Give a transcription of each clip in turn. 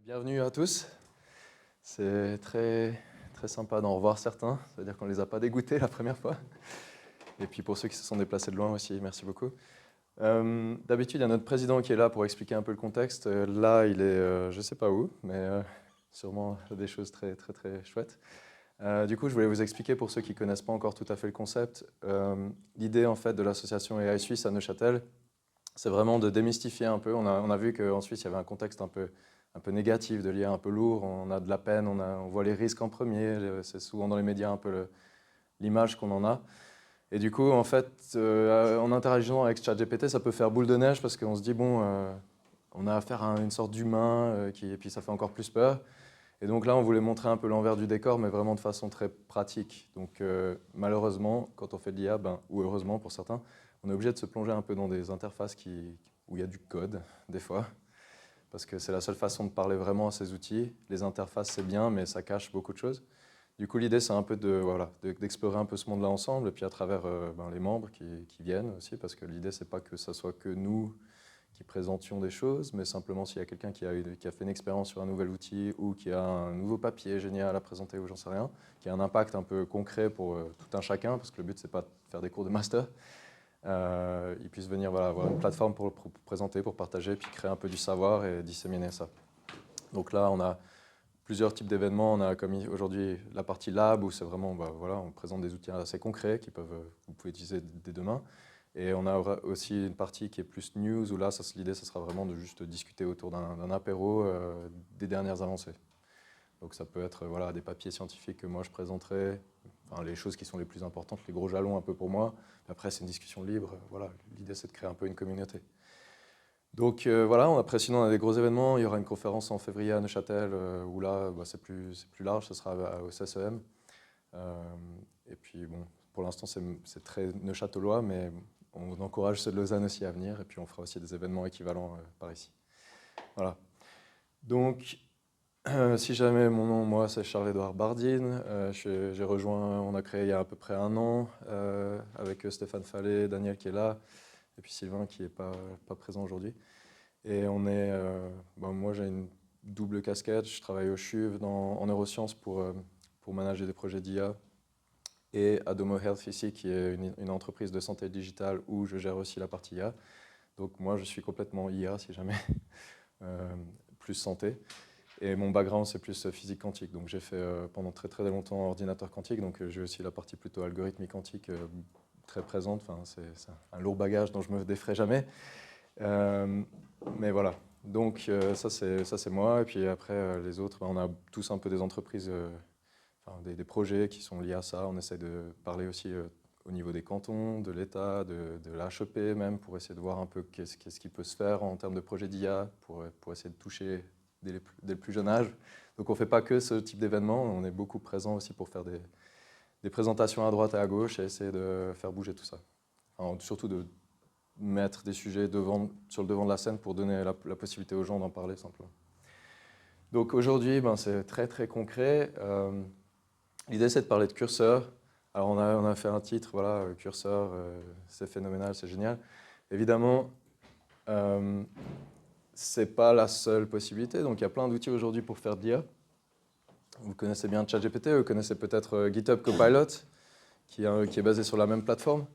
Bienvenue à tous. C'est très sympa d'en revoir certains. Ça veut dire qu'on ne les a pas dégoûtés la première fois. Et puis pour ceux qui se sont déplacés de loin aussi, merci beaucoup. D'habitude, il y a notre président qui est là pour expliquer un peu le contexte. Là, il est, je ne sais pas où, mais sûrement des choses très chouettes. Du coup, je voulais vous expliquer pour ceux qui ne connaissent pas encore tout à fait le concept. L'idée en fait de l'association AI Suisse à Neuchâtel, c'est vraiment de démystifier un peu. On a vu qu'en Suisse, il y avait un contexte un peu négatif de l'IA, un peu lourd. On a de la peine, on voit les risques en premier. C'est souvent dans les médias un peu l'image qu'on en a. Et du coup, en fait, en interagissant avec ChatGPT, ça peut faire boule de neige parce qu'on se dit, bon, on a affaire à une sorte d'humain et puis ça fait encore plus peur. Et donc là, on voulait montrer un peu l'envers du décor, mais vraiment de façon très pratique. Donc malheureusement, quand on fait de l'IA, ou heureusement pour certains, on est obligé de se plonger un peu dans des interfaces où il y a du code, des fois, parce que c'est la seule façon de parler vraiment à ces outils. Les interfaces, c'est bien, mais ça cache beaucoup de choses. Du coup, l'idée, c'est un peu d'explorer un peu ce monde-là ensemble, et puis à travers les membres qui viennent aussi, parce que l'idée, c'est pas que ça soit que nous qui présentions des choses, mais simplement s'il y a quelqu'un qui a fait une expérience sur un nouvel outil ou qui a un nouveau papier génial à présenter ou j'en sais rien, qui a un impact un peu concret pour tout un chacun, parce que le but, c'est pas de faire des cours de master, ils puissent venir avoir une plateforme pour présenter, pour partager, puis créer un peu du savoir et disséminer ça. Donc là, on a plusieurs types d'événements. On a comme aujourd'hui la partie lab où c'est vraiment, on présente des outils assez concrets vous pouvez utiliser dès demain. Et on a aussi une partie qui est plus news où là, l'idée, ça sera vraiment de juste discuter autour d'un apéro des dernières avancées. Donc ça peut être des papiers scientifiques que moi je présenterai, enfin, les choses qui sont les plus importantes, les gros jalons un peu pour moi. Après, c'est une discussion libre. Voilà, l'idée, c'est de créer un peu une communauté. Donc sinon on a des gros événements. Il y aura une conférence en février à Neuchâtel où là c'est plus large, ce sera au CSEM. Et puis bon, pour l'instant c'est très neuchâtelois, mais on encourage ceux de Lausanne aussi à venir. Et puis on fera aussi des événements équivalents par ici. Voilà. Donc si jamais mon nom, moi c'est Charles-Édouard Bardine. On a créé il y a à peu près un an avec Stéphane Fallet, Daniel qui est là, et puis Sylvain qui n'est pas présent aujourd'hui. Et moi j'ai une double casquette, je travaille au CHUV en neurosciences pour manager des projets d'IA, et Adomo Health ici qui est une entreprise de santé digitale où je gère aussi la partie IA. Donc moi je suis complètement IA si jamais, plus santé. Et mon background c'est plus physique quantique, donc j'ai fait pendant très longtemps ordinateur quantique, donc j'ai aussi la partie plutôt algorithmique quantique très présente. Enfin, c'est un lourd bagage dont je me défrais jamais. Mais voilà, donc ça c'est moi, et puis après les autres, on a tous un peu des entreprises, des projets qui sont liés à ça. On essaie de parler aussi au niveau des cantons, de l'État, de l'HEP même, pour essayer de voir un peu qu'est-ce qui peut se faire en termes de projets d'IA, pour essayer de toucher dès le plus jeune âge. Donc on ne fait pas que ce type d'événement, on est beaucoup présent aussi pour faire des présentations à droite et à gauche et essayer de faire bouger tout ça. Enfin, surtout de mettre des sujets sur le devant de la scène pour donner la possibilité aux gens d'en parler simplement. Donc aujourd'hui, c'est très concret. L'idée, c'est de parler de curseur. Alors on a fait un titre, voilà, curseur, c'est phénoménal, c'est génial. Évidemment, c'est pas la seule possibilité. Donc il y a plein d'outils aujourd'hui pour faire de l'IA. Vous connaissez bien ChatGPT, vous connaissez peut-être GitHub Copilot, qui est basé sur la même plateforme.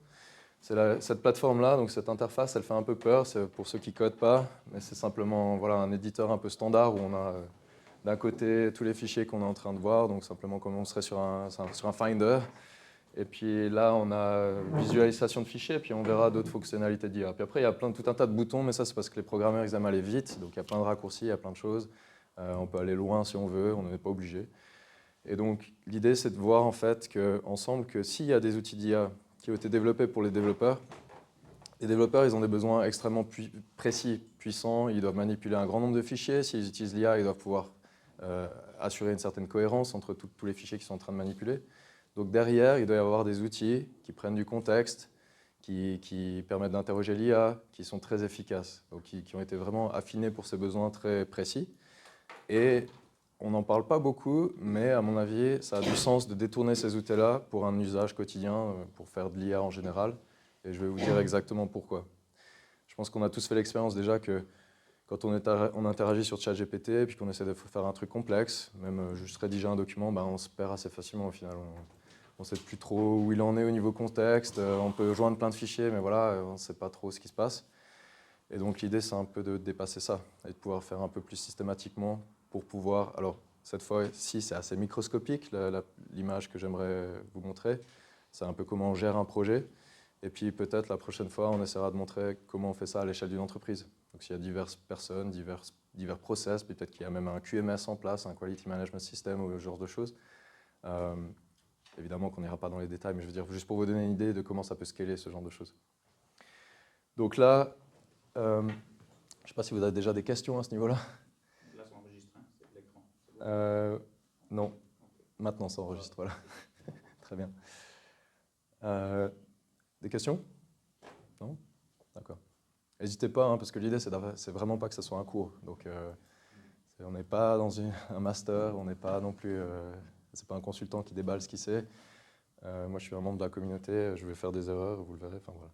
Cette plateforme-là, donc cette interface, elle fait un peu peur, c'est pour ceux qui ne codent pas, mais c'est simplement un éditeur un peu standard où on a d'un côté tous les fichiers qu'on est en train de voir, donc simplement comme on serait sur un Finder. Et puis là, on a visualisation de fichiers, puis on verra d'autres fonctionnalités d'IA. Puis après, il y a tout un tas de boutons, mais ça, c'est parce que les programmeurs, ils aiment aller vite, donc il y a plein de raccourcis, il y a plein de choses. On peut aller loin si on veut, on n'est pas obligé. Et donc, l'idée, c'est de voir en fait ensemble que s'il y a des outils d'IA qui ont été développés pour les développeurs, ils ont des besoins extrêmement précis, puissants, ils doivent manipuler un grand nombre de fichiers. S'ils utilisent l'IA, ils doivent pouvoir assurer une certaine cohérence entre tous les fichiers qu'ils sont en train de manipuler. Donc derrière, il doit y avoir des outils qui prennent du contexte, qui permettent d'interroger l'IA, qui sont très efficaces, donc qui ont été vraiment affinés pour ces besoins très précis. Et on n'en parle pas beaucoup, mais à mon avis, ça a du sens de détourner ces outils-là pour un usage quotidien, pour faire de l'IA en général. Et je vais vous dire exactement pourquoi. Je pense qu'on a tous fait l'expérience déjà que quand on interagit sur ChatGPT et puis qu'on essaie de faire un truc complexe, même juste rédiger un document, on se perd assez facilement au final. On ne sait plus trop où il en est au niveau contexte, on peut joindre plein de fichiers, mais voilà, on ne sait pas trop ce qui se passe. Et donc l'idée, c'est un peu de dépasser ça et de pouvoir faire un peu plus systématiquement pour pouvoir... Alors, cette fois-ci, c'est assez microscopique, l'image que j'aimerais vous montrer. C'est un peu comment on gère un projet. Et puis peut-être la prochaine fois, on essaiera de montrer comment on fait ça à l'échelle d'une entreprise. Donc s'il y a diverses personnes, divers process, puis peut-être qu'il y a même un QMS en place, un Quality Management System ou ce genre de choses. Évidemment qu'on n'ira pas dans les détails, mais je veux dire juste pour vous donner une idée de comment ça peut scaler ce genre de choses. Donc là, je ne sais pas si vous avez déjà des questions à ce niveau-là. Là, ça enregistre, hein, c'est l'écran. Non, maintenant ça enregistre, voilà. Très bien. Des questions? Non? D'accord. N'hésitez pas, hein, parce que l'idée, c'est vraiment pas que ce soit un cours. Donc, on n'est pas dans un master, on n'est pas non plus... c'est pas un consultant qui déballe ce qu'il sait. Moi, je suis un membre de la communauté, je vais faire des erreurs, vous le verrez. Enfin, voilà.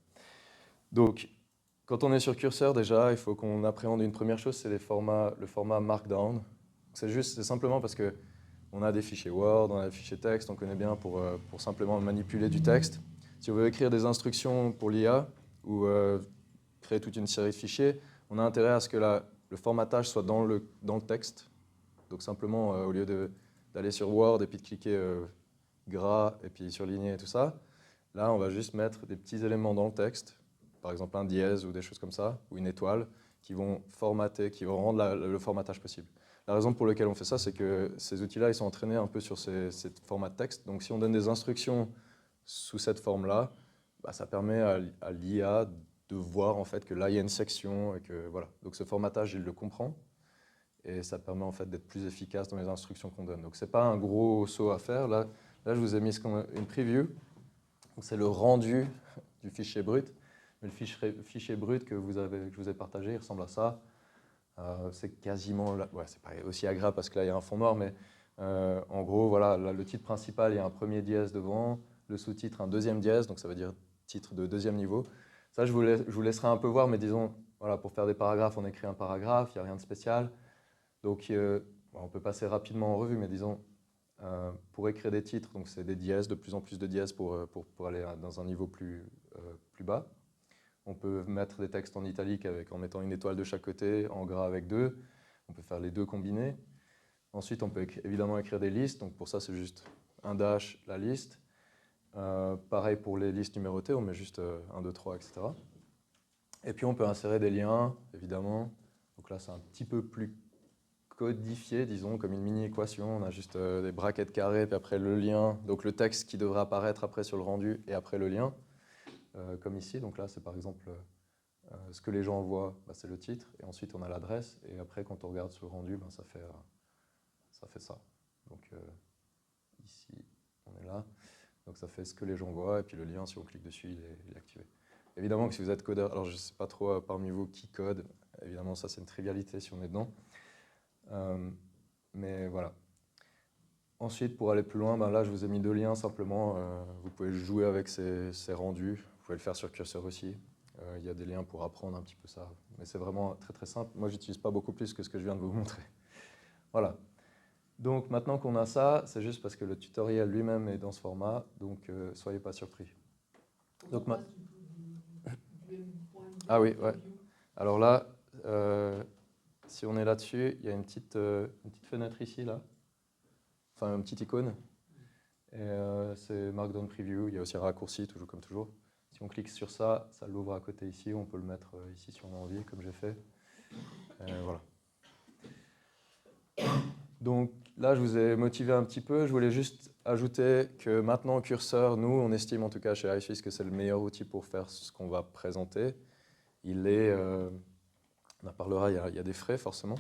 Donc, quand on est sur Cursor, déjà, il faut qu'on appréhende une première chose, c'est le format Markdown. C'est simplement parce que on a des fichiers Word, on a des fichiers texte, on connaît bien pour simplement manipuler du texte. Si on veut écrire des instructions pour l'IA ou créer toute une série de fichiers, on a intérêt à ce que le formatage soit dans le texte. Donc simplement, au lieu d'aller sur Word et puis de cliquer gras et puis surligner et tout ça, là, on va juste mettre des petits éléments dans le texte, par exemple un dièse ou des choses comme ça, ou une étoile, qui vont formater, qui vont rendre le formatage possible. La raison pour laquelle on fait ça, c'est que ces outils-là, ils sont entraînés un peu sur ces formats de texte. Donc si on donne des instructions sous cette forme-là, ça permet à l'IA de voir en fait que là, il y a une section et que voilà. Donc ce formatage, il le comprend et ça permet en fait d'être plus efficace dans les instructions qu'on donne. Donc c'est pas un gros saut à faire. Là, je vous ai mis une preview. C'est le rendu du fichier brut. Mais le fichier brut que je vous ai partagé, il ressemble à ça. C'est quasiment, c'est pas aussi agréable parce que là il y a un fond noir, mais en gros, voilà, là, le titre principal, il y a un premier dièse devant, le sous-titre, un deuxième dièse, donc ça veut dire titre de deuxième niveau. Ça, je vous laisserai un peu voir, mais disons, voilà, pour faire des paragraphes, on écrit un paragraphe, il n'y a rien de spécial. Donc, on peut passer rapidement en revue, mais disons, pour écrire des titres, donc c'est des dièses, de plus en plus de dièses pour aller dans un niveau plus bas. On peut mettre des textes en italique en mettant une étoile de chaque côté, en gras avec deux. On peut faire les deux combinés. Ensuite, on peut évidemment écrire des listes. Donc pour ça, c'est juste un dash, la liste. Pareil pour les listes numérotées, on met juste 1, 2, 3, etc. Et puis on peut insérer des liens, évidemment. Donc là, c'est un petit peu plus codifié, disons, comme une mini-équation. On a juste des brackets carrés, puis après le lien. Donc le texte qui devrait apparaître après sur le rendu, et après le lien. Comme ici, donc là c'est par exemple ce que les gens voient, c'est le titre, et ensuite on a l'adresse, et après quand on regarde sur le rendu, ça fait ça. Donc ici, on est là, donc ça fait ce que les gens voient, et puis le lien, si on clique dessus, il est activé. Évidemment que si vous êtes codeur, alors je ne sais pas trop parmi vous qui code, évidemment ça c'est une trivialité si on est dedans, mais voilà. Ensuite, pour aller plus loin, là je vous ai mis deux liens simplement, vous pouvez jouer avec ces rendus, vous pouvez le faire sur Cursor aussi. Il y a des liens pour apprendre un petit peu ça, mais c'est vraiment très très simple. Moi, j'utilise pas beaucoup plus que ce que je viens de vous montrer. Voilà. Donc maintenant qu'on a ça, c'est juste parce que le tutoriel lui-même est dans ce format, donc soyez pas surpris. Donc, ah oui, ouais. Alors là, si on est là-dessus, il y a une petite fenêtre ici, là. Enfin, une petite icône. Et c'est Markdown Preview. Il y a aussi un raccourci, toujours comme toujours. Si on clique sur ça, ça l'ouvre à côté ici. On peut le mettre ici si on a envie, comme j'ai fait. Voilà. Donc là, je vous ai motivé un petit peu. Je voulais juste ajouter que maintenant, Cursor, nous, on estime en tout cas chez iFIS que c'est le meilleur outil pour faire ce qu'on va présenter. Il est, on en parlera, il y a des frais forcément,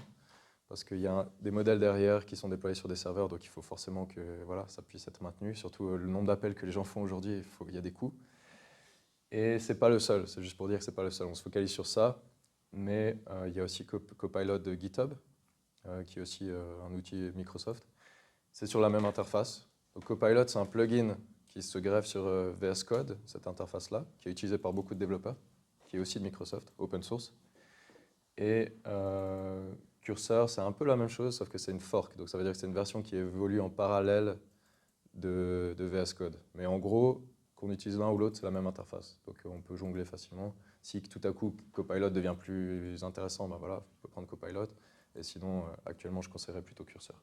parce qu'il y a des modèles derrière qui sont déployés sur des serveurs, donc il faut forcément que voilà, ça puisse être maintenu. Surtout le nombre d'appels que les gens font aujourd'hui, il y a des coûts. Et ce n'est pas le seul, c'est juste pour dire que ce n'est pas le seul. On se focalise sur ça, mais il y a aussi Copilot de GitHub, qui est aussi un outil Microsoft. C'est sur la même interface. Donc, Copilot, c'est un plugin qui se greffe sur VS Code, cette interface-là, qui est utilisée par beaucoup de développeurs, qui est aussi de Microsoft, open source. Et Cursor, c'est un peu la même chose, sauf que c'est une fork. Donc ça veut dire que c'est une version qui évolue en parallèle de VS Code. Mais en gros, qu'on utilise l'un ou l'autre, c'est la même interface. Donc on peut jongler facilement. Si tout à coup Copilot devient plus intéressant, ben voilà, on peut prendre Copilot. Et sinon, actuellement, je conseillerais plutôt Cursor.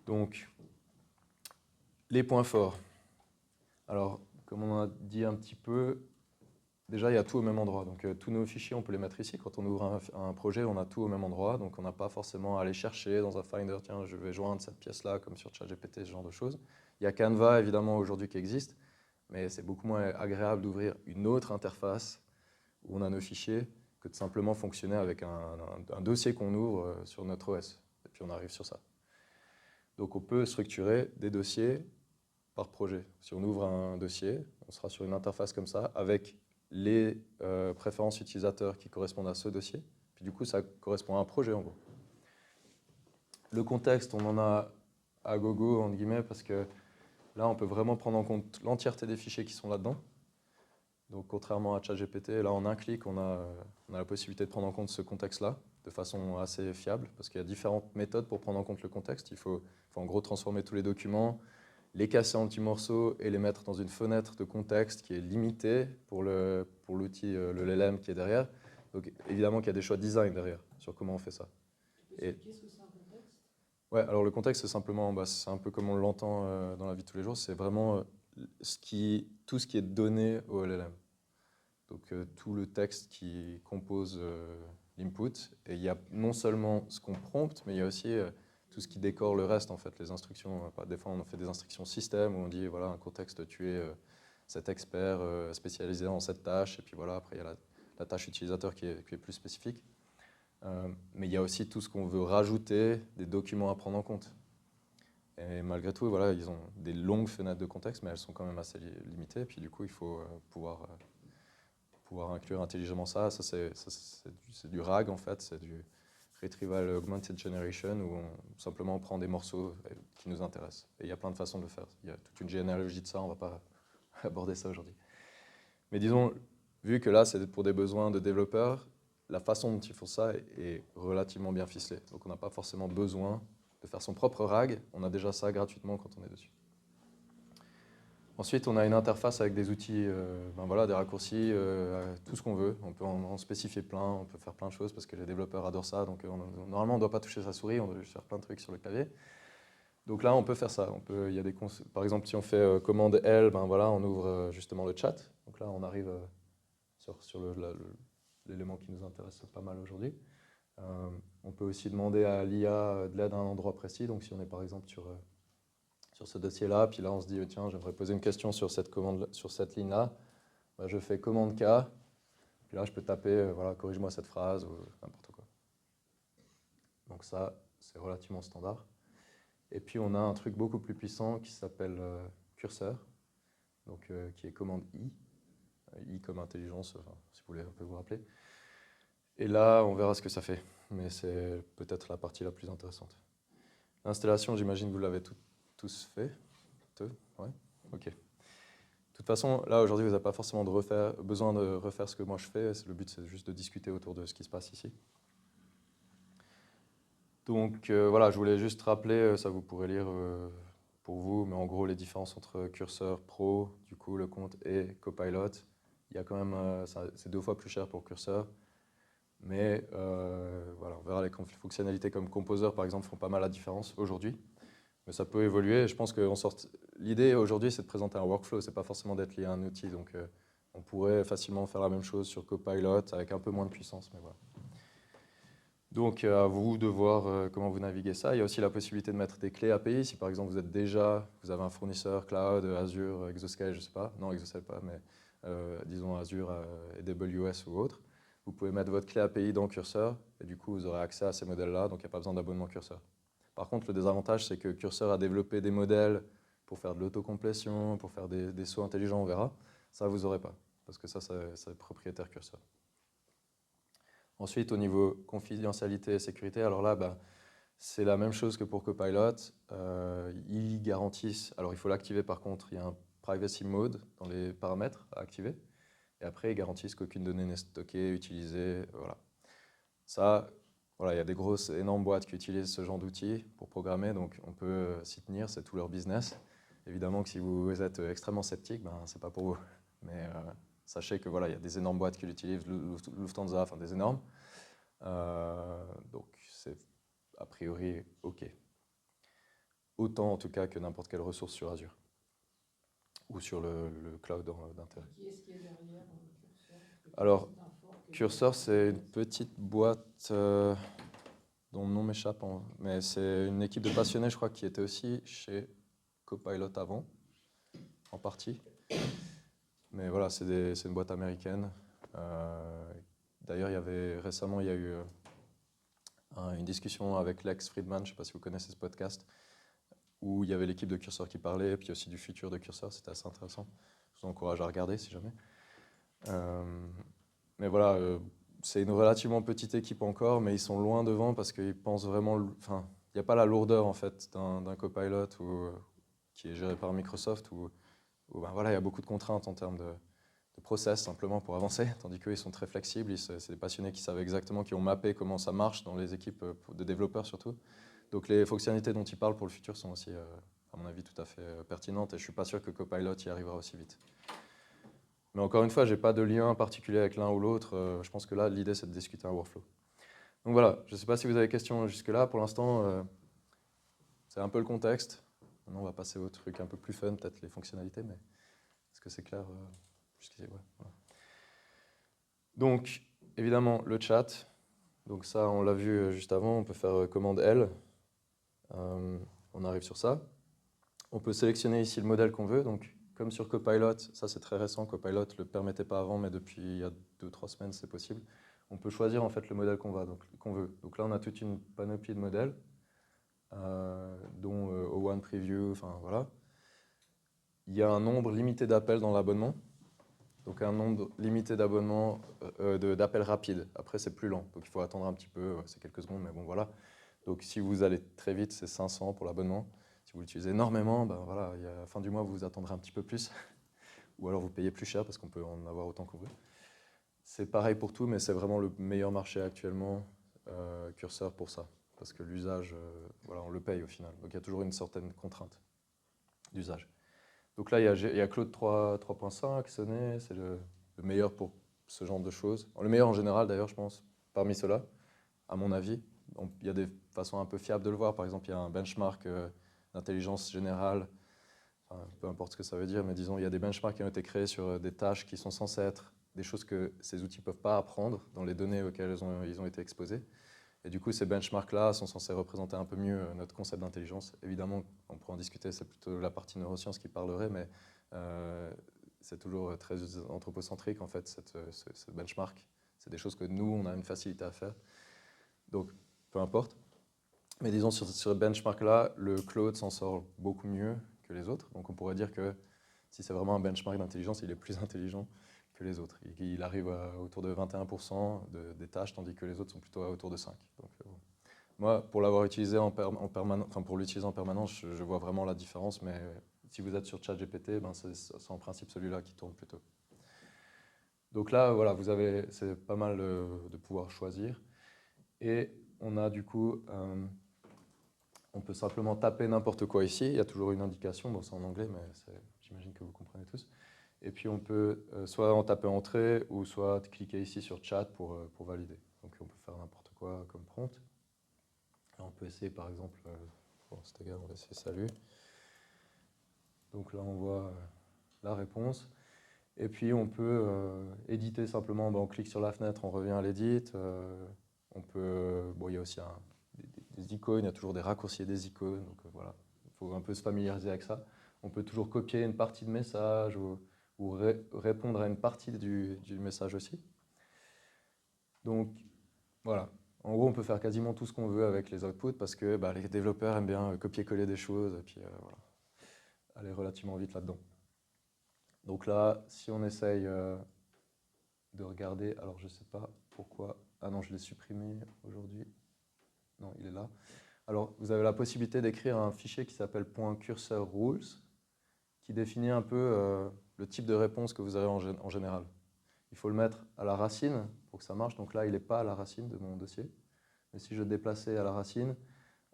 Donc, les points forts. Alors, comme on a dit un petit peu, déjà, il y a tout au même endroit. Donc, tous nos fichiers, on peut les mettre ici. Quand on ouvre un projet, on a tout au même endroit. Donc, on n'a pas forcément à aller chercher dans un Finder, tiens, je vais joindre cette pièce-là, comme sur ChatGPT, ce genre de choses. Il y a Canva, évidemment, aujourd'hui qui existe, mais c'est beaucoup moins agréable d'ouvrir une autre interface où on a nos fichiers que de simplement fonctionner avec un dossier qu'on ouvre sur notre OS. Et puis, on arrive sur ça. Donc, on peut structurer des dossiers par projet. Si on ouvre un dossier, on sera sur une interface comme ça, avec les préférences utilisateurs qui correspondent à ce dossier. Puis du coup, ça correspond à un projet en gros. Le contexte, on en a à gogo, entre guillemets, parce que là, on peut vraiment prendre en compte l'entièreté des fichiers qui sont là-dedans. Donc, contrairement à ChatGPT, là, en un clic, on a la possibilité de prendre en compte ce contexte-là de façon assez fiable, parce qu'il y a différentes méthodes pour prendre en compte le contexte. Il faut en gros transformer tous les documents, les casser en petits morceaux et les mettre dans une fenêtre de contexte qui est limitée pour l'outil, le LLM qui est derrière. Donc évidemment qu'il y a des choix de design derrière sur comment on fait ça. Qu'est-ce que c'est un contexte? Ouais, alors le contexte, c'est simplement, c'est un peu comme on l'entend dans la vie de tous les jours, c'est vraiment tout ce qui est donné au LLM. Donc tout le texte qui compose l'input. Et il y a non seulement ce qu'on prompte, mais il y a aussi tout ce qui décore le reste, en fait, les instructions. Des fois, on fait des instructions système où on dit, voilà, un contexte, tu es cet expert spécialisé dans cette tâche. Et puis voilà, après, il y a la tâche utilisateur qui est plus spécifique. Mais il y a aussi tout ce qu'on veut rajouter, des documents à prendre en compte. Et malgré tout, voilà, ils ont des longues fenêtres de contexte, mais elles sont quand même assez limitées. Et puis du coup, il faut pouvoir inclure intelligemment ça. Ça, c'est du RAG, en fait. C'est du Retrieval Augmented Generation, où simplement on prend des morceaux qui nous intéressent. Et il y a plein de façons de le faire. Il y a toute une généalogie de ça, on ne va pas aborder ça aujourd'hui. Mais disons, vu que là, c'est pour des besoins de développeurs, la façon dont ils font ça est relativement bien ficelée. Donc on n'a pas forcément besoin de faire son propre RAG. On a déjà ça gratuitement quand on est dessus. Ensuite, on a une interface avec des outils, voilà, des raccourcis, tout ce qu'on veut. On peut en spécifier plein, on peut faire plein de choses parce que les développeurs adorent ça. Donc normalement, on ne doit pas toucher sa souris, on doit juste faire plein de trucs sur le clavier. Donc là, on peut faire ça. Par exemple, si on fait commande L, voilà, on ouvre justement le chat. Donc là, on arrive sur l'élément qui nous intéresse pas mal aujourd'hui. On peut aussi demander à l'IA de l'aide à un endroit précis. Donc si on est par exemple sur ce dossier-là, puis là on se dit, tiens, j'aimerais poser une question sur cette ligne-là, je fais commande K, puis là je peux taper, voilà, corrige-moi cette phrase, ou n'importe quoi. Donc ça, c'est relativement standard. Et puis on a un truc beaucoup plus puissant qui s'appelle Cursor, donc, qui est commande I, I comme intelligence, si vous voulez un peu vous rappeler. Et là, on verra ce que ça fait, mais c'est peut-être la partie la plus intéressante. L'installation, j'imagine que vous l'avez tous fait. Ouais. Ok. De toute façon, là, aujourd'hui, vous n'avez pas forcément besoin de refaire ce que moi je fais. Le but, c'est juste de discuter autour de ce qui se passe ici. Donc, voilà, je voulais juste rappeler, ça vous pourrez lire pour vous, mais en gros, les différences entre Cursor Pro, du coup, le compte, et Copilot. Il y a quand même, c'est 2 fois plus cher pour Cursor. Mais voilà, on verra les fonctionnalités comme Composer, par exemple, font pas mal la différence aujourd'hui. Mais ça peut évoluer. Je pense que l'idée aujourd'hui, c'est de présenter un workflow. C'est pas forcément d'être lié à un outil. Donc, on pourrait facilement faire la même chose sur Copilot avec un peu moins de puissance. Mais voilà. Donc, à vous de voir comment vous naviguez ça. Il y a aussi la possibilité de mettre des clés API. Si par exemple, vous avez un fournisseur cloud, Azure, Exascale, je ne sais pas. Non, Exascale pas, mais disons Azure, AWS ou autre. Vous pouvez mettre votre clé API dans Cursor. Et du coup, vous aurez accès à ces modèles-là. Donc, il n'y a pas besoin d'abonnement Cursor. Par contre, le désavantage, c'est que Cursor a développé des modèles pour faire de l'autocomplétion, pour faire des sauts intelligents, on verra. Ça, vous n'aurez pas, parce que ça, c'est propriétaire Cursor. Ensuite, au niveau confidentialité et sécurité, alors là, c'est la même chose que pour Copilot. Ils garantissent, alors il faut l'activer par contre, il y a un privacy mode dans les paramètres à activer. Et après, ils garantissent qu'aucune donnée n'est stockée, utilisée, voilà. Ça, voilà, il y a des grosses, énormes boîtes qui utilisent ce genre d'outils pour programmer, donc on peut s'y tenir, c'est tout leur business. Évidemment que si vous êtes extrêmement sceptique, ben, c'est pas pour vous. Mais sachez que voilà, il y a des énormes boîtes qui l'utilisent, Lufthansa, enfin des énormes. Donc c'est a priori OK. Autant en tout cas que n'importe quelle ressource sur Azure ou sur le cloud d'intérêt. Qui est-ce qui est derrière Cursor? Parce que Alors, c'est un fork de Cursor, c'est une WordPress. petite boîte dont le nom m'échappe, mais c'est une équipe de passionnés, je crois, qui était aussi chez Copilot avant, en partie. Mais voilà, c'est une boîte américaine. D'ailleurs, récemment, il y a eu une discussion avec Lex Friedman, je ne sais pas si vous connaissez ce podcast, où il y avait l'équipe de Cursor qui parlait, et puis aussi du futur de Cursor, c'était assez intéressant. Je vous encourage à regarder si jamais. Mais voilà, c'est une relativement petite équipe encore, mais ils sont loin devant parce qu'ils pensent vraiment. Enfin, il n'y a pas la lourdeur en fait d'un Copilot qui est géré par Microsoft où ben voilà, il y a beaucoup de contraintes en termes de process simplement pour avancer, tandis qu'eux ils sont très flexibles. C'est des passionnés qui savent exactement, qui ont mappé comment ça marche dans les équipes de développeurs surtout. Donc les fonctionnalités dont ils parlent pour le futur sont aussi, à mon avis, tout à fait pertinentes et je ne suis pas sûr que Copilot y arrivera aussi vite. Mais encore une fois, je n'ai pas de lien particulier avec l'un ou l'autre. Je pense que là, l'idée, c'est de discuter un workflow. Donc voilà, je ne sais pas si vous avez des questions jusque-là. Pour l'instant, c'est un peu le contexte. Maintenant, on va passer au truc un peu plus fun, peut-être les fonctionnalités, mais est-ce que c'est clair jusqu'ici? Ouais, voilà. Donc, évidemment, le chat. Donc ça, on l'a vu juste avant, on peut faire commande L. On arrive sur ça. On peut sélectionner ici le modèle qu'on veut. Donc, comme sur Copilot, ça c'est très récent, Copilot ne le permettait pas avant, mais depuis il y a 2-3 semaines c'est possible. On peut choisir en fait le modèle qu'on veut. Donc là on a toute une panoplie de modèles, dont O1 Preview, enfin voilà. Il y a un nombre limité d'appels dans l'abonnement, donc un nombre limité d'appels rapides. Après c'est plus lent, donc il faut attendre un petit peu, c'est quelques secondes, mais bon voilà. Donc si vous allez très vite, c'est 500 pour l'abonnement. Si vous l'utilisez énormément, ben voilà, à la fin du mois, vous attendrez un petit peu plus. Ou alors vous payez plus cher parce qu'on peut en avoir autant qu'on veut. C'est pareil pour tout, mais c'est vraiment le meilleur marché actuellement, Cursor, pour ça. Parce que l'usage, voilà, on le paye au final. Donc il y a toujours une certaine contrainte d'usage. Donc là, il y a Claude 3.5, Sonnet, c'est le meilleur pour ce genre de choses. Le meilleur en général d'ailleurs, je pense, parmi ceux-là, à mon avis. Il y a des façons un peu fiables de le voir. Par exemple, il y a un benchmark d'intelligence générale, enfin, peu importe ce que ça veut dire, mais disons, il y a des benchmarks qui ont été créés sur des tâches qui sont censées être des choses que ces outils ne peuvent pas apprendre dans les données auxquelles ils ont été exposés. Et du coup, ces benchmarks-là sont censés représenter un peu mieux notre concept d'intelligence. Évidemment, on pourra en discuter, c'est plutôt la partie neurosciences qui parlerait, mais c'est toujours très anthropocentrique, en fait, ce benchmark. C'est des choses que nous, on a une facilité à faire. Donc, peu importe. Mais disons, sur ce benchmark-là, le Claude s'en sort beaucoup mieux que les autres. Donc, on pourrait dire que si c'est vraiment un benchmark d'intelligence, il est plus intelligent que les autres. Il arrive autour de 21% des tâches, tandis que les autres sont plutôt autour de 5%. Donc, moi, pour l'avoir utilisé pour l'utiliser en permanence, je vois vraiment la différence. Mais si vous êtes sur ChatGPT, ben c'est en principe celui-là qui tourne plutôt. Donc là, voilà, c'est pas mal de pouvoir choisir. Et on a du coup, on peut simplement taper n'importe quoi ici. Il y a toujours une indication, bon c'est en anglais, mais j'imagine que vous comprenez tous. Et puis on peut soit en taper entrée ou soit cliquer ici sur chat pour valider. Donc on peut faire n'importe quoi comme prompt. Là on peut essayer par exemple, bon c'est égal, on va essayer salut. Donc là on voit la réponse. Et puis on peut éditer simplement, on clique sur la fenêtre, on revient à l'édit. On peut, bon il y a aussi des icônes, il y a toujours des raccourcis et des icônes, donc voilà, il faut un peu se familiariser avec ça. On peut toujours copier une partie de message ou répondre à une partie du message aussi. Donc voilà, en gros on peut faire quasiment tout ce qu'on veut avec les outputs parce que les développeurs aiment bien copier-coller des choses et puis voilà, aller relativement vite là-dedans. Donc là, si on essaye de regarder, alors je ne sais pas pourquoi, ah non je l'ai supprimé aujourd'hui, non il est là. Alors, vous avez la possibilité d'écrire un fichier qui s'appelle .cursorRules, qui définit un peu le type de réponse que vous avez en général. il faut le mettre à la racine pour que ça marche. Donc là, il n'est pas à la racine de mon dossier. Mais si je déplaçais à la racine,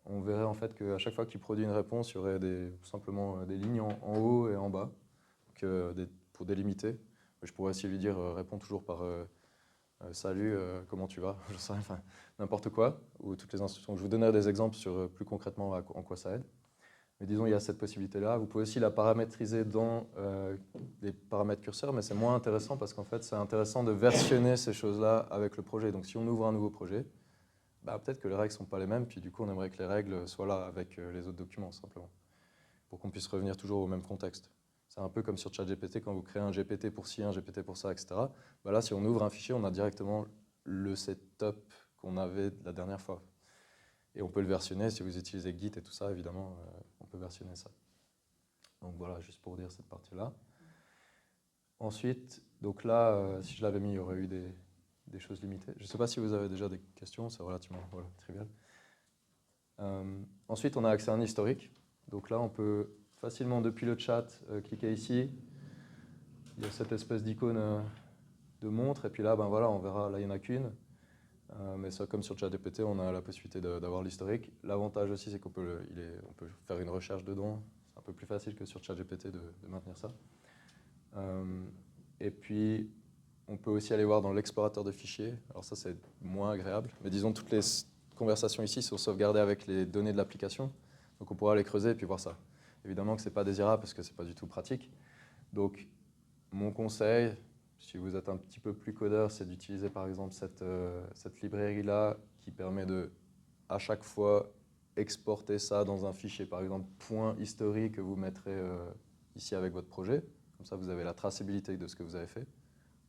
on verrait en fait qu'à chaque fois qu'il produit une réponse, il y aurait simplement des lignes en haut et en bas pour délimiter. Je pourrais aussi lui dire réponds toujours par salut, comment tu vas, je sais, enfin, n'importe quoi, ou toutes les instructions. Je vous donnerai des exemples sur plus concrètement en quoi ça aide. Mais disons, il y a cette possibilité-là. Vous pouvez aussi la paramétriser dans les paramètres curseurs, mais c'est moins intéressant parce qu'en fait, c'est intéressant de versionner ces choses-là avec le projet. Donc, si on ouvre un nouveau projet, bah, peut-être que les règles ne sont pas les mêmes, puis du coup, on aimerait que les règles soient là avec les autres documents, simplement, pour qu'on puisse revenir toujours au même contexte. C'est un peu comme sur ChatGPT, quand vous créez un GPT pour ci, un GPT pour ça, etc. Bah là, si on ouvre un fichier, on a directement le setup qu'on avait la dernière fois. Et on peut le versionner, si vous utilisez Git et tout ça, évidemment, on peut versionner ça. Donc voilà, juste pour dire cette partie-là. Ensuite, donc là, si je l'avais mis, il y aurait eu des choses limitées. Je ne sais pas si vous avez déjà des questions, c'est relativement trivial. Ensuite, on a accès à un historique. Donc là, on peut facilement, depuis le chat, cliquer ici. Il y a cette espèce d'icône de montre, et puis là, ben voilà, on verra, là, il n'y en a qu'une. Mais ça, comme sur ChatGPT, on a la possibilité d'avoir l'historique. L'avantage aussi, c'est qu'on peut, on peut faire une recherche dedans. C'est un peu plus facile que sur ChatGPT de maintenir ça. Et puis, on peut aussi aller voir dans l'explorateur de fichiers. Alors ça, c'est moins agréable. Mais disons, toutes les conversations ici sont sauvegardées avec les données de l'application. Donc, on pourra les creuser et puis voir ça. Évidemment que ce n'est pas désirable parce que ce n'est pas du tout pratique. Donc, mon conseil, si vous êtes un petit peu plus codeur, c'est d'utiliser par exemple cette librairie-là qui permet de, à chaque fois, exporter ça dans un fichier, par exemple .history que vous mettrez ici avec votre projet. Comme ça, vous avez la traçabilité de ce que vous avez fait.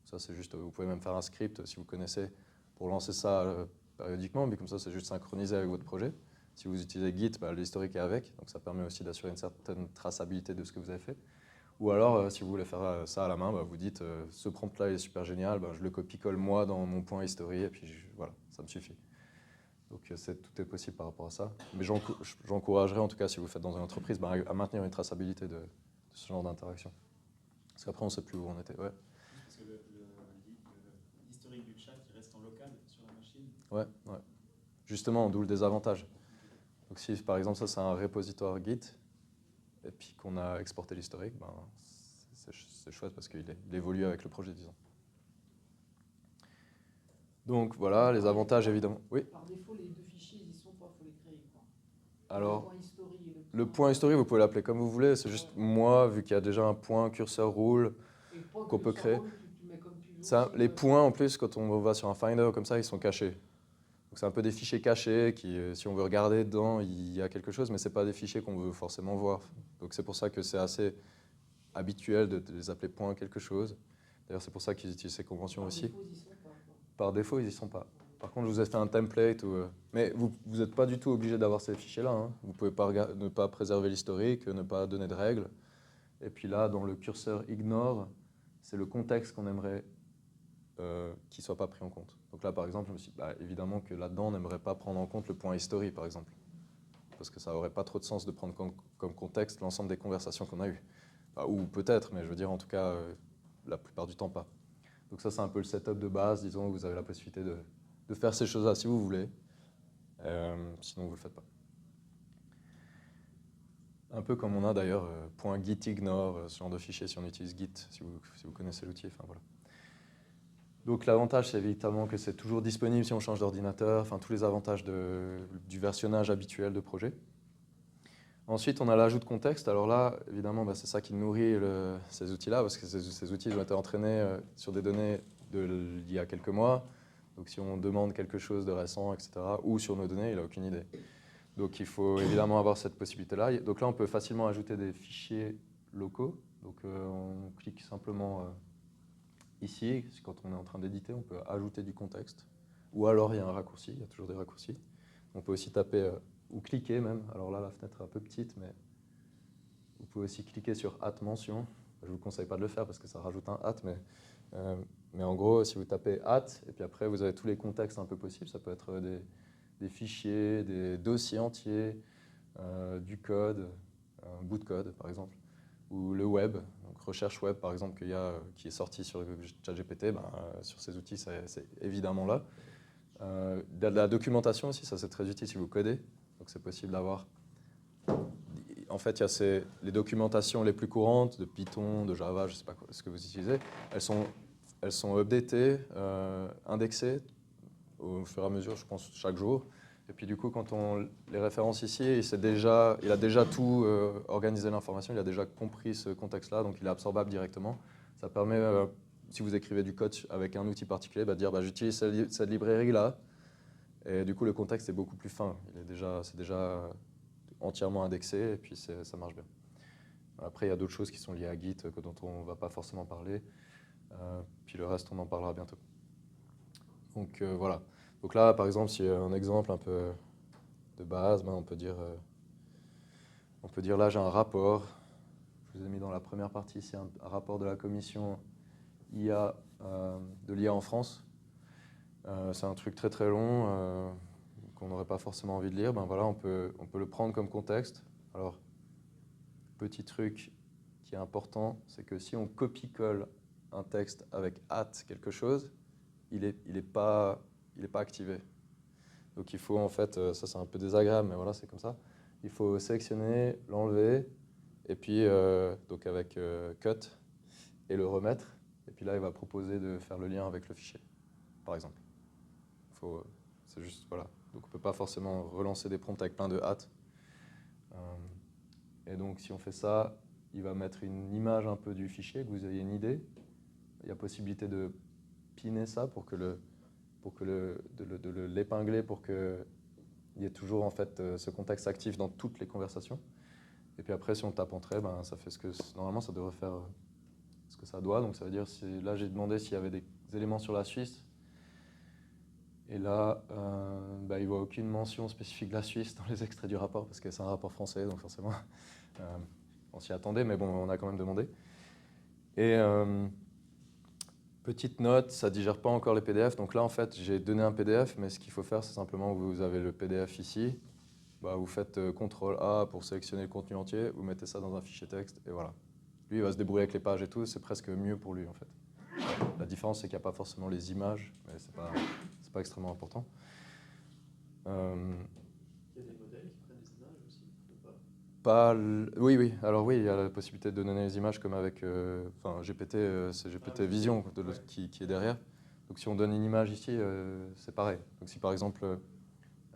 Ça, c'est juste, vous pouvez même faire un script, si vous connaissez, pour lancer ça périodiquement, mais comme ça, c'est juste synchronisé avec votre projet. Si vous utilisez Git, bah, l'historique est avec, donc ça permet aussi d'assurer une certaine traçabilité de ce que vous avez fait. Ou alors, si vous voulez faire ça à la main, bah, vous dites ce prompt-là est super génial, bah, je le copie-colle moi dans mon point history, et puis voilà, ça me suffit. Donc tout est possible par rapport à ça. Mais j'encouragerais, en tout cas, si vous le faites dans une entreprise, bah, à maintenir une traçabilité de ce genre d'interaction. Parce qu'après, on ne sait plus où on était. Ouais. Parce que l'historique du chat, il reste en local sur la machine. Ouais. Justement, d'où le désavantage. Donc si, par exemple, ça, c'est un repositoire Git, et puis qu'on a exporté l'historique, ben, c'est chouette parce qu'il évolue avec le projet, disons. Donc voilà, les avantages évidemment. Oui. Par défaut, les deux fichiers, ils y sont pas, il faut les créer, quoi. Alors, Le point history et le point history, vous pouvez l'appeler comme vous voulez. C'est juste moi, vu qu'il y a déjà un point curseur rule et le point qu'on peut créer. tu mets comme tu veux Ça, aussi, les points, en plus, quand on va sur un Finder comme ça, ils sont cachés. Donc c'est un peu des fichiers cachés qui, si on veut regarder dedans, il y a quelque chose, mais ce n'est pas des fichiers qu'on veut forcément voir. Donc c'est pour ça que c'est assez habituel de les appeler point quelque chose. D'ailleurs, c'est pour ça qu'ils utilisent ces conventions par aussi. défaut, ils y sont pas, quoi. Par défaut, ils n'y sont pas. Par contre, je vous ai fait un template. Mais vous n'êtes pas du tout obligé d'avoir ces fichiers-là. Hein. Vous pouvez ne pas préserver l'historique, ne pas donner de règles. Et puis là, dans le curseur ignore, c'est le contexte qu'on aimerait qui ne soit pas pris en compte. Donc là, par exemple, je me suis dit, évidemment que là-dedans, on n'aimerait pas prendre en compte le point history, par exemple. Parce que ça n'aurait pas trop de sens de prendre comme contexte l'ensemble des conversations qu'on a eues. Ou peut-être, mais je veux dire, en tout cas, la plupart du temps, pas. Donc ça, c'est un peu le setup de base. Disons, vous avez la possibilité de faire ces choses-là si vous voulez. Sinon, vous ne le faites pas. Un peu comme on a d'ailleurs .git ignore, ce genre de fichier si on utilise Git, si vous connaissez l'outil. Enfin, voilà. Donc l'avantage, c'est évidemment que c'est toujours disponible si on change d'ordinateur, enfin tous les avantages du versionnage habituel de projet. Ensuite, on a l'ajout de contexte. Alors là, évidemment, c'est ça qui nourrit ces outils-là, parce que ces outils ont été entraînés sur des données d'il y a quelques mois. Donc si on demande quelque chose de récent, etc., ou sur nos données, il n'a aucune idée. Donc il faut évidemment avoir cette possibilité-là. Donc là, on peut facilement ajouter des fichiers locaux. Donc on clique simplement ici, quand on est en train d'éditer, on peut ajouter du contexte. Ou alors il y a un raccourci, il y a toujours des raccourcis. On peut aussi taper ou cliquer même. Alors là, la fenêtre est un peu petite, mais vous pouvez aussi cliquer sur @mention. Je ne vous conseille pas de le faire parce que ça rajoute un mais en gros, si vous tapez @ et puis après vous avez tous les contextes un peu possibles, ça peut être des fichiers, des dossiers entiers, du code, un bout de code par exemple. ou le web, donc recherche web par exemple qui est sorti sur ChatGPT, sur ces outils c'est évidemment là. De la documentation aussi, ça c'est très utile si vous codez, donc c'est possible d'avoir. En fait, il y a les documentations les plus courantes de Python, de Java, je ne sais pas ce que vous utilisez, elles sont updatées, indexées au fur et à mesure, je pense, chaque jour. Et puis du coup, quand on les référence ici, il a déjà tout organisé l'information, il a déjà compris ce contexte-là, donc il est absorbable directement. Ça permet, si vous écrivez du code avec un outil particulier, de dire j'utilise cette librairie-là, et du coup le contexte est beaucoup plus fin. C'est déjà entièrement indexé, et puis ça marche bien. Après, il y a d'autres choses qui sont liées à Git dont on ne va pas forcément parler, puis le reste, on en parlera bientôt. Donc voilà. Donc là, par exemple, s'il y a un exemple un peu de base, on peut dire là, j'ai un rapport. Je vous ai mis dans la première partie ici un rapport de la commission IA, de l'IA en France. C'est un truc très très long qu'on n'aurait pas forcément envie de lire. Voilà, on peut le prendre comme contexte. Alors, petit truc qui est important, c'est que si on copie-colle un texte avec quelque chose, il est pas activé. Donc il faut en fait, ça c'est un peu désagréable, mais voilà, c'est comme ça. Il faut sélectionner, l'enlever, et puis donc avec cut, et le remettre. Et puis là, il va proposer de faire le lien avec le fichier, par exemple. C'est juste, voilà. Donc on ne peut pas forcément relancer des prompts avec plein de hâte. Et donc si on fait ça, il va mettre une image un peu du fichier, que vous ayez une idée. Il y a possibilité de piner ça pour que de l'épingler pour qu'il y ait toujours en fait ce contexte actif dans toutes les conversations. Et puis après, si on tape entrée, ça fait normalement ça devrait faire ce que ça doit. Donc ça veut dire, là j'ai demandé s'il y avait des éléments sur la Suisse. Et là, il ne voit aucune mention spécifique de la Suisse dans les extraits du rapport, parce que c'est un rapport français, donc forcément, on s'y attendait, mais bon, on a quand même demandé. Et petite note, ça ne digère pas encore les PDF. Donc là, en fait, j'ai donné un PDF, mais ce qu'il faut faire, c'est simplement, vous avez le PDF ici, vous faites CTRL-A pour sélectionner le contenu entier, vous mettez ça dans un fichier texte, et voilà. Lui, il va se débrouiller avec les pages et tout, c'est presque mieux pour lui, en fait. La différence, c'est qu'il n'y a pas forcément les images, mais c'est pas extrêmement important. Il y a des modèles qui prennent des images aussi ou pas? Oui. Alors oui, il y a la possibilité de donner les images comme avec GPT, c'est GPT Vision qui est derrière. Donc si on donne une image ici, c'est pareil. Donc si par exemple,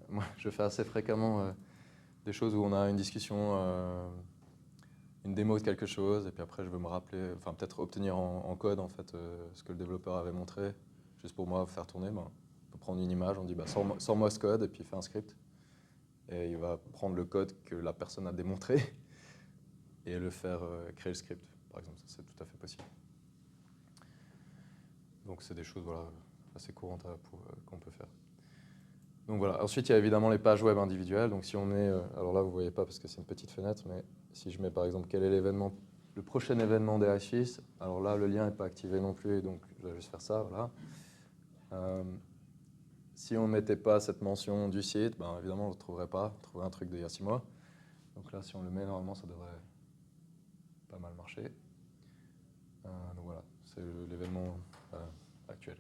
moi je fais assez fréquemment des choses où on a une discussion, une démo de quelque chose, et puis après je veux me rappeler, peut-être obtenir en code en fait ce que le développeur avait montré, juste pour moi faire tourner. On peut prendre une image, on dit sors-moi ce code, et puis fait un script. Et il va prendre le code que la personne a démontré et le faire créer le script, par exemple. Ça, c'est tout à fait possible. Donc, c'est des choses assez courantes qu'on peut faire. Donc voilà. Ensuite, il y a évidemment les pages web individuelles. Donc, si on est... alors là, vous ne voyez pas parce que c'est une petite fenêtre, mais si je mets par exemple quel est l'événement, le prochain événement des Suisse, alors là, le lien n'est pas activé non plus, donc je vais juste faire ça. Voilà. Si on ne mettait pas cette mention du site, évidemment, on ne le trouverait pas. On trouverait un truc d'il y a 6 mois. Donc là, si on le met, normalement, ça devrait pas mal marcher. Donc voilà, c'est l'événement actuel.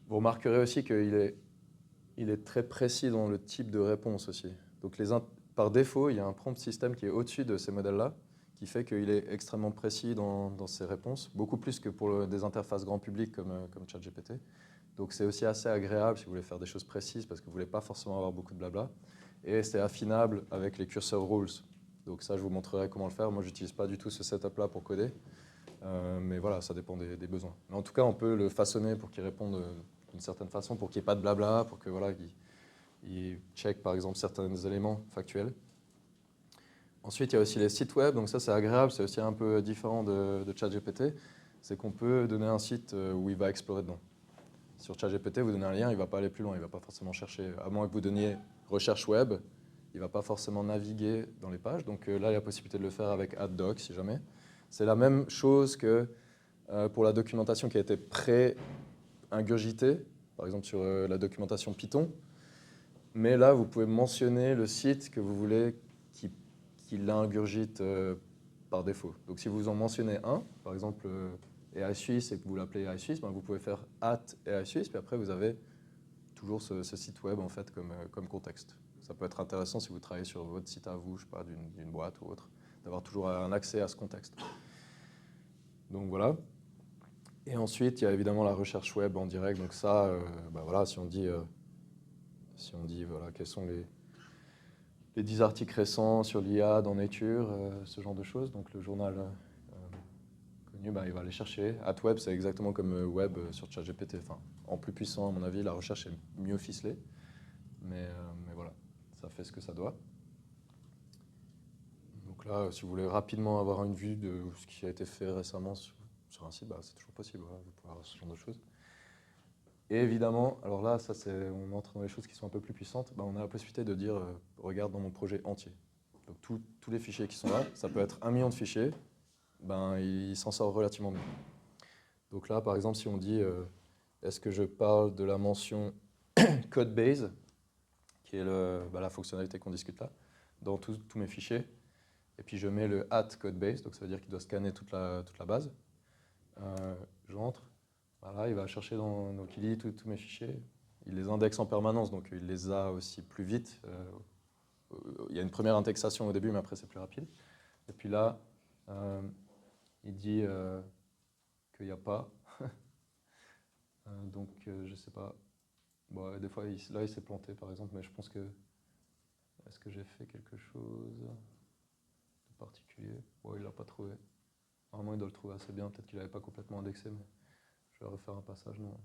Vous remarquerez aussi qu'il est très précis dans le type de réponse aussi. Donc par défaut, il y a un prompt system qui est au-dessus de ces modèles-là, qui fait qu'il est extrêmement précis dans ses réponses, beaucoup plus que pour des interfaces grand public comme ChatGPT. Donc c'est aussi assez agréable si vous voulez faire des choses précises, parce que vous ne voulez pas forcément avoir beaucoup de blabla. Et c'est affinable avec les cursor rules. Donc ça, je vous montrerai comment le faire. Moi, je n'utilise pas du tout ce setup-là pour coder. Mais voilà, ça dépend des besoins. Mais en tout cas, on peut le façonner pour qu'il réponde d'une certaine façon, pour qu'il n'y ait pas de blabla, pour que il check par exemple certains éléments factuels. Ensuite, il y a aussi les sites web. Donc ça, c'est agréable. C'est aussi un peu différent de ChatGPT. C'est qu'on peut donner un site où il va explorer dedans. Sur ChatGPT, vous donnez un lien, il ne va pas aller plus loin. Il ne va pas forcément chercher. À moins que vous donniez recherche web, il ne va pas forcément naviguer dans les pages. Donc là, il y a la possibilité de le faire avec AdDoc, si jamais. C'est la même chose que pour la documentation qui a été pré-ingurgitée, par exemple sur la documentation Python. Mais là, vous pouvez mentionner le site que vous voulez qu'il ingurgite par défaut. Donc si vous en mentionnez un, par exemple AI Suisse, et que vous l'appelez AI Suisse, ben, vous pouvez faire @AI Suisse, puis après vous avez toujours ce site web en fait comme contexte. Ça peut être intéressant si vous travaillez sur votre site à vous, je sais pas, d'une boîte ou autre, d'avoir toujours un accès à ce contexte. Donc voilà. Et ensuite, il y a évidemment la recherche web en direct. Donc ça, bah voilà, si on dit voilà, quels sont les 10 articles récents sur l'IA dans Nature, ce genre de choses. Donc le journal connu, bah, il va aller chercher. @web, c'est exactement comme web sur ChatGPT. Enfin, en plus puissant, à mon avis, la recherche est mieux ficelée. Mais voilà, ça fait ce que ça doit. Donc là, si vous voulez rapidement avoir une vue de ce qui a été fait récemment sur un site, bah, c'est toujours possible. Voilà, vous pouvez avoir ce genre de choses. Et évidemment, alors là, on entre dans les choses qui sont un peu plus puissantes, bah, on a la possibilité de dire regarde dans mon projet entier. Donc tous les fichiers qui sont là, ça peut être 1 million de fichiers, ben, il s'en sort relativement bien. Donc là, par exemple, si on dit est-ce que je parle de la mention Codebase, qui est la fonctionnalité qu'on discute là, dans tous mes fichiers, et puis je mets le @Codebase, donc ça veut dire qu'il doit scanner toute la base. J'entre. Voilà, il va chercher donc il lit tous mes fichiers, il les indexe en permanence, donc il les a aussi plus vite. Il y a une première indexation au début, mais après c'est plus rapide. Et puis là, il dit qu'il n'y a pas. Donc je sais pas. Bon, des fois, là il s'est planté par exemple, mais je pense que. Est-ce que j'ai fait quelque chose de particulier? Bon, il l'a pas trouvé. Normalement, il doit le trouver assez bien. Peut-être qu'il n'avait pas complètement indexé, mais je vais refaire un passage. Non.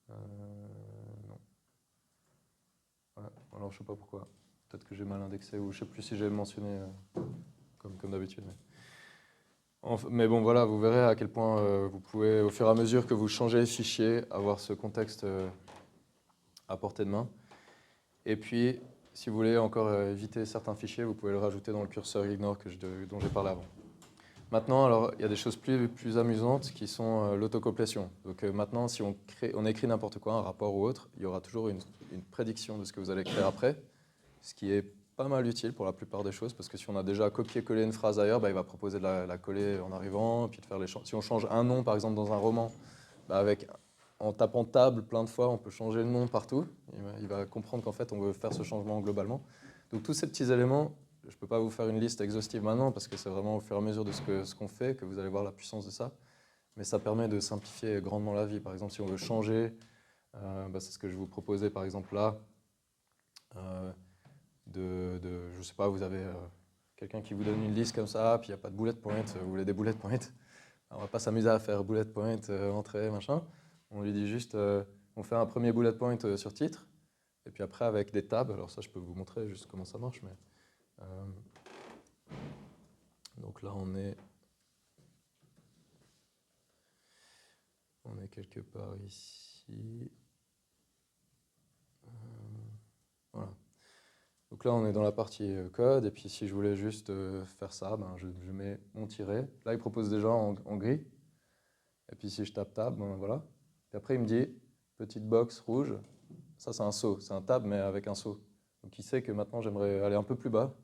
Non. Ouais, alors je sais pas pourquoi. Peut-être que j'ai mal indexé ou je sais plus si j'ai mentionné comme d'habitude. Mais bon, voilà, vous verrez à quel point vous pouvez, au fur et à mesure que vous changez les fichiers, avoir ce contexte à portée de main. Et puis, si vous voulez encore éviter certains fichiers, vous pouvez le rajouter dans le curseur ignore dont j'ai parlé avant. Maintenant, alors, il y a des choses plus amusantes qui sont l'autocomplétion. Donc maintenant, si on écrit n'importe quoi, un rapport ou autre, il y aura toujours une prédiction de ce que vous allez écrire après, ce qui est pas mal utile pour la plupart des choses, parce que si on a déjà copié-collé une phrase ailleurs, bah, il va proposer de la coller en arrivant, puis de faire si on change un nom, par exemple, dans un roman, bah, en tapant table plein de fois, on peut changer le nom partout. Il va comprendre qu'en fait, on veut faire ce changement globalement. Donc tous ces petits éléments, je ne peux pas vous faire une liste exhaustive maintenant, parce que c'est vraiment au fur et à mesure de ce qu'on fait que vous allez voir la puissance de ça. Mais ça permet de simplifier grandement la vie. Par exemple, si on veut changer, bah, c'est ce que je vous proposais par exemple là, je ne sais pas, vous avez quelqu'un qui vous donne une liste comme ça, puis il n'y a pas de bullet point, vous voulez des bullet points. Alors, on ne va pas s'amuser à faire bullet point, entrée, machin. On lui dit juste, on fait un premier bullet point sur titre, et puis après avec des tabs, alors ça je peux vous montrer juste comment ça marche, mais donc là on est quelque part ici. Voilà. Donc là, on est dans la partie code, et puis si je voulais juste faire ça, ben, je mets mon tiret. Là, il propose déjà en gris. Et puis si je tape tab, ben, voilà. Et après, il me dit, petite box rouge. Ça, c'est un saut. C'est un tab, mais avec un saut. Donc il sait que maintenant, j'aimerais aller un peu plus bas.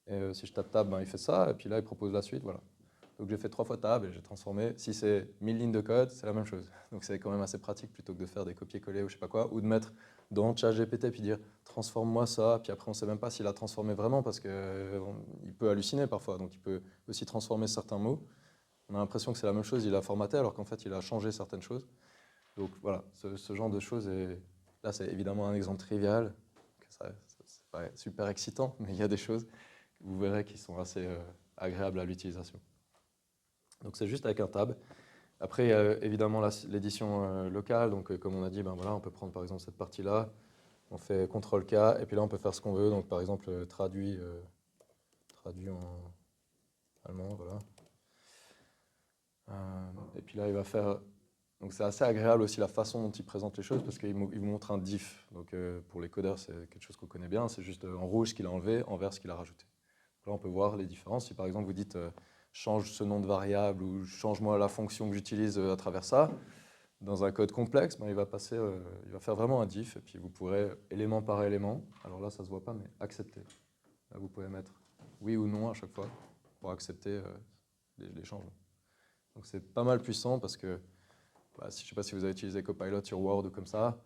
Et si je tape tab, ben, il fait ça. Et puis là, il propose la suite. Voilà. Donc j'ai fait 3 fois tab et j'ai transformé. Si c'est 1000 lignes de code, c'est la même chose. Donc c'est quand même assez pratique plutôt que de faire des copier-coller ou je sais pas quoi, ou de mettre dans ChatGPT puis dire transforme-moi ça, puis après on sait même pas s'il a transformé vraiment parce qu'il peut halluciner parfois, donc il peut aussi transformer certains mots. On a l'impression que c'est la même chose, il a formaté alors qu'en fait il a changé certaines choses. Donc voilà, ce genre de choses, là c'est évidemment un exemple trivial, c'est pas super excitant, mais il y a des choses que vous verrez qui sont assez agréables à l'utilisation. Donc c'est juste avec un tab. Après, il y a évidemment l'édition locale. Donc comme on a dit, ben voilà, on peut prendre par exemple cette partie-là. On fait CTRL-K et puis là on peut faire ce qu'on veut. Donc par exemple traduit en allemand, voilà. Et puis là il va faire. Donc c'est assez agréable aussi la façon dont il présente les choses parce qu'il vous montre un diff. Donc pour les codeurs c'est quelque chose qu'on connaît bien. C'est juste en rouge ce qu'il a enlevé, en vert ce qu'il a rajouté. Donc là on peut voir les différences. Si par exemple vous dites change ce nom de variable ou change-moi la fonction que j'utilise à travers ça. Dans un code complexe, ben, il va faire vraiment un diff et puis vous pourrez élément par élément, alors là ça se voit pas, mais accepter. Là vous pouvez mettre oui ou non à chaque fois pour accepter les changements. Donc c'est pas mal puissant parce que, je ne sais pas si vous avez utilisé Copilot sur Word ou comme ça,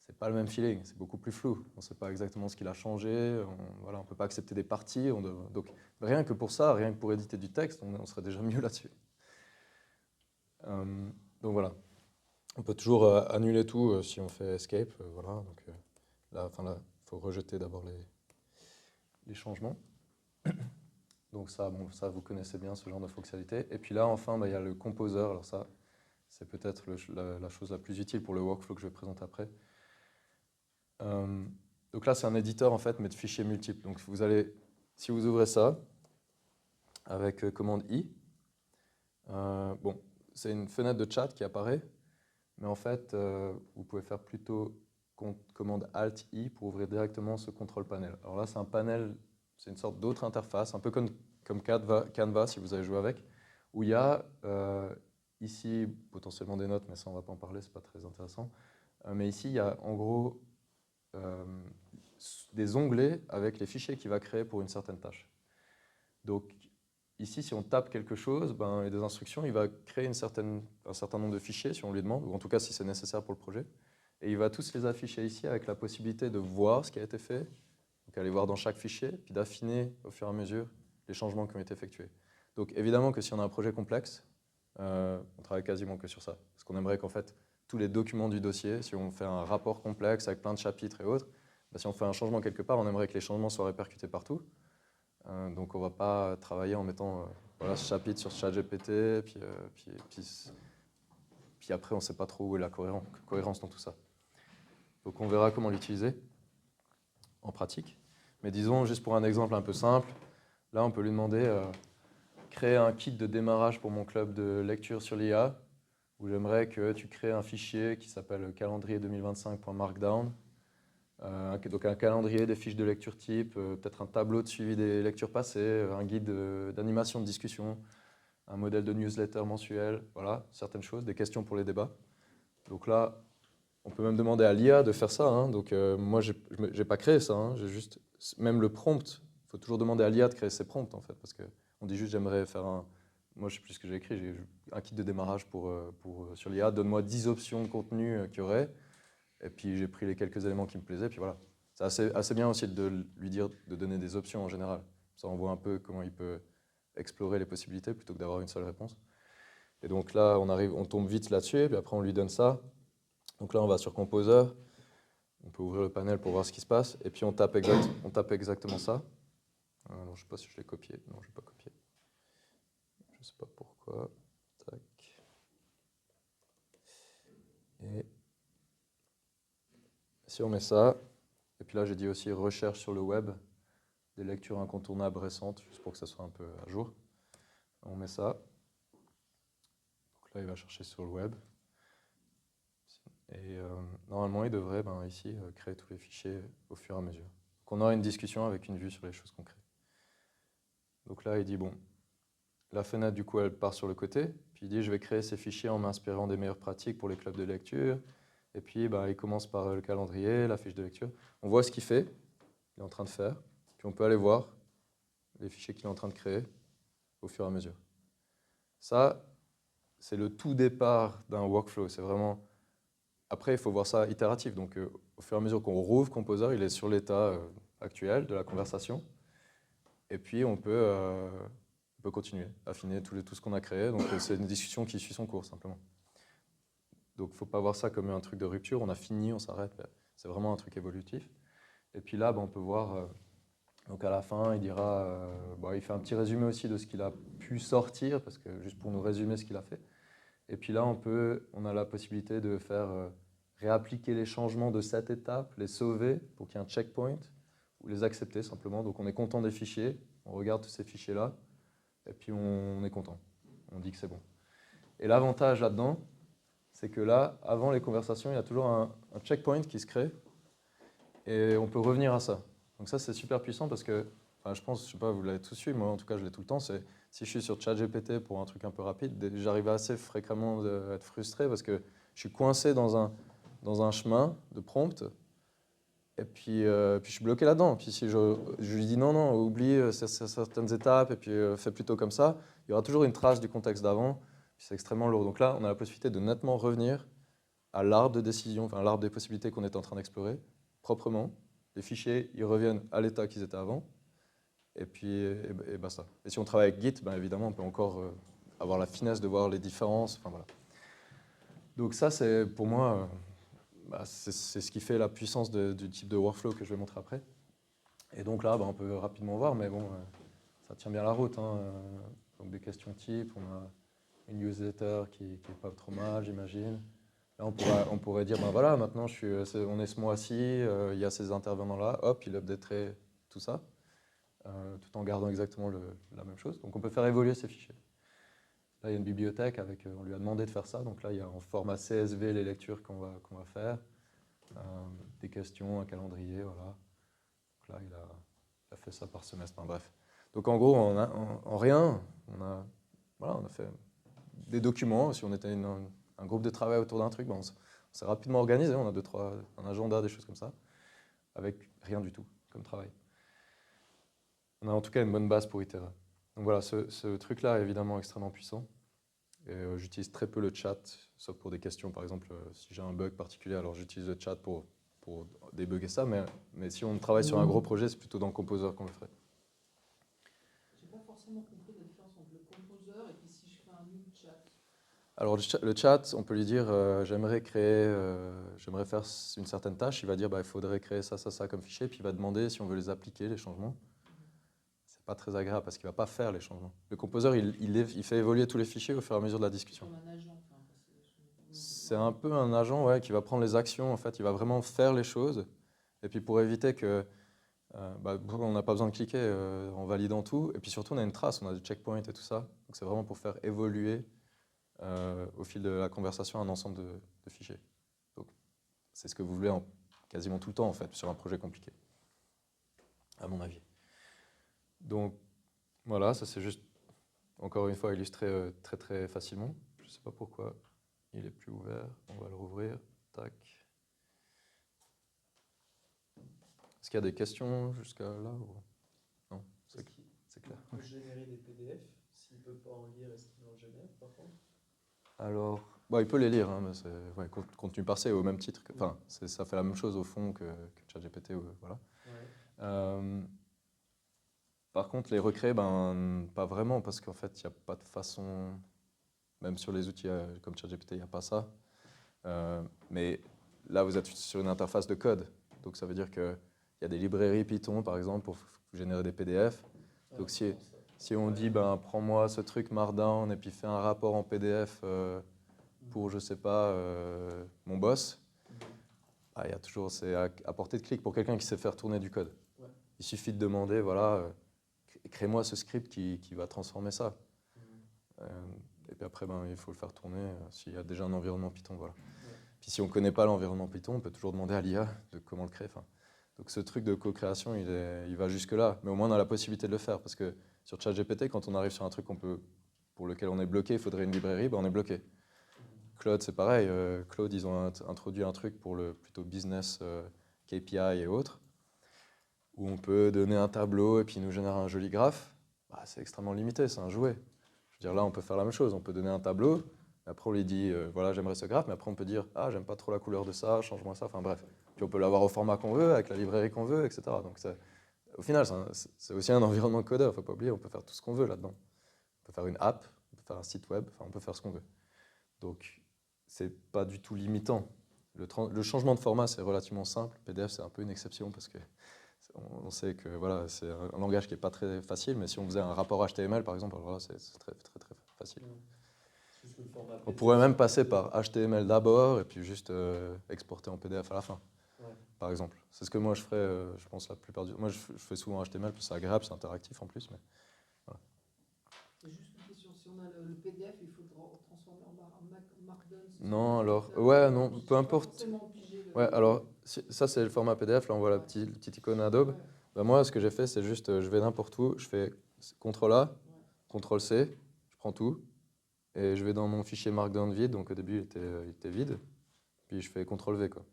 c'est pas le même feeling, c'est beaucoup plus flou. On ne sait pas exactement ce qu'il a changé, on ne peut pas accepter des parties. Donc rien que pour ça, rien que pour éditer du texte, on serait déjà mieux là-dessus. Donc voilà. On peut toujours annuler tout si on fait Escape. Voilà. Donc là, il faut rejeter d'abord les changements. Donc ça, bon, ça, vous connaissez bien ce genre de fonctionnalité. Et puis là, enfin, il y a le Composer. Alors ça, c'est peut-être la chose la plus utile pour le workflow que je vais présenter après. Donc là, c'est un éditeur, en fait, mais de fichiers multiples. Donc si vous ouvrez ça, avec commande I, bon, c'est une fenêtre de chat qui apparaît, mais en fait, vous pouvez faire plutôt commande Alt-I pour ouvrir directement ce control panel. Alors là, c'est un panel, c'est une sorte d'autre interface, un peu comme Canva, si vous avez joué avec, où il y a ici potentiellement des notes, mais ça, on ne va pas en parler, c'est pas très intéressant. Mais ici, il y a en gros des onglets avec les fichiers qu'il va créer pour une certaine tâche. Donc ici, si on tape quelque chose, il y a des instructions, il va créer un certain nombre de fichiers si on lui demande, ou en tout cas si c'est nécessaire pour le projet. Et il va tous les afficher ici avec la possibilité de voir ce qui a été fait, donc aller voir dans chaque fichier, puis d'affiner au fur et à mesure les changements qui ont été effectués. Donc évidemment que si on a un projet complexe, on travaille quasiment que sur ça. Parce qu'on aimerait qu'en fait, tous les documents du dossier, si on fait un rapport complexe avec plein de chapitres et autres, si on fait un changement quelque part, on aimerait que les changements soient répercutés partout. Donc on ne va pas travailler en mettant ce chapitre sur ChatGPT, puis après on ne sait pas trop où est la cohérence dans tout ça. Donc on verra comment l'utiliser en pratique. Mais disons, juste pour un exemple un peu simple, là on peut lui demander créer un kit de démarrage pour mon club de lecture sur l'IA, où j'aimerais que tu crées un fichier qui s'appelle calendrier 2025.markdown. Donc un calendrier, des fiches de lecture type, peut-être un tableau de suivi des lectures passées, un guide d'animation de discussion, un modèle de newsletter mensuel, voilà, certaines choses, des questions pour les débats. Donc là, on peut même demander à l'IA de faire ça. Hein. Donc moi, je n'ai pas créé ça. Hein. J'ai juste, même le prompt, il faut toujours demander à l'IA de créer ses prompts en fait, parce qu'on dit juste j'aimerais faire moi je sais plus ce que j'ai écrit, j'ai un kit de démarrage sur l'IA, donne-moi 10 options de contenu qu'il y aurait. Et puis j'ai pris les quelques éléments qui me plaisaient, puis voilà. C'est assez bien aussi de lui dire de donner des options en général. Ça, on voit un peu comment il peut explorer les possibilités plutôt que d'avoir une seule réponse. Et donc là, on tombe vite là-dessus, et puis après on lui donne ça. Donc là, on va sur Composer. On peut ouvrir le panel pour voir ce qui se passe. Et puis on tape exactement ça. Alors, je ne sais pas si je l'ai copié. Non, je ne l'ai pas copié. Je ne sais pas pourquoi. Tac. Et si on met ça, et puis là j'ai dit aussi recherche sur le web, des lectures incontournables récentes, juste pour que ça soit un peu à jour. On met ça. Donc là il va chercher sur le web. Et normalement il devrait ici créer tous les fichiers au fur et à mesure. Donc on aura une discussion avec une vue sur les choses qu'on crée. Donc là il dit bon, la fenêtre du coup elle part sur le côté, puis il dit je vais créer ces fichiers en m'inspirant des meilleures pratiques pour les clubs de lecture. Et puis, il commence par le calendrier, la fiche de lecture. On voit ce qu'il fait, il est en train de faire. Puis on peut aller voir les fichiers qu'il est en train de créer au fur et à mesure. Ça, c'est le tout départ d'un workflow. C'est vraiment... Après, il faut voir ça itératif. Donc, au fur et à mesure qu'on rouvre Composer, il est sur l'état actuel de la conversation. Et puis, on peut continuer, affiner tout ce qu'on a créé. Donc, c'est une discussion qui suit son cours, simplement. Donc, il ne faut pas voir ça comme un truc de rupture. On a fini, on s'arrête. C'est vraiment un truc évolutif. Et puis là, on peut voir, donc à la fin, il dira, il fait un petit résumé aussi de ce qu'il a pu sortir, parce que juste pour nous résumer ce qu'il a fait. Et puis là, on a la possibilité de faire réappliquer les changements de cette étape, les sauver pour qu'il y ait un checkpoint, ou les accepter simplement. Donc on est content des fichiers, on regarde tous ces fichiers-là, et puis on est content. On dit que c'est bon. Et l'avantage là-dedans, c'est que là, avant les conversations, il y a toujours un checkpoint qui se crée, et on peut revenir à ça. Donc ça, c'est super puissant parce que, je pense, je sais pas, vous l'avez tous su, moi en tout cas, je l'ai tout le temps, si je suis sur ChatGPT pour un truc un peu rapide, j'arrive assez fréquemment à être frustré parce que je suis coincé dans un chemin de prompt Et puis je suis bloqué là-dedans. Puis si je lui dis non, non, oublie certaines étapes et puis fais plutôt comme ça, il y aura toujours une trace du contexte d'avant. Puis c'est extrêmement lourd. Donc là, on a la possibilité de nettement revenir à l'arbre de décision, enfin l'arbre des possibilités qu'on était en train d'explorer, proprement. Les fichiers, ils reviennent à l'état qu'ils étaient avant. Et puis, et basta. Et si on travaille avec Git, ben évidemment, on peut encore avoir la finesse de voir les différences. Enfin, voilà. Donc ça, c'est pour moi, c'est ce qui fait la puissance du type de workflow que je vais montrer après. Et donc là, on peut rapidement voir, mais bon, ça tient bien la route, hein. Donc des questions types, on a une newsletter qui n'est pas trop mal, j'imagine. Là, on pourrait dire, ben voilà, maintenant on est ce mois-ci, il y a ces intervenants-là, hop, il updaterait tout ça, tout en gardant exactement la même chose. Donc on peut faire évoluer ces fichiers. Là, il y a une bibliothèque, on lui a demandé de faire ça, donc là, il y a en format CSV les lectures qu'on va faire, des questions, un calendrier, voilà. Donc là, il a fait ça par semestre, enfin, bref. Donc en gros, en rien, on a fait des documents. Si on était un groupe de travail autour d'un truc, on s'est rapidement organisé. On a un agenda, des choses comme ça, avec rien du tout comme travail. On a en tout cas une bonne base pour itérer. Donc voilà, ce truc-là est évidemment extrêmement puissant. Et j'utilise très peu le chat, sauf pour des questions. Par exemple, si j'ai un bug particulier, alors j'utilise le chat pour débugger ça. Mais si on travaille sur un gros projet, c'est plutôt dans le Composer qu'on le ferait. J'ai pas forcément compris la différence entre le composer et puis si je fais un new chat. Alors le chat, on peut lui dire j'aimerais faire une certaine tâche. Il va dire il faudrait créer ça, ça, ça comme fichier. Puis il va demander si on veut les appliquer, les changements. C'est pas très agréable parce qu'il va pas faire les changements. Le composer, il fait évoluer tous les fichiers au fur et à mesure de la discussion. Comme un agent. C'est un peu un agent, ouais, qui va prendre les actions. En fait, il va vraiment faire les choses. Et puis pour éviter que on n'a pas besoin de cliquer en validant tout. Et puis surtout, on a une trace, on a des checkpoints et tout ça. Donc c'est vraiment pour faire évoluer au fil de la conversation un ensemble de fichiers. Donc, c'est ce que vous voulez quasiment tout le temps en fait sur un projet compliqué, à mon avis. Donc voilà, ça c'est juste encore une fois illustré très très facilement. Je ne sais pas pourquoi il est plus ouvert. On va le rouvrir. Tac. Est-ce qu'il y a des questions jusqu'à là ou... Non, c'est clair. Il peut générer des PDF. S'il ne peut pas en lire, est-ce qu'il en génère par contre? Alors, il peut les lire, hein, mais c'est contenu parsé au même titre. Enfin, ça fait la même chose au fond que ChatGPT. Voilà. Ouais. Par contre, les recréer, pas vraiment, parce qu'en fait, il n'y a pas de façon, même sur les outils comme ChatGPT, il n'y a pas ça. Mais là, vous êtes sur une interface de code. Donc, ça veut dire qu'il y a des librairies Python, par exemple, pour générer des PDF. Donc, si on dit, prends-moi ce truc Markdown et puis fais un rapport en PDF pour, je sais pas, mon boss, il y a toujours, c'est à portée de clic pour quelqu'un qui sait faire tourner du code. Ouais. Il suffit de demander, voilà, crée-moi ce script qui va transformer ça. Et puis après, il faut le faire tourner s'il y a déjà un environnement Python. Voilà. Ouais. Puis si on ne connaît pas l'environnement Python, on peut toujours demander à l'IA de comment le créer. Donc ce truc de co-création, il va jusque-là. Mais au moins, on a la possibilité de le faire. Parce que sur ChatGPT, quand on arrive sur un truc pour lequel on est bloqué, il faudrait une librairie, on est bloqué. Claude, c'est pareil. Claude, ils ont introduit un truc pour le plutôt business KPI et autres, où on peut donner un tableau et puis il nous génère un joli graphe. C'est extrêmement limité, c'est un jouet. Je veux dire, là, on peut faire la même chose. On peut donner un tableau, après on lui dit, voilà, j'aimerais ce graphe, mais après on peut dire, j'aime pas trop la couleur de ça, change-moi ça, enfin bref. Puis on peut l'avoir au format qu'on veut, avec la librairie qu'on veut, etc. Donc au final, c'est aussi un environnement codeur, faut pas oublier, on peut faire tout ce qu'on veut là-dedans. On peut faire une app, on peut faire un site web, on peut faire ce qu'on veut. Donc, c'est pas du tout limitant. Le changement de format, c'est relativement simple. PDF, c'est un peu une exception parce que on sait que voilà, c'est un langage qui n'est pas très facile, mais si on faisait un rapport HTML, par exemple, alors là, c'est très, très, très facile. On pourrait même passer par HTML d'abord et puis juste exporter en PDF à la fin, par exemple. C'est ce que moi je ferais, je pense, la plupart du temps. Moi, je fais souvent HTML parce que c'est agréable, c'est interactif en plus. Mais voilà. C'est juste une question. Si on a le PDF, il faut le transformer en Markdown. Non, alors, ouais, non, peu importe. Ouais, alors, ça c'est le format PDF, là on voit la petite icône Adobe. Moi, ce que j'ai fait, c'est juste, je vais n'importe où, je fais CTRL-A, CTRL-C, je prends tout, et je vais dans mon fichier Markdown vide, donc au début il était vide, puis je fais CTRL-V, quoi.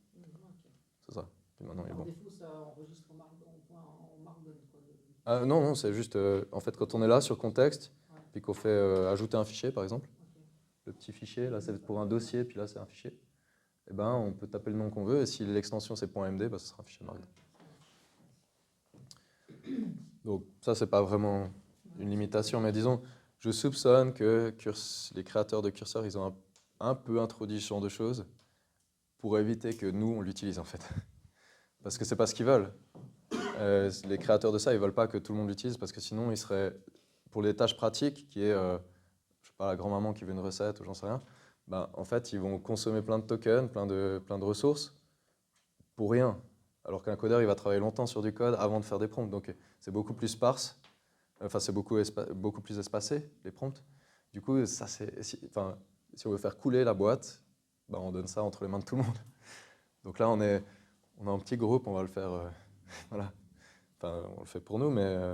C'est ça. Puis maintenant, il est Par bon. défaut, ça enregistre en Markdown, quoi. Ah, non, non, c'est juste, en fait, quand on est là sur contexte, Ouais, puis qu'on fait ajouter un fichier, par exemple, ok. le petit fichier, là, c'est pour un dossier, puis là, c'est un fichier. Eh ben, on peut taper le nom qu'on veut, et si l'extension, c'est .md, bah, ce sera un fichier Markdown. Donc, ça, c'est pas vraiment une limitation, mais disons, je soupçonne que les créateurs de curseurs, ils ont un peu introduit ce genre de choses pour éviter que nous, on l'utilise, en fait. Parce que c'est pas ce qu'ils veulent. Les créateurs de ça, ils veulent pas que tout le monde l'utilise, parce que sinon, ils seraient, pour les tâches pratiques, qui est, je sais pas, la grand-maman qui veut une recette, ou j'en sais rien, ben, en fait, ils vont consommer plein de tokens, plein de ressources, pour rien. Alors qu'un codeur, il va travailler longtemps sur du code avant de faire des prompts. Donc, c'est beaucoup plus sparse. Enfin, c'est beaucoup plus espacé, les prompts. Du coup, ça, enfin, si on veut faire couler la boîte, ben, on donne ça entre les mains de tout le monde. Donc là, on a un petit groupe, on va le faire. Voilà. Enfin, on le fait pour nous, mais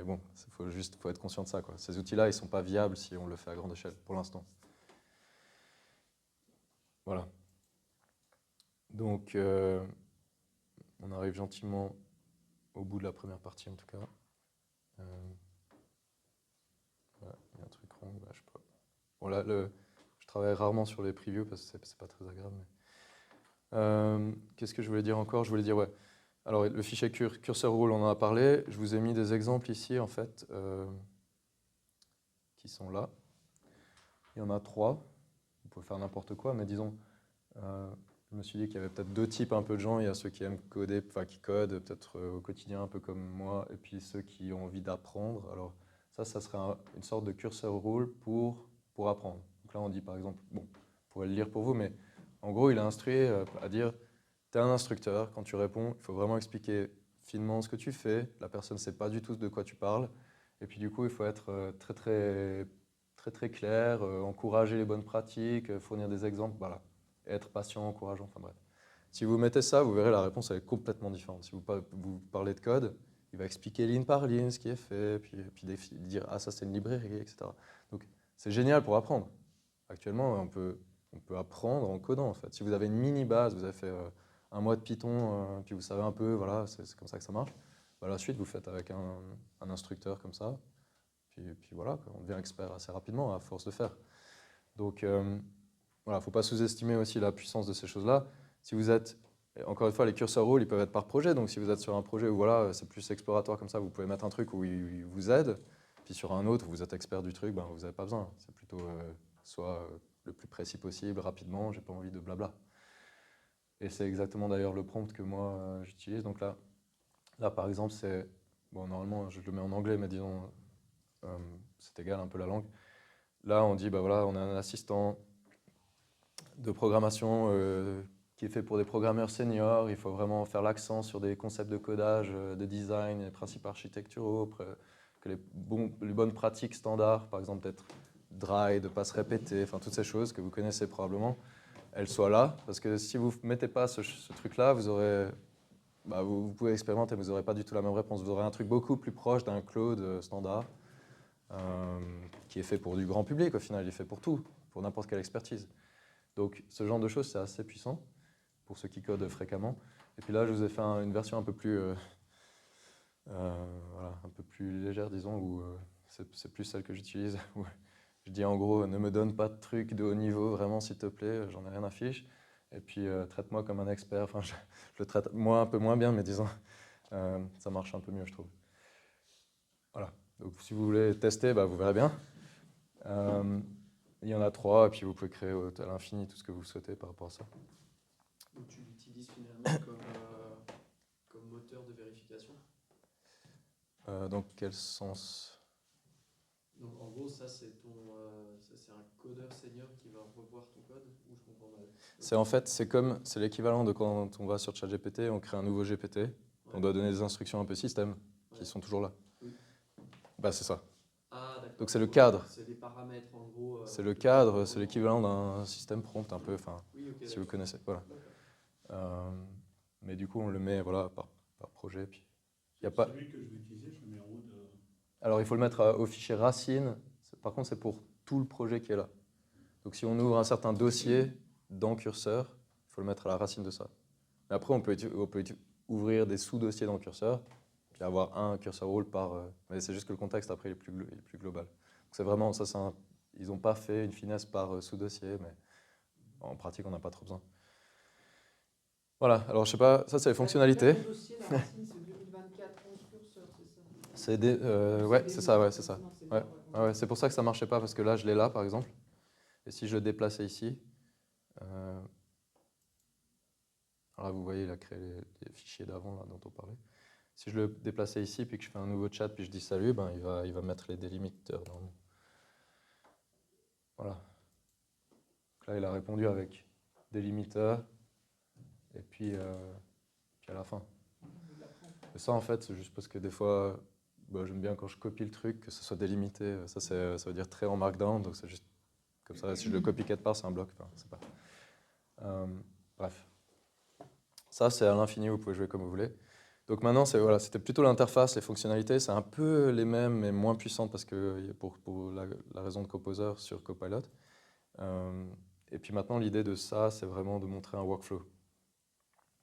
bon, faut être conscient de ça, quoi. Ces outils-là, ils ne sont pas viables si on le fait à grande échelle, pour l'instant. Voilà. Donc, on arrive gentiment au bout de la première partie, en tout cas. Ouais, il y a un truc rond, bah, je sais pas. Bon, là, je travaille rarement sur les previews parce que c'est pas très agréable. Qu'est-ce que je voulais dire encore? Je voulais dire, ouais. Alors, le fichier cursor rule, on en a parlé. Je vous ai mis des exemples ici, en fait, qui sont là. Il y en a 3. Vous pouvez faire n'importe quoi, mais disons, je me suis dit qu'il y avait peut-être 2 types un peu de gens. Il y a ceux qui aiment coder, enfin qui codent peut-être au quotidien, un peu comme moi, et puis ceux qui ont envie d'apprendre. Alors, ça serait une sorte de cursor rule pour apprendre. Donc là, on dit par exemple, bon, vous pourrez le lire pour vous, mais en gros, il a instruit à dire, tu es un instructeur, quand tu réponds, il faut vraiment expliquer finement ce que tu fais. La personne ne sait pas du tout de quoi tu parles. Et puis du coup, il faut être très clair, encourager les bonnes pratiques, fournir des exemples, voilà. Et être patient, encourageant, enfin bref. Si vous mettez ça, vous verrez la réponse elle est complètement différente. Si vous parlez de code, il va expliquer ligne par ligne ce qui est fait, puis dire ah ça c'est une librairie, etc. Donc c'est génial pour apprendre. Actuellement, on peut apprendre en codant en fait. Si vous avez une mini base, vous avez fait un mois de Python, puis vous savez un peu, voilà, c'est comme ça que ça marche. Bah, la suite, vous faites avec un instructeur comme ça, puis voilà, quoi, on devient expert assez rapidement à force de faire. Donc voilà, il ne faut pas sous-estimer aussi la puissance de ces choses-là. Si vous êtes, encore une fois, les cursor rules, ils peuvent être par projet. Donc si vous êtes sur un projet où voilà, c'est plus exploratoire comme ça, vous pouvez mettre un truc où il vous aide. Puis sur un autre, où vous êtes expert du truc, ben, vous n'avez pas besoin. C'est plutôt soit le plus précis possible, rapidement, j'ai pas envie de blabla. Et c'est exactement d'ailleurs le prompt que moi j'utilise. Donc là, par exemple, c'est, bon, normalement je le mets en anglais, mais disons, c'est égal un peu la langue. Là, on dit, bah voilà, on a un assistant de programmation qui est fait pour des programmeurs seniors. Il faut vraiment faire l'accent sur des concepts de codage, de design, des principes architecturaux, que les bonnes pratiques standards, par exemple d'être dry, de ne pas se répéter, enfin toutes ces choses que vous connaissez probablement, elles soient là. Parce que si vous ne mettez pas ce truc-là, vous pouvez expérimenter, mais vous n'aurez pas du tout la même réponse. Vous aurez un truc beaucoup plus proche d'un Claude standard, qui est fait pour du grand public au final, il est fait pour tout, pour n'importe quelle expertise. Donc ce genre de choses, c'est assez puissant pour ceux qui codent fréquemment. Et puis là, je vous ai fait une version un peu plus, voilà, un peu plus légère, disons, où c'est plus celle que j'utilise. Où je dis en gros, ne me donne pas de trucs de haut niveau, vraiment, s'il te plaît, j'en ai rien à fiche. Et puis traite-moi comme un expert. Enfin, je le traite moi un peu moins bien, mais disons, ça marche un peu mieux, je trouve. Voilà. Donc si vous voulez tester, bah, vous verrez bien. Il y en a 3, et puis vous pouvez créer à l'infini tout ce que vous souhaitez par rapport à ça. Donc tu l'utilises finalement comme moteur de vérification? Dans quel sens? Donc en gros, ça c'est un codeur senior qui va revoir ton code, ou je comprends mal? C'est l'équivalent de quand on va sur ChatGPT, on crée un nouveau GPT, Ouais. on doit donner des instructions un peu système, Ouais. qui sont toujours là. Oui. Bah c'est ça. Ah d'accord. Donc c'est le Ok. cadre. C'est des paramètres en gros. C'est le que tu cadre, envoies c'est l'équivalent d'un système prompt un peu, enfin, Oui, ok, si vous d'accord. connaissez. Voilà. D'accord. Mais du coup, on le met voilà, par projet. Puis, y a C'est pas... celui que je vais utiliser, je le mets en haut de... Alors il faut le mettre au fichier racine. Par contre, c'est pour tout le projet qui est là. Donc si on ouvre un certain dossier dans Curseur, il faut le mettre à la racine de ça. Mais après, on peut ouvrir des sous-dossiers dans le curseur, puis avoir un cursor role par... mais c'est juste que le contexte, après, il est plus global. Donc c'est vraiment, ça, ils n'ont pas fait une finesse par sous-dossier, mais en pratique, on n'a pas trop besoin. Voilà, alors je sais pas, ça c'est les fonctionnalités. Le dossier, la racine, c'est 2024, 11 curseurs, c'est ça? Ouais, c'est ça, ouais, c'est ça. Non, c'est Ouais. pas, Ouais, c'est pour ça que ça marchait pas, parce que là, je l'ai là, par exemple. Et si je le déplaçais ici, alors là, vous voyez, il a créé les fichiers d'avant là, dont on parlait. Si je le déplaçais ici, puis que je fais un nouveau chat, puis je dis salut, ben, il va mettre les délimiteurs. Voilà. Donc là, il a répondu avec délimiteur, et puis à la fin. Et ça, en fait, c'est juste parce que des fois, bah, j'aime bien quand je copie le truc, que ce soit délimité. Ça veut dire trait en markdown, donc c'est juste comme ça. Si je le copie quelque part, c'est un bloc. Enfin, c'est pas. Bref. Ça, c'est à l'infini, vous pouvez jouer comme vous voulez. Donc maintenant, voilà, c'était plutôt l'interface, les fonctionnalités. C'est un peu les mêmes, mais moins puissantes parce que pour la raison de Composer sur Copilot. Et puis maintenant, l'idée de ça, c'est vraiment de montrer un workflow.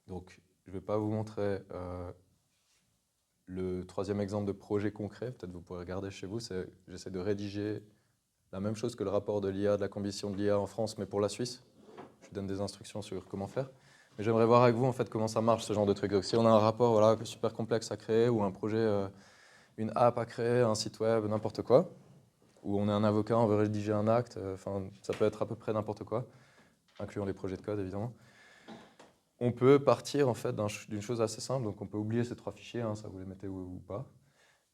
Donc, je ne vais pas vous montrer le troisième exemple de projet concret. Peut-être vous pourrez regarder chez vous. J'essaie de rédiger la même chose que le rapport de l'IA, de la commission de l'IA en France, mais pour la Suisse. Je vous donne des instructions sur comment faire. Mais j'aimerais voir avec vous en fait comment ça marche ce genre de truc. Donc, si on a un rapport voilà, super complexe à créer ou un projet, une app à créer, un site web, n'importe quoi, ou on est un avocat, on veut rédiger un acte, ça peut être à peu près n'importe quoi, incluant les projets de code évidemment. On peut partir en fait d'une chose assez simple, donc on peut oublier ces trois fichiers, hein, ça vous les mettez ou pas.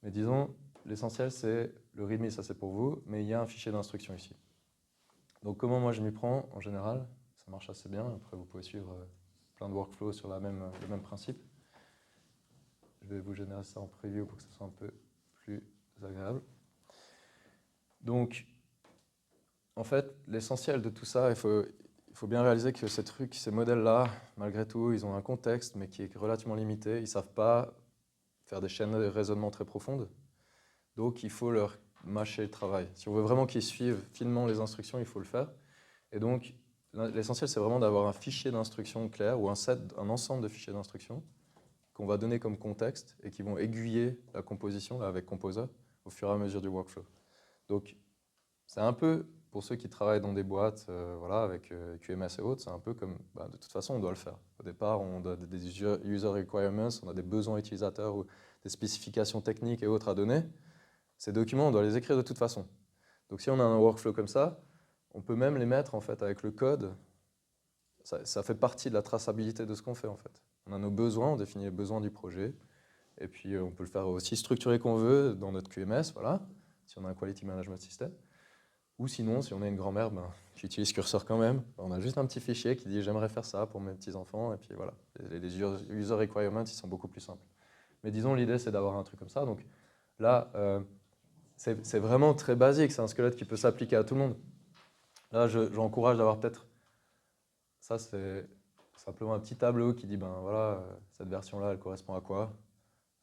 Mais disons, l'essentiel c'est le README, ça c'est pour vous, mais il y a un fichier d'instruction ici. Donc comment moi je m'y prends en général, ça marche assez bien, après vous pouvez suivre plein de workflows sur le même principe. Je vais vous générer ça en preview pour que ce soit un peu plus agréable. Donc, en fait, l'essentiel de tout ça, il faut bien réaliser que ces modèles-là, malgré tout, ils ont un contexte, mais qui est relativement limité. Ils ne savent pas faire des chaînes de raisonnement très profondes. Donc, il faut leur mâcher le travail. Si on veut vraiment qu'ils suivent finement les instructions, il faut le faire. Et donc, l'essentiel, c'est vraiment d'avoir un fichier d'instructions clair ou un ensemble de fichiers d'instructions qu'on va donner comme contexte et qui vont aiguiller la composition là, avec Composer au fur et à mesure du workflow. Donc, c'est un peu, pour ceux qui travaillent dans des boîtes voilà, avec QMS et autres, c'est un peu comme, de toute façon, on doit le faire. Au départ, on a des user requirements, on a des besoins utilisateurs ou des spécifications techniques et autres à donner. Ces documents, on doit les écrire de toute façon. Donc, si on a un workflow comme ça, on peut même les mettre en fait avec le code. Ça fait partie de la traçabilité de ce qu'on fait en fait. On a nos besoins, on définit les besoins du projet, et puis on peut le faire aussi structuré qu'on veut dans notre QMS, voilà, si on a un Quality Management System. Ou sinon, si on a une grand-mère qui utilise Cursor quand même, on a juste un petit fichier qui dit j'aimerais faire ça pour mes petits-enfants, et puis voilà. Les user requirements, ils sont beaucoup plus simples. Mais disons, l'idée, c'est d'avoir un truc comme ça. Donc là, c'est vraiment très basique, c'est un squelette qui peut s'appliquer à tout le monde. Là, j'encourage d'avoir peut-être... Ça, c'est simplement un petit tableau qui dit, voilà, cette version-là, elle correspond à quoi?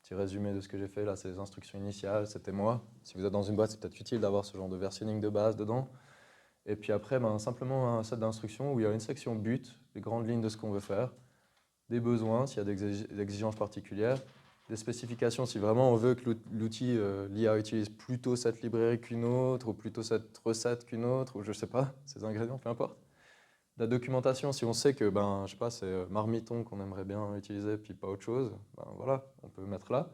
Petit résumé de ce que j'ai fait, là, c'est les instructions initiales, c'était moi. Si vous êtes dans une boîte, c'est peut-être utile d'avoir ce genre de versionning de base dedans. Et puis après, simplement un set d'instructions où il y a une section but, les grandes lignes de ce qu'on veut faire, des besoins, s'il y a des exigences particulières, des spécifications, si vraiment on veut que l'outil, l'IA utilise plutôt cette librairie qu'une autre, ou plutôt cette recette qu'une autre, ou je ne sais pas, ces ingrédients, peu importe. La documentation, si on sait que je sais pas, c'est Marmiton qu'on aimerait bien utiliser, puis pas autre chose, voilà, on peut mettre là.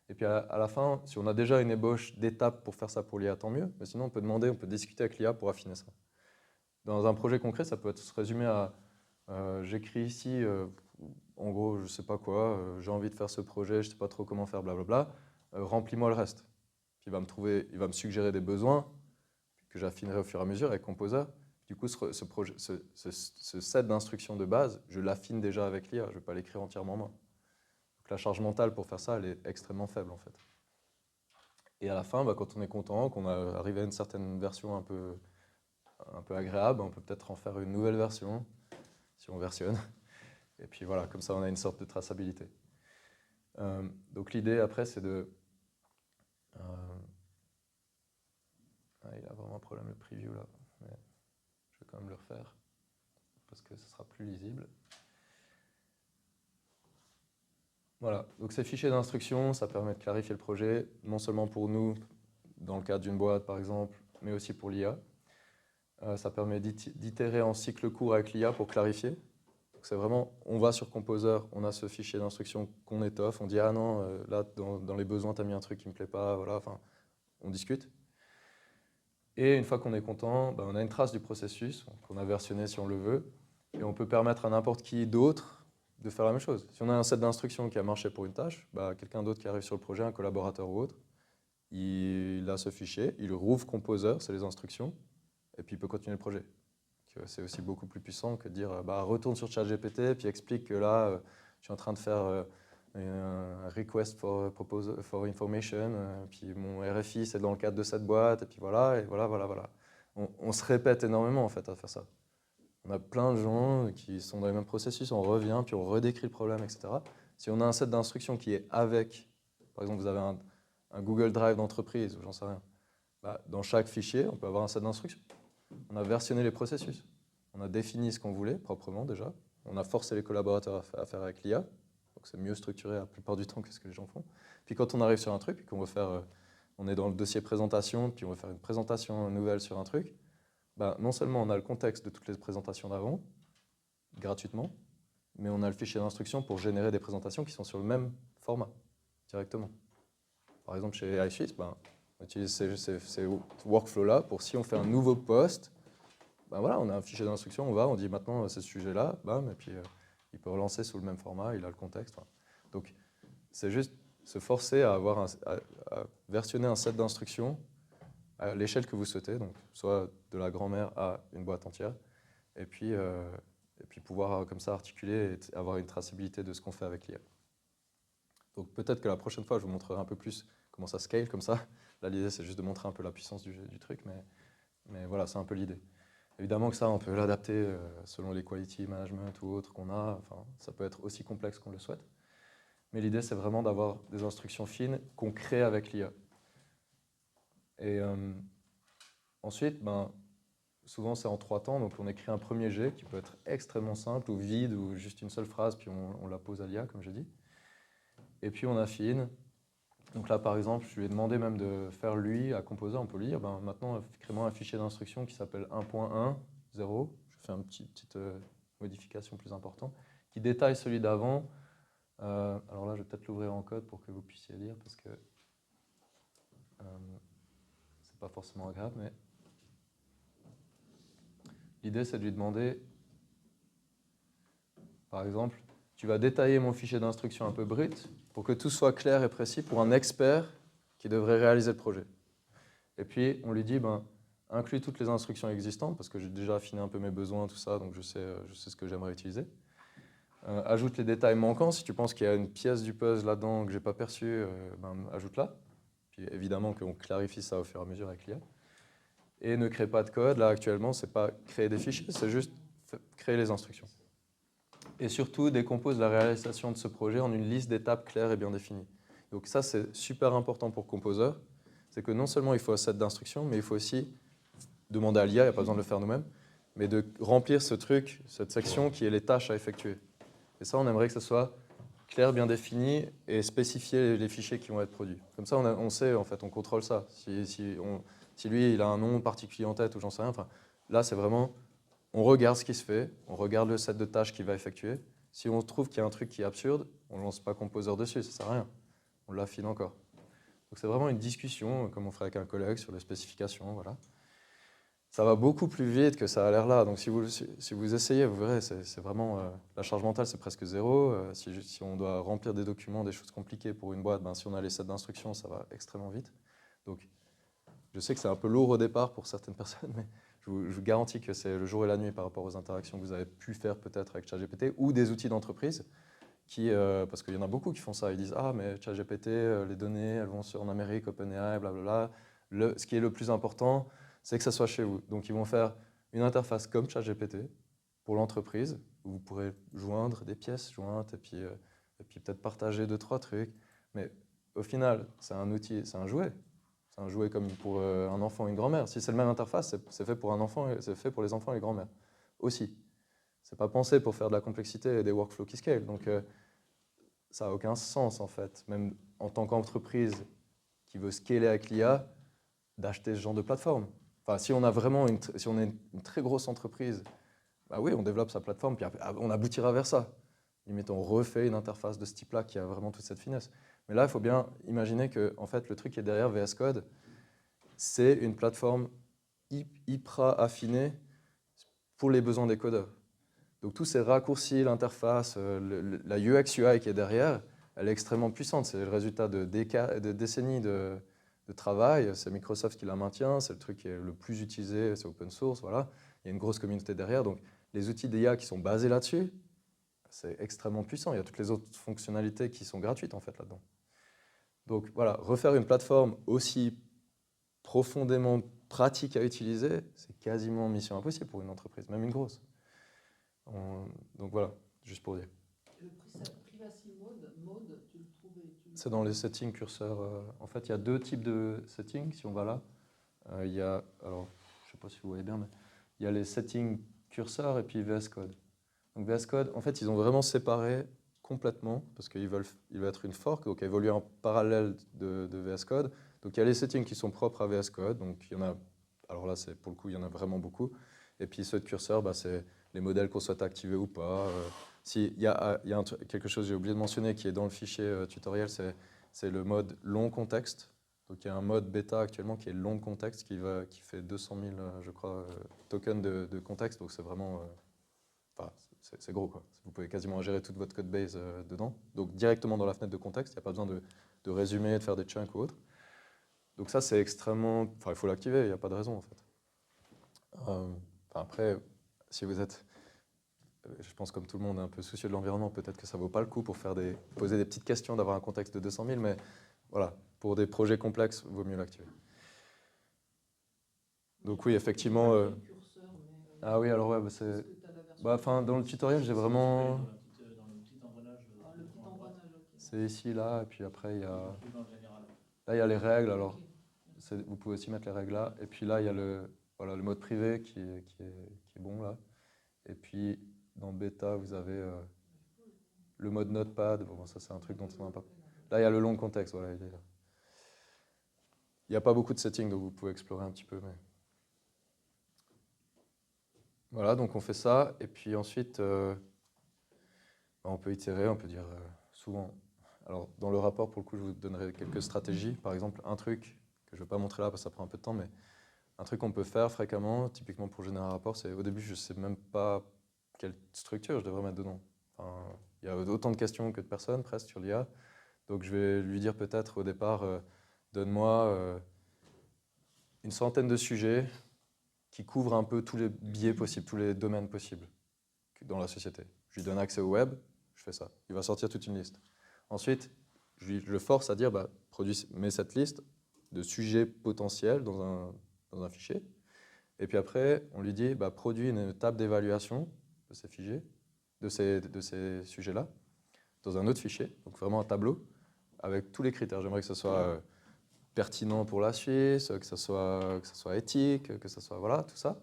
Et puis à la fin, si on a déjà une ébauche d'étapes pour faire ça pour l'IA, tant mieux. Mais sinon, on peut demander, on peut discuter avec l'IA pour affiner ça. Dans un projet concret, ça peut se résumer à j'écris ici, en gros, je ne sais pas quoi, j'ai envie de faire ce projet, je ne sais pas trop comment faire, blablabla, remplis-moi le reste. Puis il va me suggérer des besoins que j'affinerai au fur et à mesure avec Composer. Du coup, ce set d'instructions de base, je l'affine déjà avec l'IA, je ne vais pas l'écrire entièrement moi. Donc la charge mentale pour faire ça, elle est extrêmement faible en fait. Et à la fin, quand on est content, qu'on a arrivé à une certaine version un peu agréable, on peut peut-être en faire une nouvelle version, si on versionne. Et puis voilà, comme ça on a une sorte de traçabilité. Donc l'idée après, c'est de... il a vraiment un problème le preview là, mais je vais quand même le refaire, parce que ce sera plus lisible. Voilà, donc ces fichiers d'instruction, ça permet de clarifier le projet, non seulement pour nous, dans le cadre d'une boîte par exemple, mais aussi pour l'IA. Ça permet d'itérer en cycle court avec l'IA pour clarifier. Donc c'est vraiment, on va sur Composer, on a ce fichier d'instruction qu'on étoffe, on dit ah non, là dans les besoins tu as mis un truc qui me plaît pas, voilà, enfin, on discute. Et une fois qu'on est content, ben, on a une trace du processus qu'on a versionné si on le veut, et on peut permettre à n'importe qui d'autre de faire la même chose. Si on a un set d'instructions qui a marché pour une tâche, ben, quelqu'un d'autre qui arrive sur le projet, un collaborateur ou autre, il a ce fichier, il rouvre Composer, c'est les instructions, et puis il peut continuer le projet. C'est aussi beaucoup plus puissant que de dire bah, retourne sur ChatGPT puis explique que là, je suis en train de faire un request for information, puis mon RFI c'est dans le cadre de cette boîte, et voilà, voilà. On se répète énormément en fait à faire ça. On a plein de gens qui sont dans les mêmes processus, on revient, puis on redécrit le problème, etc. Si on a un set d'instructions qui est avec, par exemple vous avez un Google Drive d'entreprise, ou j'en sais rien, bah, dans chaque fichier, on peut avoir un set d'instructions. On a versionné les processus. On a défini ce qu'on voulait proprement déjà. On a forcé les collaborateurs à faire avec l'IA. Donc c'est mieux structuré la plupart du temps que ce que les gens font. Puis quand on arrive sur un truc, puis qu'on veut faire, on est dans le dossier présentation, puis on veut faire une présentation nouvelle sur un truc, bah, non seulement on a le contexte de toutes les présentations d'avant, gratuitement, mais on a le fichier d'instruction pour générer des présentations qui sont sur le même format, directement. Par exemple, chez iSuisse, ben, on utilise ces workflows-là pour si on fait un nouveau post, ben voilà, on a un fichier d'instruction, on dit maintenant c'est ce sujet-là, bam, et puis il peut relancer sous le même format, il a le contexte. Voilà. Donc c'est juste se forcer à versionner un set d'instructions à l'échelle que vous souhaitez, donc soit de la grand-mère à une boîte entière, et puis pouvoir comme ça articuler et avoir une traçabilité de ce qu'on fait avec l'IA. Donc peut-être que la prochaine fois, je vous montrerai un peu plus comment ça scale comme ça. Là, l'idée, c'est juste de montrer un peu la puissance du truc, mais voilà, c'est un peu l'idée. Évidemment que ça, on peut l'adapter selon les quality management ou autres qu'on a. Enfin, ça peut être aussi complexe qu'on le souhaite. Mais l'idée, c'est vraiment d'avoir des instructions fines qu'on crée avec l'IA. Et ensuite, ben, souvent, c'est en 3 temps. Donc, on écrit un premier jet qui peut être extrêmement simple ou vide ou juste une seule phrase, puis on la pose à l'IA, comme j'ai dit. Et puis, on affine. Donc là, par exemple, je lui ai demandé même de faire lui, à Composer, on peut lire. Ben, maintenant, crée-moi un fichier d'instruction qui s'appelle 1.1.0. Je fais une petite modification plus importante, qui détaille celui d'avant. Alors là, je vais peut-être l'ouvrir en code pour que vous puissiez lire, parce que c'est pas forcément agréable, mais l'idée, c'est de lui demander, par exemple, tu vas détailler mon fichier d'instruction un peu brut pour que tout soit clair et précis pour un expert qui devrait réaliser le projet. Et puis, on lui dit, ben, inclus toutes les instructions existantes, parce que j'ai déjà affiné un peu mes besoins, tout ça, donc je sais ce que j'aimerais utiliser. Ajoute les détails manquants. Si tu penses qu'il y a une pièce du puzzle là-dedans que je n'ai pas perçue, ben, ajoute-la. Puis évidemment qu'on clarifie ça au fur et à mesure avec l'IA. Et ne crée pas de code. Là, actuellement, ce n'est pas créer des fichiers, c'est juste créer les instructions. Et surtout, décompose la réalisation de ce projet en une liste d'étapes claires et bien définies. Donc ça, c'est super important pour Composer. C'est que non seulement il faut un set d'instructions, mais il faut aussi demander à l'IA, il n'y a pas besoin de le faire nous-mêmes, mais de remplir ce truc, cette section qui est les tâches à effectuer. Et ça, on aimerait que ce soit clair, bien défini et spécifier les fichiers qui vont être produits. Comme ça, on sait, en fait, on contrôle ça. Si lui, il a un nom particulier en tête ou j'en sais rien, enfin, là, c'est vraiment, on regarde ce qui se fait, on regarde le set de tâches qu'il va effectuer. Si on trouve qu'il y a un truc qui est absurde, on ne lance pas Composer dessus, ça ne sert à rien. On l'affine encore. Donc c'est vraiment une discussion, comme on ferait avec un collègue, sur les spécifications, voilà. Ça va beaucoup plus vite que ça a l'air là. Donc si vous essayez, vous verrez, c'est vraiment la charge mentale, c'est presque zéro. Si on doit remplir des documents, des choses compliquées pour une boîte, ben, si on a les sets d'instructions, ça va extrêmement vite. Donc je sais que c'est un peu lourd au départ pour certaines personnes, mais je vous garantis que c'est le jour et la nuit par rapport aux interactions que vous avez pu faire peut-être avec ChatGPT ou des outils d'entreprise. Parce qu'il y en a beaucoup qui font ça. Ils disent ah mais ChatGPT, les données, elles vont en Amérique, OpenAI, blablabla. Ce qui est le plus important, c'est que ça soit chez vous. Donc ils vont faire une interface comme ChatGPT pour l'entreprise, où vous pourrez joindre des pièces jointes et puis peut-être partager 2-3 trucs. Mais au final, c'est un outil, c'est un jouet. C'est un jouet comme pour un enfant et une grand-mère. Si c'est la même interface, c'est fait pour un enfant, c'est fait pour les enfants et les grand-mères aussi. C'est pas pensé pour faire de la complexité et des workflows qui scale. Donc ça n'a aucun sens en fait, même en tant qu'entreprise qui veut scaler avec l'IA, d'acheter ce genre de plateforme. Enfin, si on a vraiment si on est une très grosse entreprise, bah oui, on développe sa plateforme, puis on aboutira vers ça. Limite, on refait une interface de ce type-là qui a vraiment toute cette finesse. Mais là, il faut bien imaginer que en fait, le truc qui est derrière VS Code, c'est une plateforme hyper affinée pour les besoins des codeurs. Donc tous ces raccourcis, l'interface, la UX UI qui est derrière, elle est extrêmement puissante. C'est le résultat de décennies de travail. C'est Microsoft qui la maintient, c'est le truc qui est le plus utilisé, c'est open source, voilà. Il y a une grosse communauté derrière. Donc les outils d'IA qui sont basés là-dessus, c'est extrêmement puissant. Il y a toutes les autres fonctionnalités qui sont gratuites en fait là-dedans. Donc voilà, refaire une plateforme aussi profondément pratique à utiliser, c'est quasiment mission impossible pour une entreprise, même une grosse. Donc voilà, juste pour dire. Et le privacy mode, tu le trouvais C'est dans les settings curseurs. En fait, il y a deux types de settings, si on va là. Il y a, alors, je ne sais pas si vous voyez bien, mais il y a les settings curseurs et puis VS Code. Donc VS Code, en fait, ils ont vraiment séparé complètement, parce qu'ils veulent être une fork, donc évoluer en parallèle de VS Code. Donc il y a les settings qui sont propres à VS Code, donc il y en a, alors là, pour le coup, il y en a vraiment beaucoup. Et puis ceux de curseur, bah, c'est les modèles qu'on souhaite activer ou pas. Il y a quelque chose que j'ai oublié de mentionner qui est dans le fichier tutoriel, c'est le mode long contexte. Donc il y a un mode bêta actuellement qui est long contexte qui fait 200 000, je crois, tokens de contexte. Donc c'est vraiment, enfin, c'est gros quoi. Vous pouvez quasiment gérer toute votre code base dedans. Donc directement dans la fenêtre de contexte, il n'y a pas besoin de résumer, de faire des chunks ou autre. Donc ça c'est extrêmement, enfin il faut l'activer, il n'y a pas de raison en fait. Après, si vous êtes, je pense comme tout le monde, un peu soucieux de l'environnement, peut-être que ça ne vaut pas le coup pour poser des petites questions, d'avoir un contexte de 200 000, mais voilà, pour des projets complexes, il vaut mieux l'activer. Donc oui, effectivement. Ah oui, alors ouais, c'est. Dans le tutoriel, j'ai vraiment. Dans le petit engrenage. Le petit engrenage, ok. C'est ici, là, et puis après, il y a. Là, il y a les règles, alors vous pouvez aussi mettre les règles là. Et puis là, il y a voilà, le mode privé qui est bon là. Et puis dans bêta, vous avez le mode notepad. Bon, ça, c'est un truc dont on n'a pas. Là, il y a le long contexte. Voilà, il est là. Il n'y a pas beaucoup de settings, donc vous pouvez explorer un petit peu. Mais... Voilà, donc on fait ça. Et puis ensuite, on peut itérer, on peut dire souvent. Alors, dans le rapport, pour le coup, je vous donnerai quelques stratégies. Par exemple, un truc que je ne vais pas montrer là parce que ça prend un peu de temps, mais un truc qu'on peut faire fréquemment, typiquement pour générer un rapport, c'est au début, je ne sais même pas quelle structure je devrais mettre dedans. Enfin, il y a autant de questions que de personnes, presque, sur l'IA. Donc, je vais lui dire peut-être au départ, donne-moi une centaine de sujets qui couvrent un peu tous les biais possibles, tous les domaines possibles dans la société. Je lui donne accès au web, je fais ça. Il va sortir toute une liste. Ensuite, je le force à dire, mets cette liste de sujets potentiels dans un fichier. Et puis après, on lui dit, produis une table d'évaluation de ces fichiers, de ces sujets-là, dans un autre fichier, donc vraiment un tableau, avec tous les critères. J'aimerais que ce soit pertinent pour la Suisse, que ce soit éthique, que ce soit, voilà, tout ça.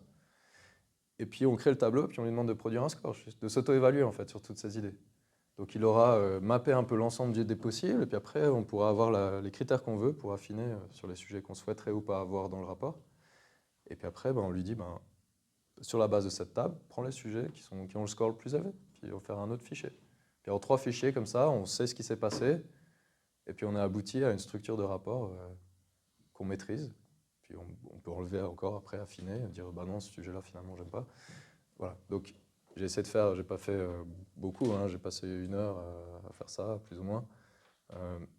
Et puis on crée le tableau, puis on lui demande de produire un score, de s'auto-évaluer en fait sur toutes ces idées. Donc il aura mappé un peu l'ensemble des possibles, et puis après on pourra avoir les critères qu'on veut pour affiner sur les sujets qu'on souhaiterait ou pas avoir dans le rapport. Et puis après, on lui dit, sur la base de cette table, prends les sujets qui ont le score le plus élevé, puis on va faire un autre fichier. Puis en 3 fichiers comme ça, on sait ce qui s'est passé, et puis on a abouti à une structure de rapport qu'on maîtrise. Puis on peut enlever encore après, affiner, et dire non, ce sujet-là finalement j'aime pas. Voilà, donc j'ai essayé de faire, j'ai pas fait beaucoup, hein, j'ai passé 1 heure à faire ça, plus ou moins.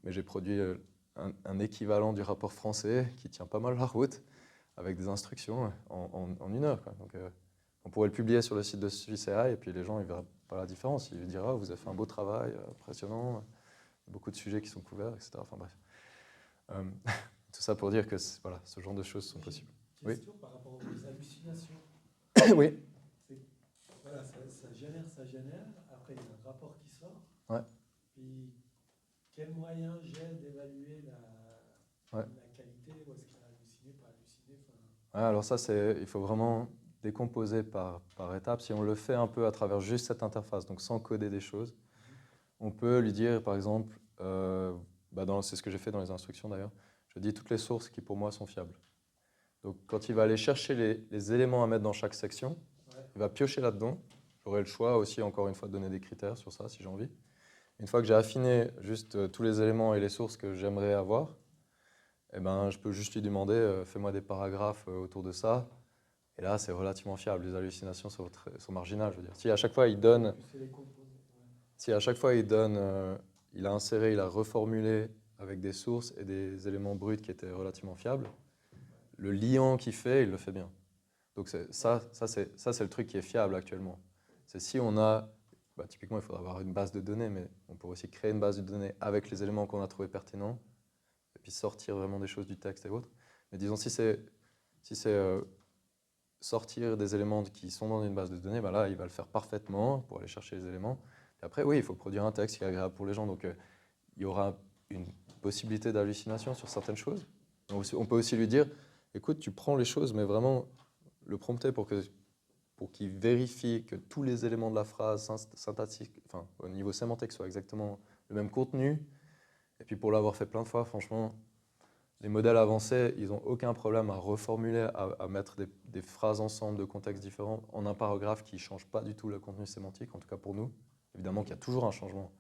Mais j'ai produit un équivalent du rapport français qui tient pas mal la route, avec des instructions en 1 heure. Quoi. Donc, on pourrait le publier sur le site de SwissAI et puis les gens ne verraient pas la différence. Ils diraient vous avez fait un beau travail, impressionnant, beaucoup de sujets qui sont couverts, etc. Enfin bref. Tout ça pour dire que voilà, ce genre de choses sont possibles. Question par rapport aux hallucinations. Oui. Voilà, ça génère. Après, il y a un rapport qui sort. Ouais. Puis, quel moyen j'ai d'évaluer la qualité? Ou est-ce qu'il a halluciné, pas halluciné? Alors ça, il faut vraiment décomposer par étapes. Si on le fait un peu à travers juste cette interface, donc sans coder des choses, on peut lui dire, par exemple, c'est ce que j'ai fait dans les instructions d'ailleurs, je dis toutes les sources qui pour moi sont fiables. Donc quand il va aller chercher les éléments à mettre dans chaque section, il va piocher là-dedans. J'aurai le choix aussi, encore une fois, de donner des critères sur ça si j'ai envie. Une fois que j'ai affiné juste tous les éléments et les sources que j'aimerais avoir, eh ben, je peux juste lui demander fais-moi des paragraphes autour de ça. Et là, c'est relativement fiable. Les hallucinations sont marginales, je veux dire. Si à chaque fois il donne, si à chaque fois il a inséré, il a reformulé avec des sources et des éléments bruts qui étaient relativement fiables, le liant qu'il fait, il le fait bien. Donc c'est le truc qui est fiable actuellement. C'est si on a, typiquement il faudra avoir une base de données, mais on pourrait aussi créer une base de données avec les éléments qu'on a trouvés pertinents, et puis sortir vraiment des choses du texte et autres. Mais disons, si c'est sortir des éléments qui sont dans une base de données, là il va le faire parfaitement pour aller chercher les éléments. Et après, oui, il faut produire un texte qui est agréable pour les gens. Donc il y aura une possibilité d'hallucination sur certaines choses. On peut aussi lui dire, écoute, tu prends les choses, mais vraiment le prompter pour qu'il vérifie que tous les éléments de la phrase syntactique, enfin, au niveau sémantique, soient exactement le même contenu. Et puis pour l'avoir fait plein de fois, franchement, les modèles avancés, ils n'ont aucun problème à reformuler, à mettre des phrases ensemble de contextes différents en un paragraphe qui ne change pas du tout le contenu sémantique, en tout cas pour nous. Évidemment qu'il y a toujours un changement.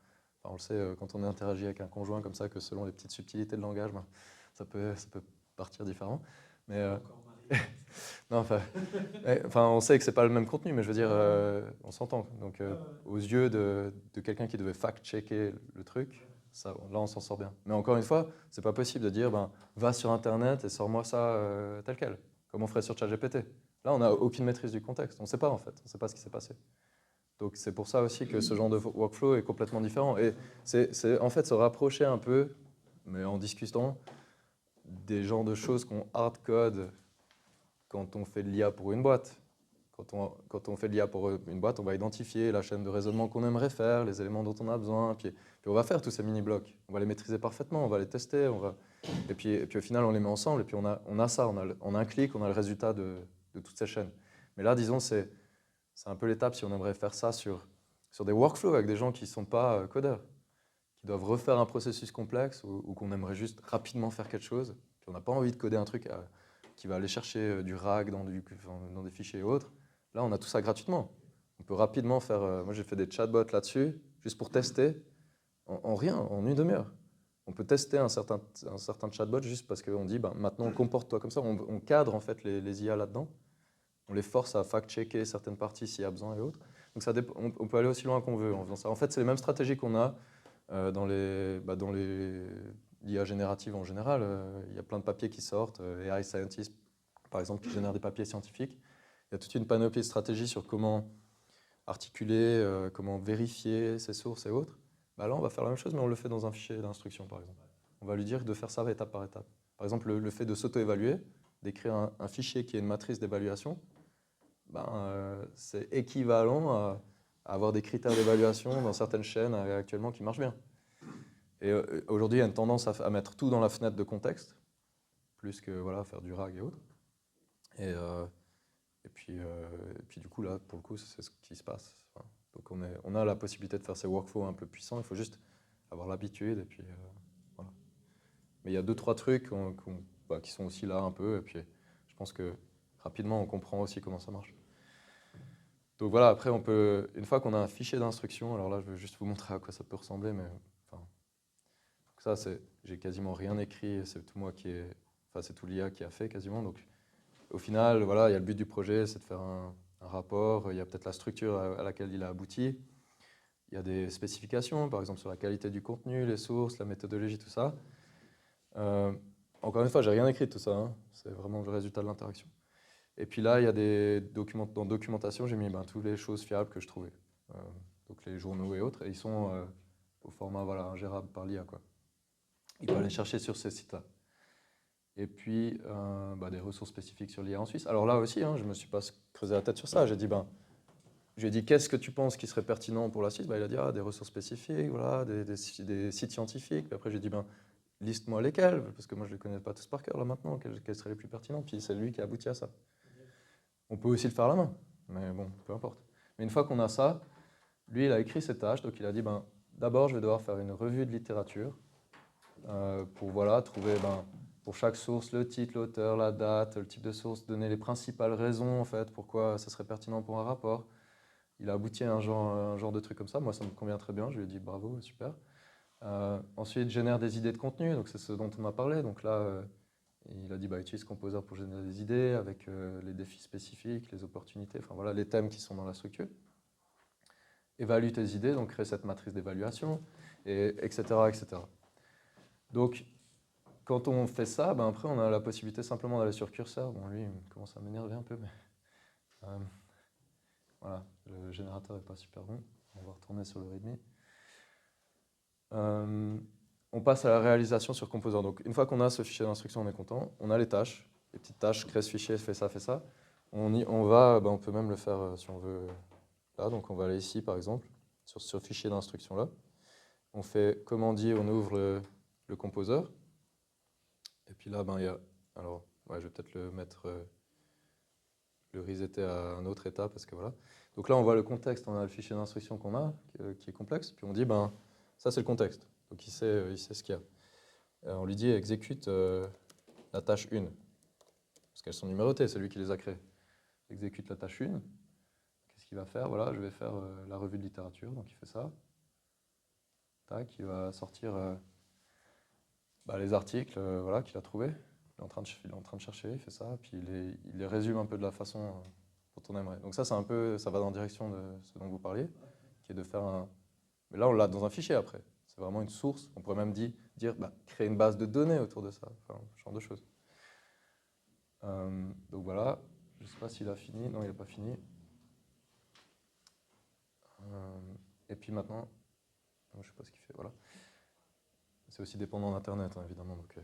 Enfin, on le sait quand on interagit avec un conjoint comme ça, que selon les petites subtilités de langage, ça peut partir différemment. Mais, non, on sait que c'est pas le même contenu, mais je veux dire, on s'entend. Donc, aux yeux de quelqu'un qui devait fact-checker le truc, ça, là, on s'en sort bien. Mais encore une fois, c'est pas possible de dire, va sur Internet et sors-moi ça tel quel, comme on ferait sur ChatGPT. Là, on n'a aucune maîtrise du contexte. On ne sait pas, en fait. On ne sait pas ce qui s'est passé. Donc, c'est pour ça aussi que ce genre de workflow est complètement différent. Et c'est en fait se rapprocher un peu, mais en discutant, des genres de choses qu'on hard-code quand on fait de l'IA pour une boîte. Quand on fait de l'IA pour une boîte, on va identifier la chaîne de raisonnement qu'on aimerait faire, les éléments dont on a besoin, puis on va faire tous ces mini-blocs. On va les maîtriser parfaitement, on va les tester, et puis au final, on les met ensemble, et puis on a ça, on a un clic, on a le résultat de toutes ces chaînes. Mais là, disons, c'est un peu l'étape si on aimerait faire ça sur des workflows avec des gens qui ne sont pas codeurs, qui doivent refaire un processus complexe ou qu'on aimerait juste rapidement faire quelque chose, puis on n'a pas envie de coder un truc qui va aller chercher du RAG dans des fichiers et autres. Là, on a tout ça gratuitement. On peut rapidement faire... moi, j'ai fait des chatbots là-dessus, juste pour tester, en une demi-heure. On peut tester un certain chatbot juste parce qu'on dit, maintenant, comporte-toi comme ça. On cadre en fait les IA là-dedans. On les force à fact-checker certaines parties s'il y a besoin et autres. Donc, on peut aller aussi loin qu'on veut en faisant ça. En fait, c'est les mêmes stratégies qu'on a dans les l'IA générative en général. Il y a plein de papiers qui sortent. AI Scientist, par exemple, qui génère des papiers scientifiques. Il y a toute une panoplie de stratégies sur comment articuler, comment vérifier ses sources et autres. Là, on va faire la même chose, mais on le fait dans un fichier d'instruction, par exemple. On va lui dire de faire ça étape par étape. Par exemple, le fait de s'auto-évaluer, d'écrire un fichier qui est une matrice d'évaluation, c'est équivalent à avoir des critères d'évaluation dans certaines chaînes actuellement qui marchent bien. Et aujourd'hui, il y a une tendance à mettre tout dans la fenêtre de contexte, plus que faire du RAG et autres. Et puis du coup, là, pour le coup, c'est ce qui se passe. Donc on a la possibilité de faire ces workflows un peu puissants, il faut juste avoir l'habitude. Et puis, voilà. Mais il y a 2-3 trucs qui sont aussi là un peu, et puis je pense que rapidement, on comprend aussi comment ça marche. Donc voilà, après, une fois qu'on a un fichier d'instruction, alors là, je vais juste vous montrer à quoi ça peut ressembler, mais ça, j'ai quasiment rien écrit, c'est tout moi c'est tout l'IA qui a fait quasiment. Donc au final, voilà, il y a le but du projet, c'est de faire un rapport, il y a peut-être la structure à laquelle il a abouti, il y a des spécifications, par exemple sur la qualité du contenu, les sources, la méthodologie, tout ça. Encore une fois, j'ai rien écrit de tout ça, hein. C'est vraiment le résultat de l'interaction. Et puis là, il y a des documents, dans documentation, j'ai mis toutes les choses fiables que je trouvais. Donc les journaux et autres, et ils sont au format ingérable par l'IA, quoi. Il peut aller chercher sur ces sites-là. Et puis, des ressources spécifiques sur l'IA en Suisse. Alors là aussi, je ne me suis pas creusé la tête sur ça. J'ai dit, qu'est-ce que tu penses qui serait pertinent pour la Suisse? Il a dit, des ressources spécifiques, voilà, des sites scientifiques. Puis après, j'ai dit, liste-moi lesquels, parce que moi, je ne les connais pas tous par cœur là maintenant, quels seraient les plus pertinents. Puis c'est lui qui a abouti à ça. On peut aussi le faire à la main, mais bon, peu importe. Mais une fois qu'on a ça, lui, il a écrit ses tâches, donc il a dit, d'abord, je vais devoir faire une revue de littérature pour voilà, trouver pour chaque source le titre, l'auteur, la date, le type de source, donner les principales raisons en fait, pourquoi ça serait pertinent pour un rapport. Il a abouti à un genre de truc comme ça. Moi, ça me convient très bien. Je lui ai dit bravo, super. Ensuite, génère des idées de contenu. Donc, c'est ce dont on a parlé. Donc là, il a dit bah, utilise Composer pour générer des idées avec les défis spécifiques, les opportunités, enfin voilà, les thèmes qui sont dans la structure. Évalue tes idées, donc crée cette matrice d'évaluation, etc., etc. Donc, quand on fait ça, ben après, on a la possibilité simplement d'aller sur Cursor. Bon, lui, il commence à m'énerver un peu, mais voilà, le générateur n'est pas super bon. On va retourner sur le README. On passe à la réalisation sur Composer. Donc, une fois qu'on a ce fichier d'instruction, on est content. On a les tâches, les petites tâches, crée ce fichier, fais ça, fais ça. On peut même le faire si on veut là. Donc, on va aller ici, par exemple, sur ce fichier d'instruction là. On fait commandier, on ouvre le Composer. Et puis là, il y a. Alors, ouais, je vais peut-être le mettre, le resetter à un autre état parce que voilà. Donc là, on voit le contexte, on a le fichier d'instruction qu'on a, qui est complexe. Puis on dit, ça c'est le contexte. Donc il sait ce qu'il y a. On lui dit, exécute la tâche 1. Parce qu'elles sont numérotées, c'est lui qui les a créées. Exécute la tâche 1. Qu'est-ce qu'il va faire? Voilà, je vais faire la revue de littérature. Donc il fait ça. Tac, il va sortir les articles voilà, qu'il a trouvés. Il est en train de chercher, il fait ça. Puis il les résume un peu de la façon dont on aimerait. Donc ça, ça va dans la direction de ce dont vous parliez, qui est de faire un. Mais là, on l'a dans un fichier après. C'est vraiment une source. On pourrait même dire créer une base de données autour de ça. Enfin, ce genre de choses. Donc voilà. Je ne sais pas s'il a fini. Non, il n'a pas fini. Et puis maintenant, je ne sais pas ce qu'il fait. Voilà. C'est aussi dépendant d'Internet, hein, évidemment. Donc,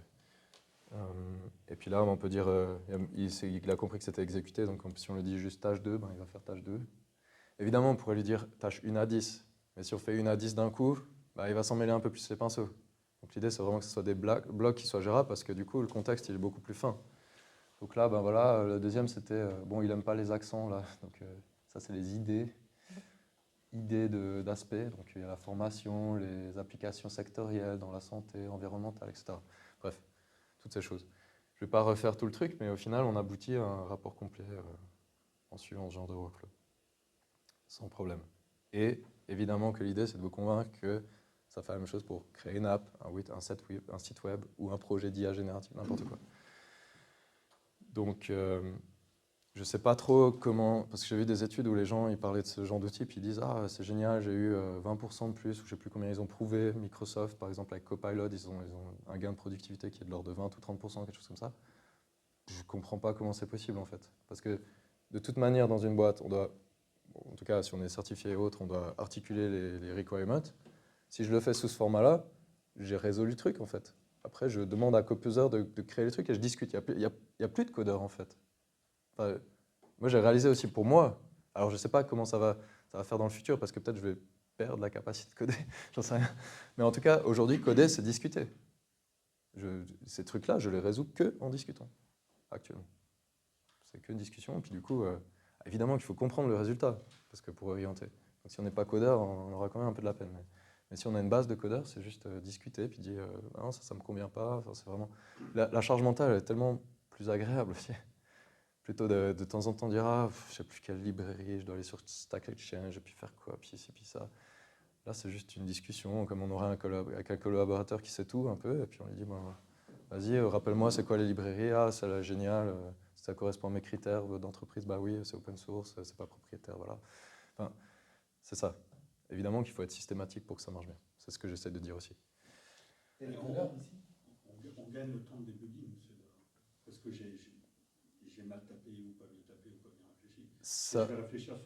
et puis là, on peut dire, il a compris que c'était exécuté. Donc si on lui dit juste tâche 2, il va faire tâche 2. Évidemment, on pourrait lui dire tâche 1 à 10. Mais si on fait 1 à 10 d'un coup, il va s'en mêler un peu plus les pinceaux. Donc l'idée, c'est vraiment que ce soit des blocs qui soient gérables parce que du coup, le contexte, il est beaucoup plus fin. Donc là, voilà, le deuxième, c'était, il n'aime pas les accents, là. Donc ça, c'est les idées d'aspect. Donc il y a la formation, les applications sectorielles dans la santé, environnementale, etc. Bref, toutes ces choses. Je ne vais pas refaire tout le truc, mais au final, on aboutit à un rapport complet en suivant ce genre de workflow. Sans problème. Et évidemment que l'idée, c'est de vous convaincre que ça fait la même chose pour créer une app, un site web ou un projet d'IA générative, n'importe quoi. Donc, je ne sais pas trop comment, parce que j'ai vu des études où les gens ils parlaient de ce genre d'outils, puis ils disent « Ah, c'est génial, j'ai eu 20% de plus », ou je ne sais plus combien ils ont prouvé. Microsoft, par exemple, avec Copilot, ils ont un gain de productivité qui est de l'ordre de 20 ou 30%, quelque chose comme ça. Je ne comprends pas comment c'est possible, en fait. Parce que, de toute manière, dans une boîte, on doit, en tout cas, si on est certifié et autres, on doit articuler les requirements. Si je le fais sous ce format-là, j'ai résolu le truc, en fait. Après, je demande à Composer de créer les trucs et je discute. Il y a plus de codeurs, en fait. Enfin, moi, j'ai réalisé aussi pour moi. Alors, je ne sais pas comment ça va faire dans le futur, parce que peut-être je vais perdre la capacité de coder. J'en sais rien. Mais en tout cas, aujourd'hui, coder, c'est discuter. Ces trucs-là, je les résous que en discutant, actuellement. C'est qu'une discussion. Et puis du coup, évidemment qu'il faut comprendre le résultat, parce que pour orienter. Donc si on n'est pas codeur, on aura quand même un peu de la peine. Mais si on a une base de codeur, c'est juste discuter, puis dire non, ça ne me convient pas. Enfin, c'est vraiment. La charge mentale elle est tellement plus agréable aussi. Plutôt de temps en temps dire ah, je ne sais plus quelle librairie, je dois aller sur Stack Exchange, et puis faire quoi, puis ci, puis ça. Là, c'est juste une discussion, comme on aurait avec un collaborateur qui sait tout un peu, et puis on lui dit vas-y, rappelle-moi, c'est quoi les librairies? Ah, c'est génial, ça correspond à mes critères d'entreprise. Bah oui, c'est open source, c'est pas propriétaire, voilà. Enfin, c'est ça. Évidemment qu'il faut être systématique pour que ça marche bien. C'est ce que j'essaie de dire aussi. Et le codeur ici? On gagne le temps de debugging, parce que j'ai mal tapé ou pas bien tapé ou pas bien réfléchi. Ça... Je vais réfléchir,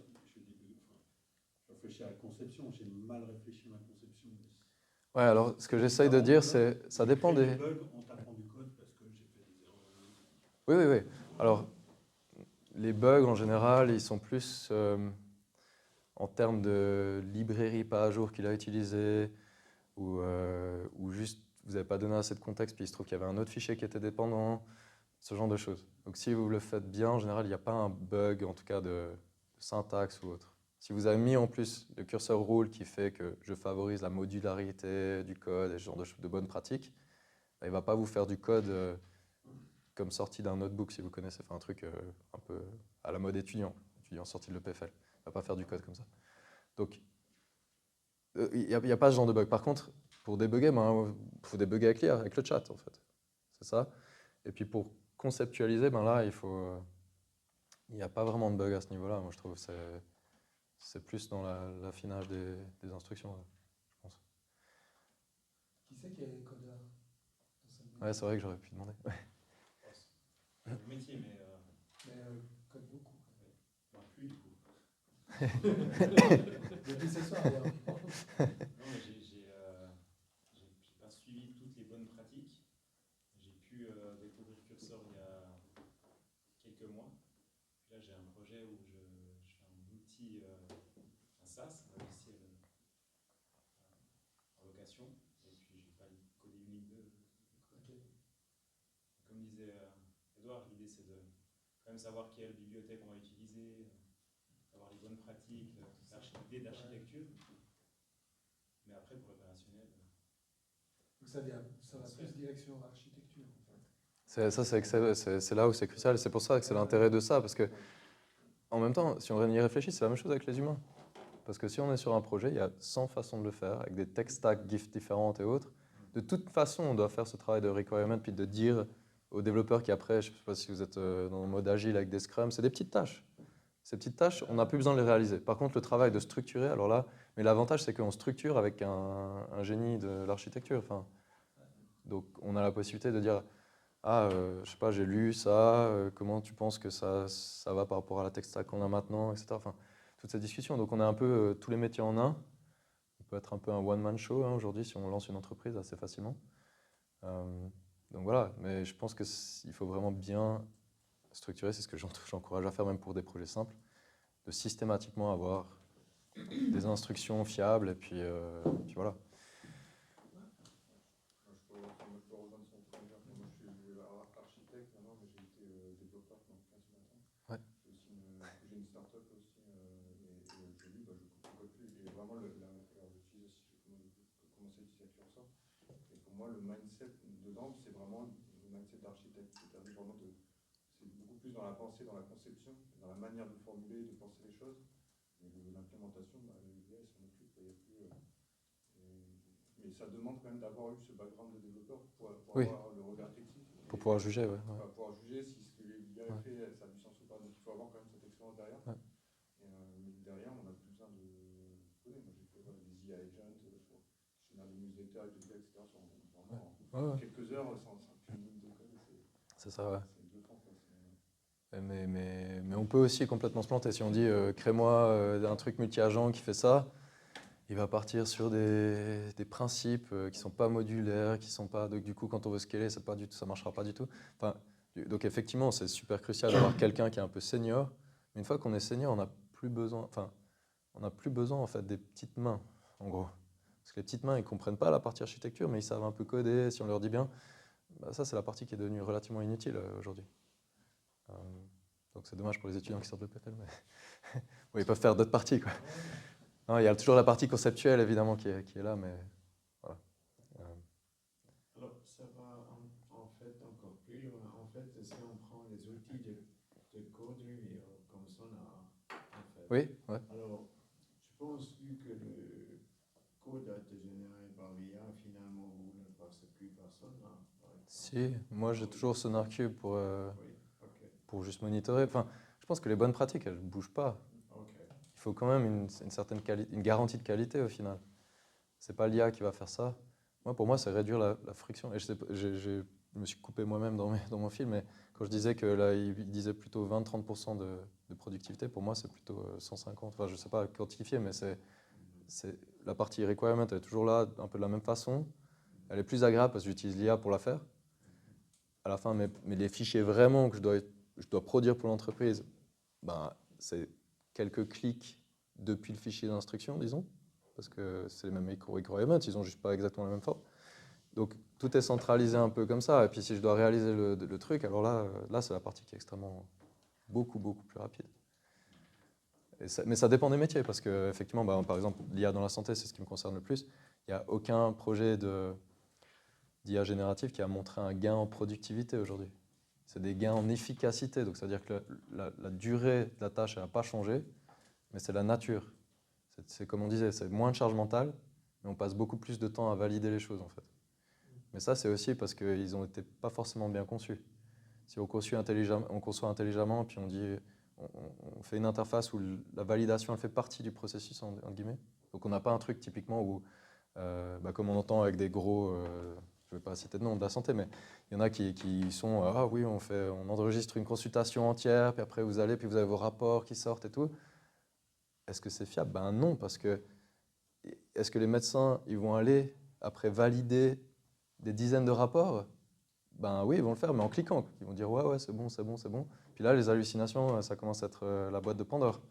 je réfléchis à la conception, j'ai mal réfléchi à ma conception. Ouais, alors ce que j'essaye de dire, c'est ça dépend des bugs en tapant du code parce que j'ai fait des erreurs. Oui. Alors, les bugs, en général, ils sont plus en termes de librairie pas à jour qu'il a utilisé ou juste vous n'avez pas donné assez de contexte, puis il se trouve qu'il y avait un autre fichier qui était dépendant, ce genre de choses. Donc si vous le faites bien, en général, il n'y a pas un bug, en tout cas de syntaxe ou autre. Si vous avez mis en plus le curseur rule qui fait que je favorise la modularité du code et ce genre de bonnes pratiques, bah, il ne va pas vous faire du code comme sorti d'un notebook, si vous connaissez, enfin, un truc un peu à la mode étudiant sorti de l'EPFL. Il ne va pas faire du code comme ça. Donc, il n'y a pas ce genre de bug. Par contre, pour débugger, ben, faut débugger avec le chat, en fait. C'est ça. Et puis pour conceptualiser, ben là, il n'y a pas vraiment de bug à ce niveau-là. Moi, je trouve que c'est plus dans l'affinage des instructions, là, je pense. Qui c'est qui est codeur dans cette Ouais, c'est vrai que j'aurais pu demander. C'est le métier, mais code beaucoup. bah, plus du coup. Depuis ce soir, alors. Non, mais j'ai pas suivi toutes les bonnes pratiques. J'ai pu découvrir Cursor il y a quelques mois. Là, j'ai un projet où je fais un outil, un SaaS, un logiciel en location, et puis je vais pas coder une ligne de code. Comme disait Edouard, l'idée c'est de quand même savoir quelle bibliothèque on va utiliser, avoir les bonnes pratiques, l'idée d'architecture. Mais après, pour l'opérationnel. Donc ça va plus direction architecture, en fait. C'est là où c'est crucial. C'est pour ça que c'est l'intérêt de ça. Parce que, en même temps, si on y réfléchit, c'est la même chose avec les humains. Parce que si on est sur un projet, il y a 100 façons de le faire, avec des tech stacks, GIF différentes et autres. De toute façon, on doit faire ce travail de requirement, puis de dire aux développeurs qui après, je ne sais pas si vous êtes dans le mode agile avec des scrums, c'est des petites tâches. Ces petites tâches, on n'a plus besoin de les réaliser. Par contre, le travail de structurer, alors là, mais l'avantage, c'est qu'on structure avec un génie de l'architecture. Enfin, donc, on a la possibilité de dire, je sais pas, j'ai lu ça, comment tu penses que ça va par rapport à la tech stack qu'on a maintenant, etc. Enfin, toute cette discussion. Donc, on a un peu tous les métiers en un. On peut être un peu un one-man show aujourd'hui si on lance une entreprise assez facilement. Donc voilà, mais je pense qu'il faut vraiment bien structurer, c'est ce que j'encourage à faire même pour des projets simples, de systématiquement avoir des instructions fiables et puis voilà. Je peux rejoindre son point de vue. Moi, je suis architecte maintenant, mais j'ai été développeur pendant 15 ans. Ouais. J'ai une start-up aussi, et aujourd'hui, je ne code plus. Et vraiment, j'utilise aussi, j'ai commencé à utiliser Cursor. Et pour moi, le mindset dedans, c'est vraiment le mindset d'architecte. C'est-à-dire vraiment c'est beaucoup plus dans la pensée, dans la conception, dans la manière de formuler, de penser les choses. Et l'implémentation, l'UI s'en occupe. Il y a plus, mais ça demande quand même d'avoir eu ce background de développeur pour Oui. avoir le regard critique. Pour pouvoir juger, ouais. Pour pouvoir juger si ce que l'IA a fait, ça a du sens ou pas. Donc il faut avoir quand même cette expérience derrière. Ouais. Mais derrière, on n'a plus besoin de coder. Moi, j'ai fait des IA agents, je génère des newsletters avec des gars, etc. Vraiment, quelques heures sans une ligne de code. C'est ça, ouais. C'est bluffant, quoi. Mais on peut aussi complètement se planter. Si on dit crée-moi un truc multi-agent qui fait ça, il va partir sur des principes qui ne sont pas modulaires, qui sont pas. Donc, du coup, quand on veut scaler, ça ne marchera pas du tout. Enfin, donc, effectivement, c'est super crucial d'avoir quelqu'un qui est un peu senior. Mais une fois qu'on est senior, on n'a plus besoin en fait, des petites mains, en gros. Parce que les petites mains, ils ne comprennent pas la partie architecture, mais ils savent un peu coder. Si on leur dit bien, bah, ça, c'est la partie qui est devenue relativement inutile aujourd'hui. Donc, c'est dommage pour les étudiants qui sortent de PFL, mais bon, ils peuvent faire d'autres parties, quoi. Non, il y a toujours la partie conceptuelle, évidemment, qui est là, mais voilà. Alors, ça va en fait encore plus loin. En fait, si on prend les outils de code review, comme ça, en fait. Oui, ouais. Alors, je pense vu que le code a été généré par l'IA, finalement, vous ne passez plus personne. Si, moi, j'ai toujours SonarQube pour Oui, ok. pour juste monitorer. Enfin, je pense que les bonnes pratiques, elles ne bougent pas. Ok. Il faut quand même une certaine une garantie de qualité au final. C'est pas l'IA qui va faire ça. Pour moi, c'est réduire la friction. Et je me suis coupé moi-même dans mon film, mais quand je disais que là, il disait plutôt 20-30% de productivité, pour moi, c'est plutôt 150. Enfin, je ne sais pas quantifier, mais la partie requirement, elle est toujours là, un peu de la même façon. Elle est plus agréable parce que j'utilise l'IA pour la faire. À la fin, mais les fichiers vraiment que je dois produire pour l'entreprise, ben, c'est quelques clics depuis le fichier d'instruction, disons, parce que c'est les mêmes requirements, ils n'ont juste pas exactement la même forme. Donc, tout est centralisé un peu comme ça. Et puis, si je dois réaliser le truc, alors là c'est la partie qui est extrêmement, beaucoup plus rapide. Mais ça dépend des métiers, parce qu'effectivement, par exemple, l'IA dans la santé, c'est ce qui me concerne le plus. Il n'y a aucun projet d'IA générative qui a montré un gain en productivité aujourd'hui. C'est des gains en efficacité, donc c'est-à-dire que la durée de la tâche, elle n'a pas changé, mais c'est la nature. C'est comme on disait, c'est moins de charge mentale, mais on passe beaucoup plus de temps à valider les choses, en fait. Mais ça, c'est aussi parce qu'ils n'ont été pas forcément bien conçus. Si on conçoit intelligemment, puis on dit, on fait une interface où la validation, elle fait partie du processus, entre guillemets. Donc on n'a pas un truc typiquement où, comme on entend avec des gros, je ne vais pas citer de nom de la santé, mais il y en a qui sont, ah oui, on enregistre une consultation entière, puis après vous allez, puis vous avez vos rapports qui sortent et tout. Est-ce que c'est fiable? Ben non, parce que est-ce que les médecins, ils vont aller après valider des dizaines de rapports? Ben oui, ils vont le faire, mais en cliquant. Ils vont dire ouais, c'est bon, c'est bon, c'est bon. Puis là, les hallucinations, ça commence à être la boîte de Pandore.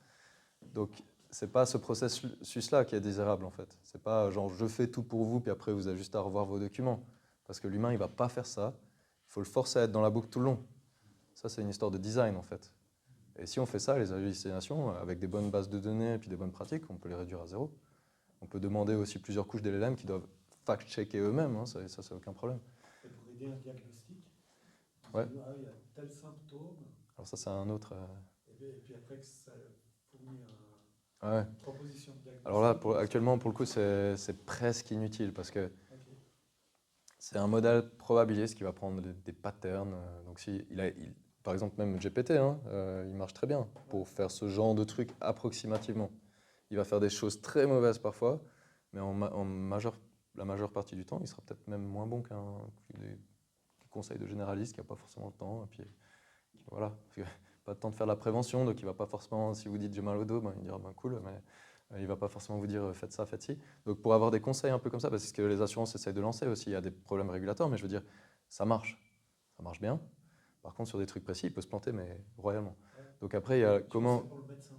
Donc, c'est pas ce processus-là qui est désirable, en fait. C'est pas genre je fais tout pour vous, puis après vous avez juste à revoir vos documents. Parce que l'humain, il va pas faire ça. Il faut le forcer à être dans la boucle tout le long. Ça, c'est une histoire de design, en fait. Et si on fait ça, les hallucinations, avec des bonnes bases de données et puis des bonnes pratiques, on peut les réduire à zéro. On peut demander aussi plusieurs couches d'LLM qui doivent fact-checker eux-mêmes, hein, ça, c'est aucun problème. Et pour aider un diagnostic, Ouais. il y a tel symptôme. Alors ça, c'est un autre... Et puis après, que ça fournit Ouais. une proposition de diagnostic. Alors là, actuellement, pour le coup, c'est presque inutile parce que c'est un modèle probabiliste qui va prendre des patterns. Donc par exemple, même GPT, hein, il marche très bien pour faire ce genre de truc approximativement. Il va faire des choses très mauvaises parfois, mais la majeure partie du temps, il sera peut-être même moins bon qu'un conseil de généraliste qui n'a pas forcément le temps. Et puis voilà, pas de temps de faire la prévention, donc il va pas forcément, si vous dites j'ai mal au dos, il dira cool, mais il va pas forcément vous dire faites ça, faites ci. Donc pour avoir des conseils un peu comme ça, parce que les assurances essayent de lancer aussi, il y a des problèmes régulateurs, mais je veux dire, ça marche bien. Par contre, sur des trucs précis, il peut se planter, mais royalement. Donc après, il y a comment... C'est pour le médecin,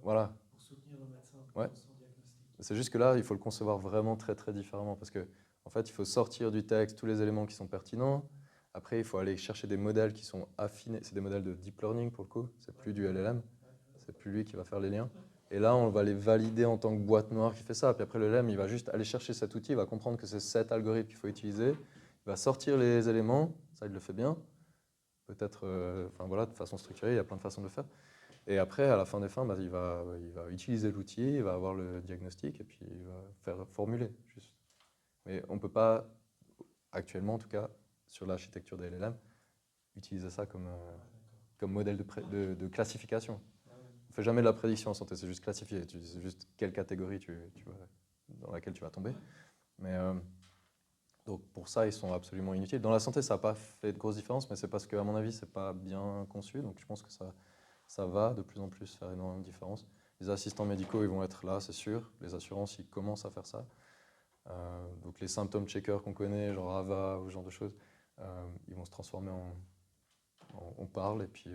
voilà. pour soutenir le médecin Ouais. dans son diagnostic. C'est juste que là, il faut le concevoir vraiment très très différemment, parce que en fait, il faut sortir du texte tous les éléments qui sont pertinents. Après, il faut aller chercher des modèles qui sont affinés. C'est des modèles de deep learning pour le coup. C'est plus du LLM. C'est plus lui qui va faire les liens. Et là, on va les valider en tant que boîte noire qui fait ça. Puis après, le LLM, il va juste aller chercher cet outil, il va comprendre que c'est cet algorithme qu'il faut utiliser. Il va sortir les éléments. Ça, il le fait bien. Peut-être, voilà, de façon structurée, il y a plein de façons de le faire. Et après, à la fin des fins, il va utiliser l'outil, il va avoir le diagnostic et puis il va faire formuler. Juste. Mais on ne peut pas, actuellement en tout cas, sur l'architecture des LLM, utiliser ça comme modèle de classification. On ne fait jamais de la prédiction en santé, c'est juste classifier. C'est juste quelle catégorie dans laquelle tu vas tomber. Mais donc pour ça, ils sont absolument inutiles. Dans la santé, ça n'a pas fait de grosse différence, mais c'est parce qu'à mon avis, ce n'est pas bien conçu. Donc je pense que ça va de plus en plus faire énormément de différence. Les assistants médicaux, ils vont être là, c'est sûr. Les assurances, ils commencent à faire ça. Donc les symptômes checkers qu'on connaît, genre AVA ou ce genre de choses, ils vont se transformer on parle et puis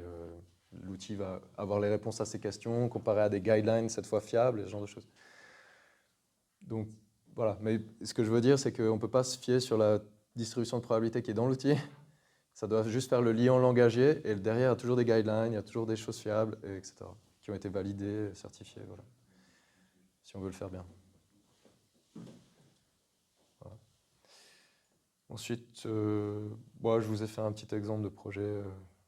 l'outil va avoir les réponses à ces questions comparé à des guidelines cette fois fiables et ce genre de choses. Donc voilà, mais ce que je veux dire, c'est qu'on ne peut pas se fier sur la distribution de probabilité qui est dans l'outil. Ça doit juste faire le lien langagier et derrière, il y a toujours des guidelines, il y a toujours des choses fiables, etc., qui ont été validées, certifiées, voilà. Si on veut le faire bien. Voilà. Ensuite, je vous ai fait un petit exemple de projet,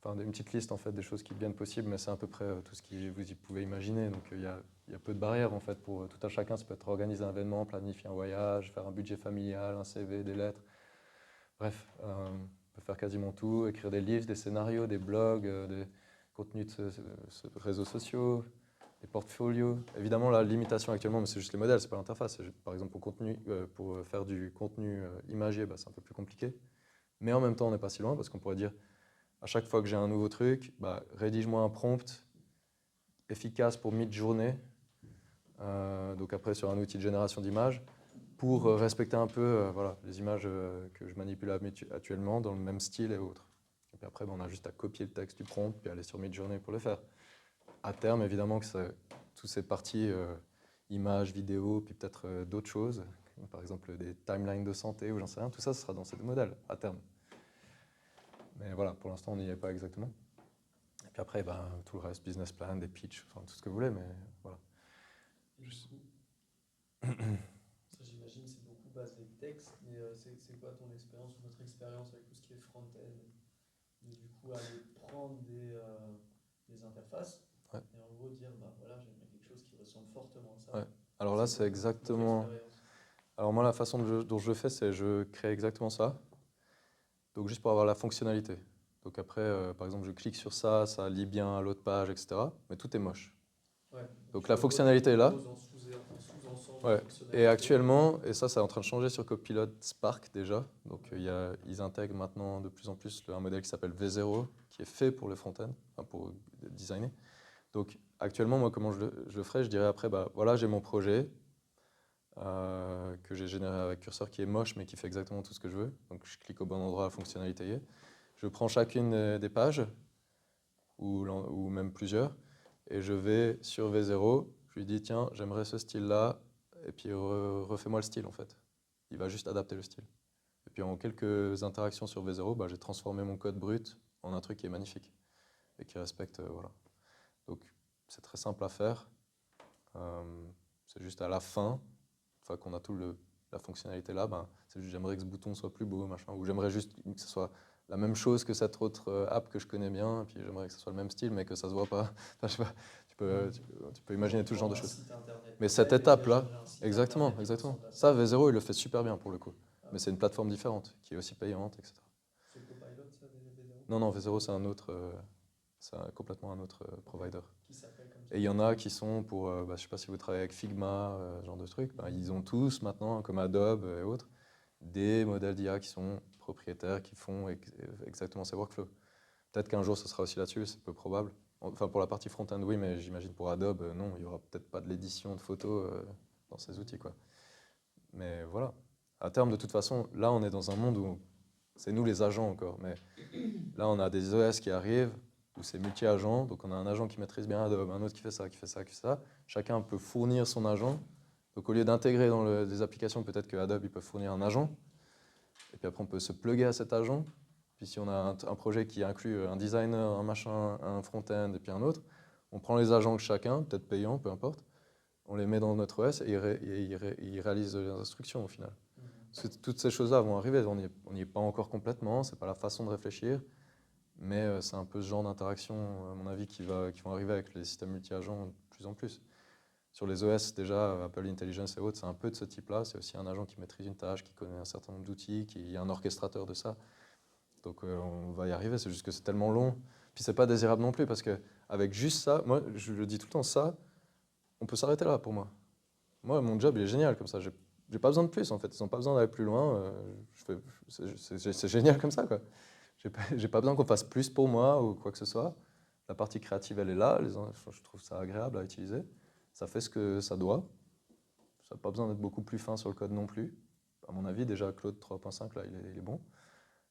une petite liste en fait des choses qui deviennent possibles, mais c'est à peu près tout ce que vous pouvez imaginer. Donc il y a peu de barrières en fait pour tout un chacun. Ça peut être organiser un événement, planifier un voyage, faire un budget familial, un CV, des lettres. Bref, on peut faire quasiment tout, écrire des livres, des scénarios, des blogs, des contenus de réseaux sociaux, des portfolios. Évidemment, la limitation actuellement, mais c'est juste les modèles, c'est pas l'interface. Par exemple, pour faire du contenu imagé, c'est un peu plus compliqué. Mais en même temps, on n'est pas si loin parce qu'on pourrait dire, à chaque fois que j'ai un nouveau truc, rédige-moi un prompt efficace pour mid-journée. Donc après, sur un outil de génération d'images, pour respecter un peu les images que je manipule actuellement dans le même style et autres. Et puis après, on a juste à copier le texte du prompt puis aller sur Midjourney pour le faire. À terme, évidemment, que toutes ces parties, images, vidéos, puis peut-être d'autres choses, par exemple des timelines de santé ou j'en sais rien, tout ça, ce sera dans ces deux modèles, à terme. Mais voilà, pour l'instant, on n'y est pas exactement. Et Puis après, ben, tout le reste, business plan, des pitchs, enfin tout ce que vous voulez, mais voilà. Et du coup, ça j'imagine c'est beaucoup basé texte, mais c'est quoi ton expérience ou votre expérience avec tout ce qui est front-end? De du coup aller prendre des interfaces Ouais. et en gros dire bah voilà j'aimerais quelque chose qui ressemble fortement à ça. Ouais. Alors là, C'est c'est quoi exactement... votre expérience? Alors moi, la façon dont je le fais, c'est je crée exactement ça. Donc juste pour avoir la fonctionnalité. Donc après, par exemple, je clique sur ça, ça lit bien à l'autre page, etc. Mais tout est moche. Ouais. Donc Tu la fonctionnalité est là. proposes en sous-ensemble de Ouais. fonctionnalités. Et actuellement, et ça c'est en train de changer sur Copilot Spark déjà, donc ils intègrent maintenant de plus en plus un modèle qui s'appelle V0, qui est fait pour le front-end, enfin pour designer. Donc actuellement, moi comment je le ferais, je dirais après, bah, voilà j'ai mon projet que j'ai généré avec Cursor qui est moche mais qui fait exactement tout ce que je veux. Donc je clique au bon endroit, la fonctionnalité y est. Je prends chacune des pages, ou même plusieurs, et je vais sur V0, je lui dis tiens, j'aimerais ce style-là, et puis refais-moi le style en fait. Il va juste adapter le style. Et puis en quelques interactions sur V0, bah, j'ai transformé mon code brut en un truc qui est magnifique et qui respecte, voilà. Donc c'est très simple à faire. C'est juste à la fin, une fois qu'on a la fonctionnalité là, ben, c'est juste j'aimerais que ce bouton soit plus beau, machin, ou j'aimerais juste que ce soit la même chose que cette autre app que je connais bien, et puis j'aimerais que ce soit le même style, mais que ça se voit pas. Enfin, je sais pas, tu peux imaginer tout ce genre de choses. Mais cette étape-là, exactement. Ça, V0, il le fait super bien pour le coup. Mais c'est une plateforme différente, qui est aussi payante, etc. C'est Copilot, ça, V0? Non, V0, c'est un autre, complètement un autre provider. Qui s'appelle comme ça? Et il y en a qui sont pour, je ne sais pas si vous travaillez avec Figma, ce genre de trucs, bah, ils ont tous maintenant, comme Adobe et autres, des modèles d'IA qui sont propriétaires, qui font exactement ces workflows. Peut-être qu'un jour ce sera aussi là-dessus, c'est peu probable. Enfin pour la partie front-end oui, mais j'imagine pour Adobe, non, il n'y aura peut-être pas de l'édition de photos dans ces outils, quoi. Mais voilà, à terme de toute façon, là on est dans un monde où c'est nous les agents encore, mais là on a des OS qui arrivent, où c'est multi-agent, donc on a un agent qui maîtrise bien Adobe, un autre qui fait ça, qui fait ça, qui fait ça. Chacun peut fournir son agent. Donc au lieu d'intégrer dans des applications, peut-être que Adobe il peut fournir un agent. Et puis après on peut se plugger à cet agent. Puis si on a un projet qui inclut un designer, un machin, un front-end et puis un autre, on prend les agents de chacun, peut-être payants, peu importe. On les met dans notre OS et ils réalisent les instructions au final. Parce que toutes ces choses-là vont arriver, on n'y est pas encore complètement, c'est pas la façon de réfléchir. Mais c'est un peu ce genre d'interaction, à mon avis, qui vont arriver avec les systèmes multi-agents de plus en plus. Sur les OS, déjà, Apple Intelligence et autres, c'est un peu de ce type-là. C'est aussi un agent qui maîtrise une tâche, qui connaît un certain nombre d'outils, qui est un orchestrateur de ça. Donc on va y arriver, c'est juste que c'est tellement long. Puis c'est pas désirable non plus, parce qu'avec juste ça, moi je le dis tout le temps, ça, on peut s'arrêter là pour moi. Moi, mon job, il est génial comme ça. J'ai pas besoin de plus, en fait. Ils n'ont pas besoin d'aller plus loin. C'est génial comme ça, quoi. J'ai pas besoin qu'on fasse plus pour moi ou quoi que ce soit. La partie créative, elle est là. Je trouve ça agréable à utiliser. Ça fait ce que ça doit. Ça n'a pas besoin d'être beaucoup plus fin sur le code non plus. À mon avis, déjà, Claude 3.5, là, il est bon.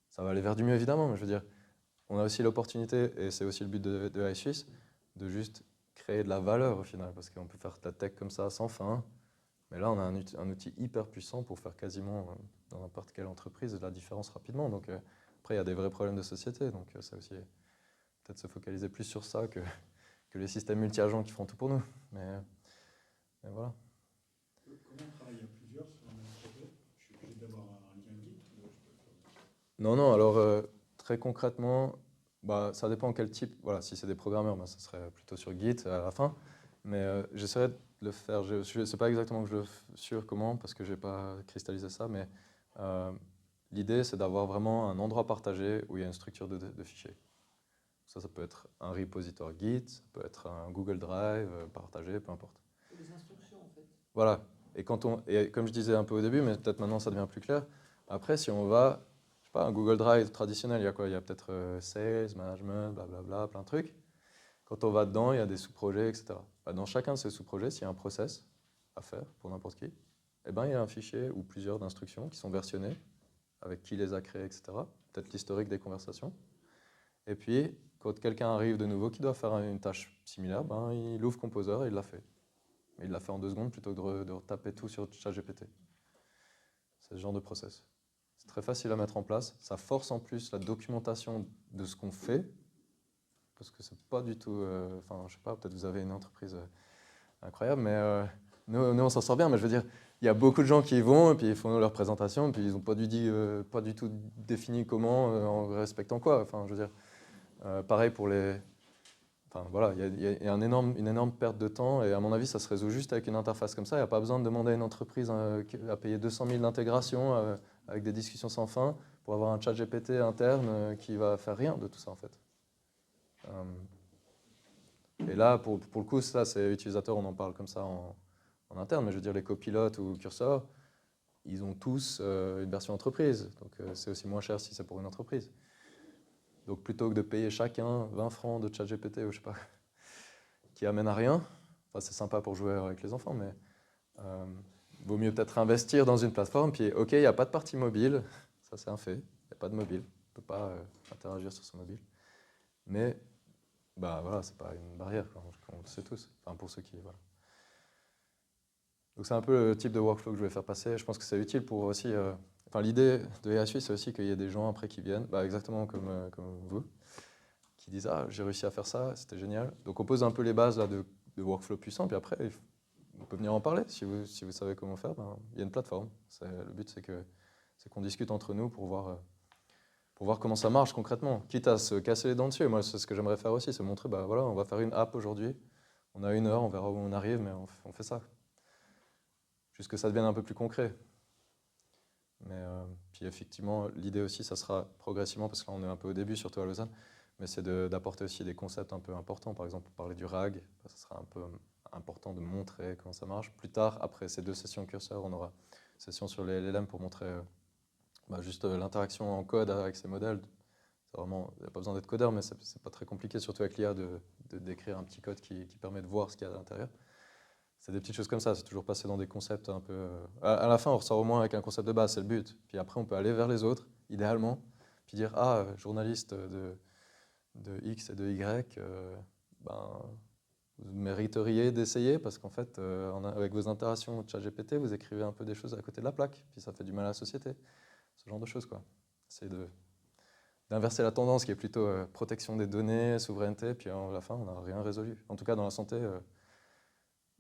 Ça va aller vers du mieux, évidemment. Mais je veux dire, on a aussi l'opportunité, et c'est aussi le but de iSuisse, de juste créer de la valeur au final. Parce qu'on peut faire de la tech comme ça sans fin. Mais là, on a un outil hyper puissant pour faire quasiment, dans n'importe quelle entreprise, de la différence rapidement. Donc, après, il y a des vrais problèmes de société. Donc, c'est aussi peut-être se focaliser plus sur ça que les systèmes multi-agents qui font tout pour nous. Mais voilà. Comment on travaille à plusieurs sur un même projet? Je suis obligé d'avoir un lien Git ou je peux faire... Non, alors, très concrètement, bah, ça dépend quel type. Voilà, si c'est des programmeurs, bah, ça serait plutôt sur Git à la fin. Mais j'essaierai de le faire. Je ne sais pas exactement sur comment, parce que je n'ai pas cristallisé ça, mais l'idée, c'est d'avoir vraiment un endroit partagé où il y a une structure de fichiers. Ça peut être un repository Git, ça peut être un Google Drive partagé, peu importe. C'est des instructions en fait. Voilà. Et comme je disais un peu au début, mais peut-être maintenant ça devient plus clair, après, si on va, je sais pas, un Google Drive traditionnel, il y a quoi? Il y a peut-être Sales, Management, blablabla, plein de trucs. Quand on va dedans, il y a des sous-projets, etc. Bah, dans chacun de ces sous-projets, s'il y a un process à faire pour n'importe qui, eh ben, il y a un fichier ou plusieurs d'instructions qui sont versionnées, avec qui les a créées, etc. Peut-être l'historique des conversations. Et puis, quand quelqu'un arrive de nouveau qui doit faire une tâche similaire, ben, il ouvre Composer et il l'a fait. Mais il l'a fait en 2 secondes plutôt que de taper tout sur ChatGPT. C'est ce genre de process. C'est très facile à mettre en place. Ça force en plus la documentation de ce qu'on fait. parce que c'est pas du tout... Enfin, je sais pas, peut-être vous avez une entreprise incroyable, mais nous, on s'en sort bien. Mais je veux dire, il y a beaucoup de gens qui y vont, et puis ils font leur présentation, et puis ils n'ont pas du tout défini comment, en respectant quoi. Enfin, je veux dire, pareil pour les... Enfin, voilà, il y a une énorme perte de temps, et à mon avis, ça se résout juste avec une interface comme ça. Il n'y a pas besoin de demander à une entreprise à payer 200 000 d'intégration avec des discussions sans fin pour avoir un chat GPT interne qui va faire rien de tout ça, en fait. Et là, pour le coup, ça, c'est utilisateur, on en parle comme ça en interne, mais je veux dire, les copilotes ou curseurs, ils ont tous une version entreprise. Donc, c'est aussi moins cher si c'est pour une entreprise. Donc, plutôt que de payer chacun 20 francs de ChatGPT ou je sais pas, qui amène à rien, enfin, c'est sympa pour jouer avec les enfants, mais vaut mieux peut-être investir dans une plateforme. Puis, OK, il n'y a pas de partie mobile, ça c'est un fait, il n'y a pas de mobile, on ne peut pas interagir sur son mobile. Mais, bah voilà, c'est pas une barrière, quoi, on le sait tous, enfin, pour ceux qui... Voilà. Donc c'est un peu le type de workflow que je vais faire passer. Je pense que c'est utile pour aussi... Enfin, l'idée de AI c'est aussi qu'il y ait des gens après qui viennent, bah, exactement comme vous, qui disent « Ah, j'ai réussi à faire ça, c'était génial ». Donc on pose un peu les bases là, de workflow puissants, puis après, on peut venir en parler. Si vous savez comment faire, ben, il y a une plateforme. Le but, c'est qu'on discute entre nous pour voir comment ça marche concrètement, quitte à se casser les dents dessus. Moi, c'est ce que j'aimerais faire aussi, c'est montrer, bah, voilà, on va faire une app aujourd'hui, on a 1 heure, on verra où on arrive, mais on fait ça. Juste que ça devienne un peu plus concret. Mais puis effectivement, l'idée aussi, ça sera progressivement, parce que là on est un peu au début, surtout à Lausanne, mais c'est d'apporter aussi des concepts un peu importants. Par exemple, parler du RAG, ça sera un peu important de montrer comment ça marche. Plus tard, après ces 2 sessions curseurs, on aura une session sur les LLM pour montrer juste l'interaction en code avec ces modèles. Il n'y a pas besoin d'être codeur, mais c'est pas très compliqué, surtout avec l'IA, d'écrire un petit code qui permet de voir ce qu'il y a à l'intérieur. C'est des petites choses comme ça, c'est toujours passer dans des concepts un peu... À la fin, on ressort au moins avec un concept de base, c'est le but. Puis après, on peut aller vers les autres, idéalement, puis dire « Ah, journaliste de X et de Y, ben, vous mériteriez d'essayer, parce qu'en fait, avec vos interactions ChatGPT, vous écrivez un peu des choses à côté de la plaque, puis ça fait du mal à la société. » Ce genre de choses, quoi. C'est d'inverser la tendance qui est plutôt protection des données, souveraineté, puis à la fin, on n'a rien résolu. En tout cas, dans la santé...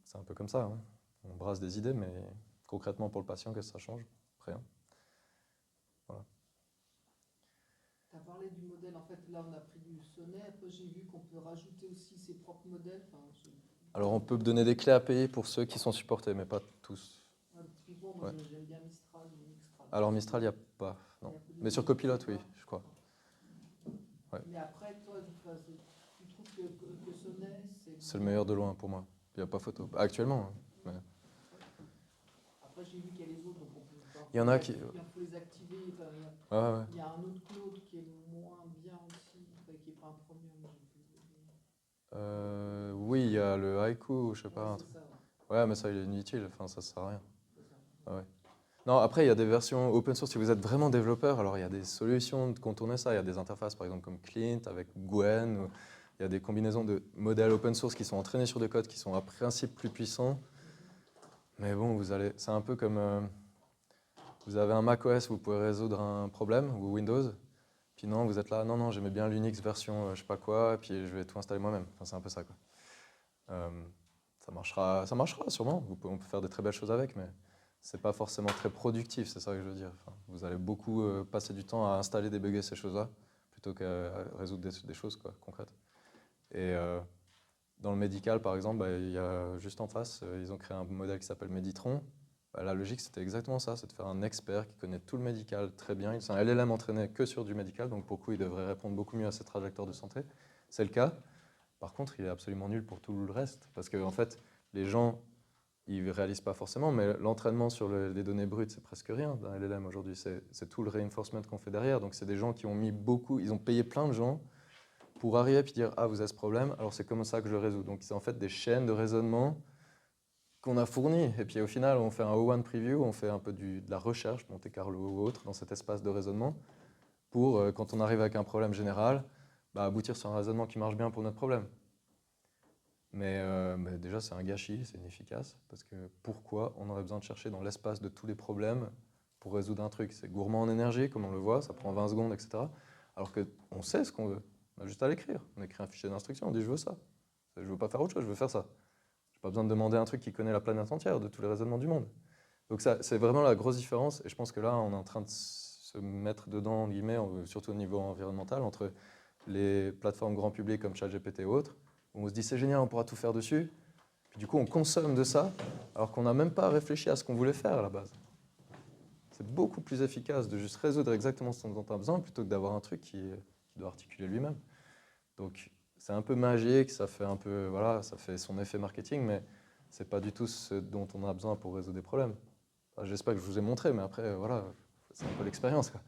c'est un peu comme ça, hein. On brasse des idées, mais concrètement pour le patient, qu'est-ce que ça change? Rien. Voilà. Tu as parlé du modèle, en fait, là on a pris du sonnet, après j'ai vu qu'on peut rajouter aussi ses propres modèles. Alors on peut donner des clés API pour ceux qui sont supportés, mais pas tous. Typiquement, moi j'aime bien Mistral ou Mixtral. Alors Mistral, il n'y a pas, non. Mais sur Copilot, oui, je crois. Ouais. Mais après, toi, tu trouves que sonnet, c'est le meilleur de loin pour moi. Il n'y a pas photo. Actuellement. Mais... Après, j'ai vu qu'il y a les autres, donc on peut il y en a qui... Il faut les activer. Ouais. Il y a un autre Claude qui est moins bien aussi, qui n'est pas un premium. Oui, il y a le Haiku, je sais pas. Ouais, ça, ouais, mais ça, il est inutile. Enfin, ça sert à rien. Ouais. Non, après, il y a des versions open source. Si vous êtes vraiment développeur, alors il y a des solutions de contourner ça. Il y a des interfaces, par exemple, comme Clint, avec Gwen. Il y a des combinaisons de modèles open source qui sont entraînés sur des codes qui sont à principe plus puissants. Mais bon, c'est un peu comme... vous avez un macOS, vous pouvez résoudre un problème, ou Windows. Puis non, vous êtes là, non, j'aimais bien l'Unix version je sais pas quoi, et puis je vais tout installer moi-même. Enfin, c'est un peu ça, quoi. Ça marchera sûrement. On peut faire des très belles choses avec, mais c'est pas forcément très productif, c'est ça que je veux dire. Enfin, vous allez beaucoup passer du temps à installer, débugger ces choses-là, plutôt qu'à résoudre des choses quoi, concrètes. Et dans le médical, par exemple, il y a juste en face, ils ont créé un modèle qui s'appelle Meditron. La logique, c'était exactement ça, c'est de faire un expert qui connaît tout le médical très bien. C'est un LLM entraîné que sur du médical, donc pour le coup, il devrait répondre beaucoup mieux à ses trajectoires de santé. C'est le cas. Par contre, il est absolument nul pour tout le reste, parce que en fait, les gens, ils ne réalisent pas forcément, mais l'entraînement sur les données brutes, c'est presque rien d'un LLM aujourd'hui. C'est tout le reinforcement qu'on fait derrière. Donc, c'est des gens qui ont mis beaucoup, ils ont payé plein de gens pour arriver et dire « Ah, vous avez ce problème, alors c'est comme ça que je le résous ». Donc, c'est en fait des chaînes de raisonnement qu'on a fournies. Et puis, au final, on fait un O1 preview, on fait un peu de la recherche, Monte Carlo ou autre, dans cet espace de raisonnement, pour, quand on arrive avec un problème général, aboutir sur un raisonnement qui marche bien pour notre problème. Mais déjà, c'est un gâchis, c'est inefficace, parce que pourquoi on aurait besoin de chercher dans l'espace de tous les problèmes pour résoudre un truc? C'est gourmand en énergie, comme on le voit, ça prend 20 secondes, etc. Alors qu'on sait ce qu'on veut. On a juste à l'écrire. On écrit un fichier d'instruction, on dit je veux ça. Je veux pas faire autre chose, je veux faire ça. J'ai pas besoin de demander un truc qui connaît la planète entière de tous les raisonnements du monde. Donc ça, c'est vraiment la grosse différence. Et je pense que là, on est en train de se mettre dedans, en guillemets, surtout au niveau environnemental, entre les plateformes grand public comme ChatGPT ou autres, où on se dit c'est génial, on pourra tout faire dessus. Puis du coup, on consomme de ça, alors qu'on n'a même pas réfléchi à ce qu'on voulait faire à la base. C'est beaucoup plus efficace de juste résoudre exactement ce dont on a besoin plutôt que d'avoir un truc qui doit articuler lui-même. Donc c'est un peu magique, ça fait un peu, voilà, ça fait son effet marketing, mais c'est pas du tout ce dont on a besoin pour résoudre des problèmes. Enfin, j'espère que je vous ai montré, mais après, voilà, c'est un peu l'expérience, quoi.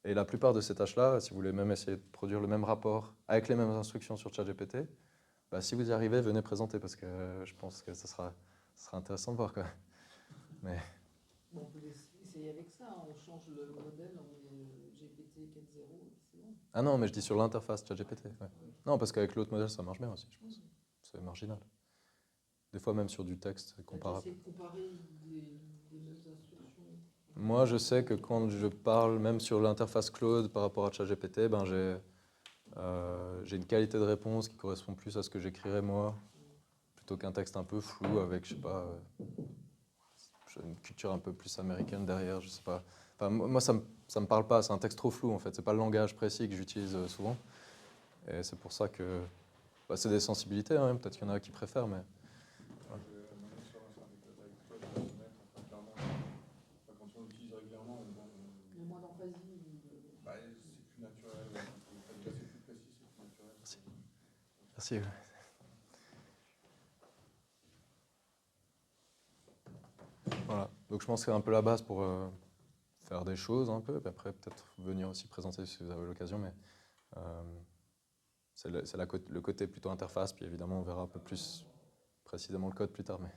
Et la plupart de ces tâches-là, si vous voulez même essayer de produire le même rapport avec les mêmes instructions sur ChatGPT, bah, si vous y arrivez, venez présenter parce que je pense que ça sera intéressant de voir, quoi. Mais... Bon, on peut essayer avec ça, hein. On change le modèle, on met GPT 4.0 et c'est bon. Ah non, mais je dis sur l'interface ChatGPT. Ouais. Non, parce qu'avec l'autre modèle, ça marche bien aussi, je pense. C'est marginal. Des fois, même sur du texte comparable. J'essaie de comparer des mêmes instructions. Moi, je sais que quand je parle, même sur l'interface Claude par rapport à ChatGPT, ben j'ai une qualité de réponse qui correspond plus à ce que j'écrirais moi, plutôt qu'un texte un peu flou avec, je sais pas, une culture un peu plus américaine derrière, je sais pas. Enfin, moi, ça me parle pas, c'est un texte trop flou en fait, c'est pas le langage précis que j'utilise souvent. Et c'est pour ça que bah, c'est des sensibilités, hein, peut-être qu'il y en a qui préfèrent, mais... Mon expérience avec Claude Personnel, clairement, quand on l'utilise régulièrement, Il y a moins d'emphasie. c'est plus naturel. C'est plus précis, c'est plus naturel. Merci. Merci. Voilà, donc je pense que c'est un peu la base pour faire des choses un peu, puis après peut-être venir aussi présenter si vous avez l'occasion, mais c'est le côté plutôt interface, puis évidemment on verra un peu plus précisément le code plus tard, mais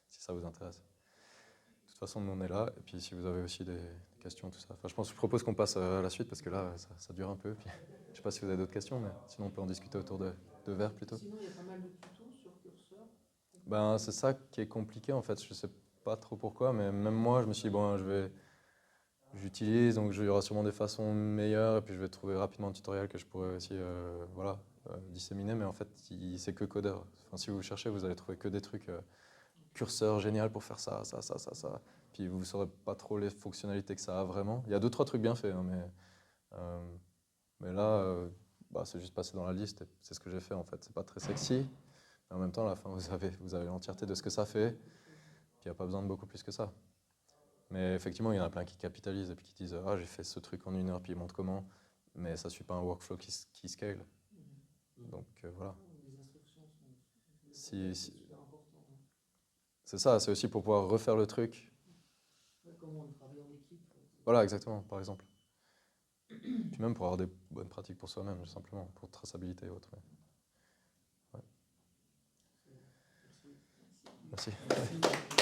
si ça vous intéresse. De toute façon, nous on est là, et puis si vous avez aussi des questions, tout ça. Enfin, je propose qu'on passe à la suite, parce que là, ça dure un peu. Puis, je ne sais pas si vous avez d'autres questions, mais sinon on peut en discuter autour de verre plutôt. Sinon, il y a pas mal de tutos sur Cursor. Ben, c'est ça qui est compliqué en fait, je ne sais pas trop pourquoi, mais même moi, je me suis dit, bon, j'utilise, donc il y aura sûrement des façons meilleures, et puis je vais trouver rapidement un tutoriel que je pourrais aussi voilà, disséminer, mais en fait, c'est que codeur. Enfin, si vous cherchez, vous allez trouver que des trucs curseur génial pour faire ça. Puis vous ne saurez pas trop les fonctionnalités que ça a vraiment. Il y a 2-3 trucs bien faits, hein, mais là, bah, c'est juste passé dans la liste, et c'est ce que j'ai fait en fait. C'est pas très sexy, mais en même temps, à la fin, vous avez l'entièreté de ce que ça fait, puis il n'y a pas besoin de beaucoup plus que ça. Mais effectivement, il y en a plein qui capitalisent et puis qui disent « Ah, j'ai fait ce truc en 1 heure, puis ils montrent comment », mais ça ne suit pas un workflow qui scale. Donc voilà. Les instructions sont super importantes. C'est ça, c'est aussi pour pouvoir refaire le truc. Comment on travaille en équipe. Voilà, exactement, par exemple. Puis même pour avoir des bonnes pratiques pour soi-même, simplement, pour traçabilité et autres. Ouais. Merci. Merci.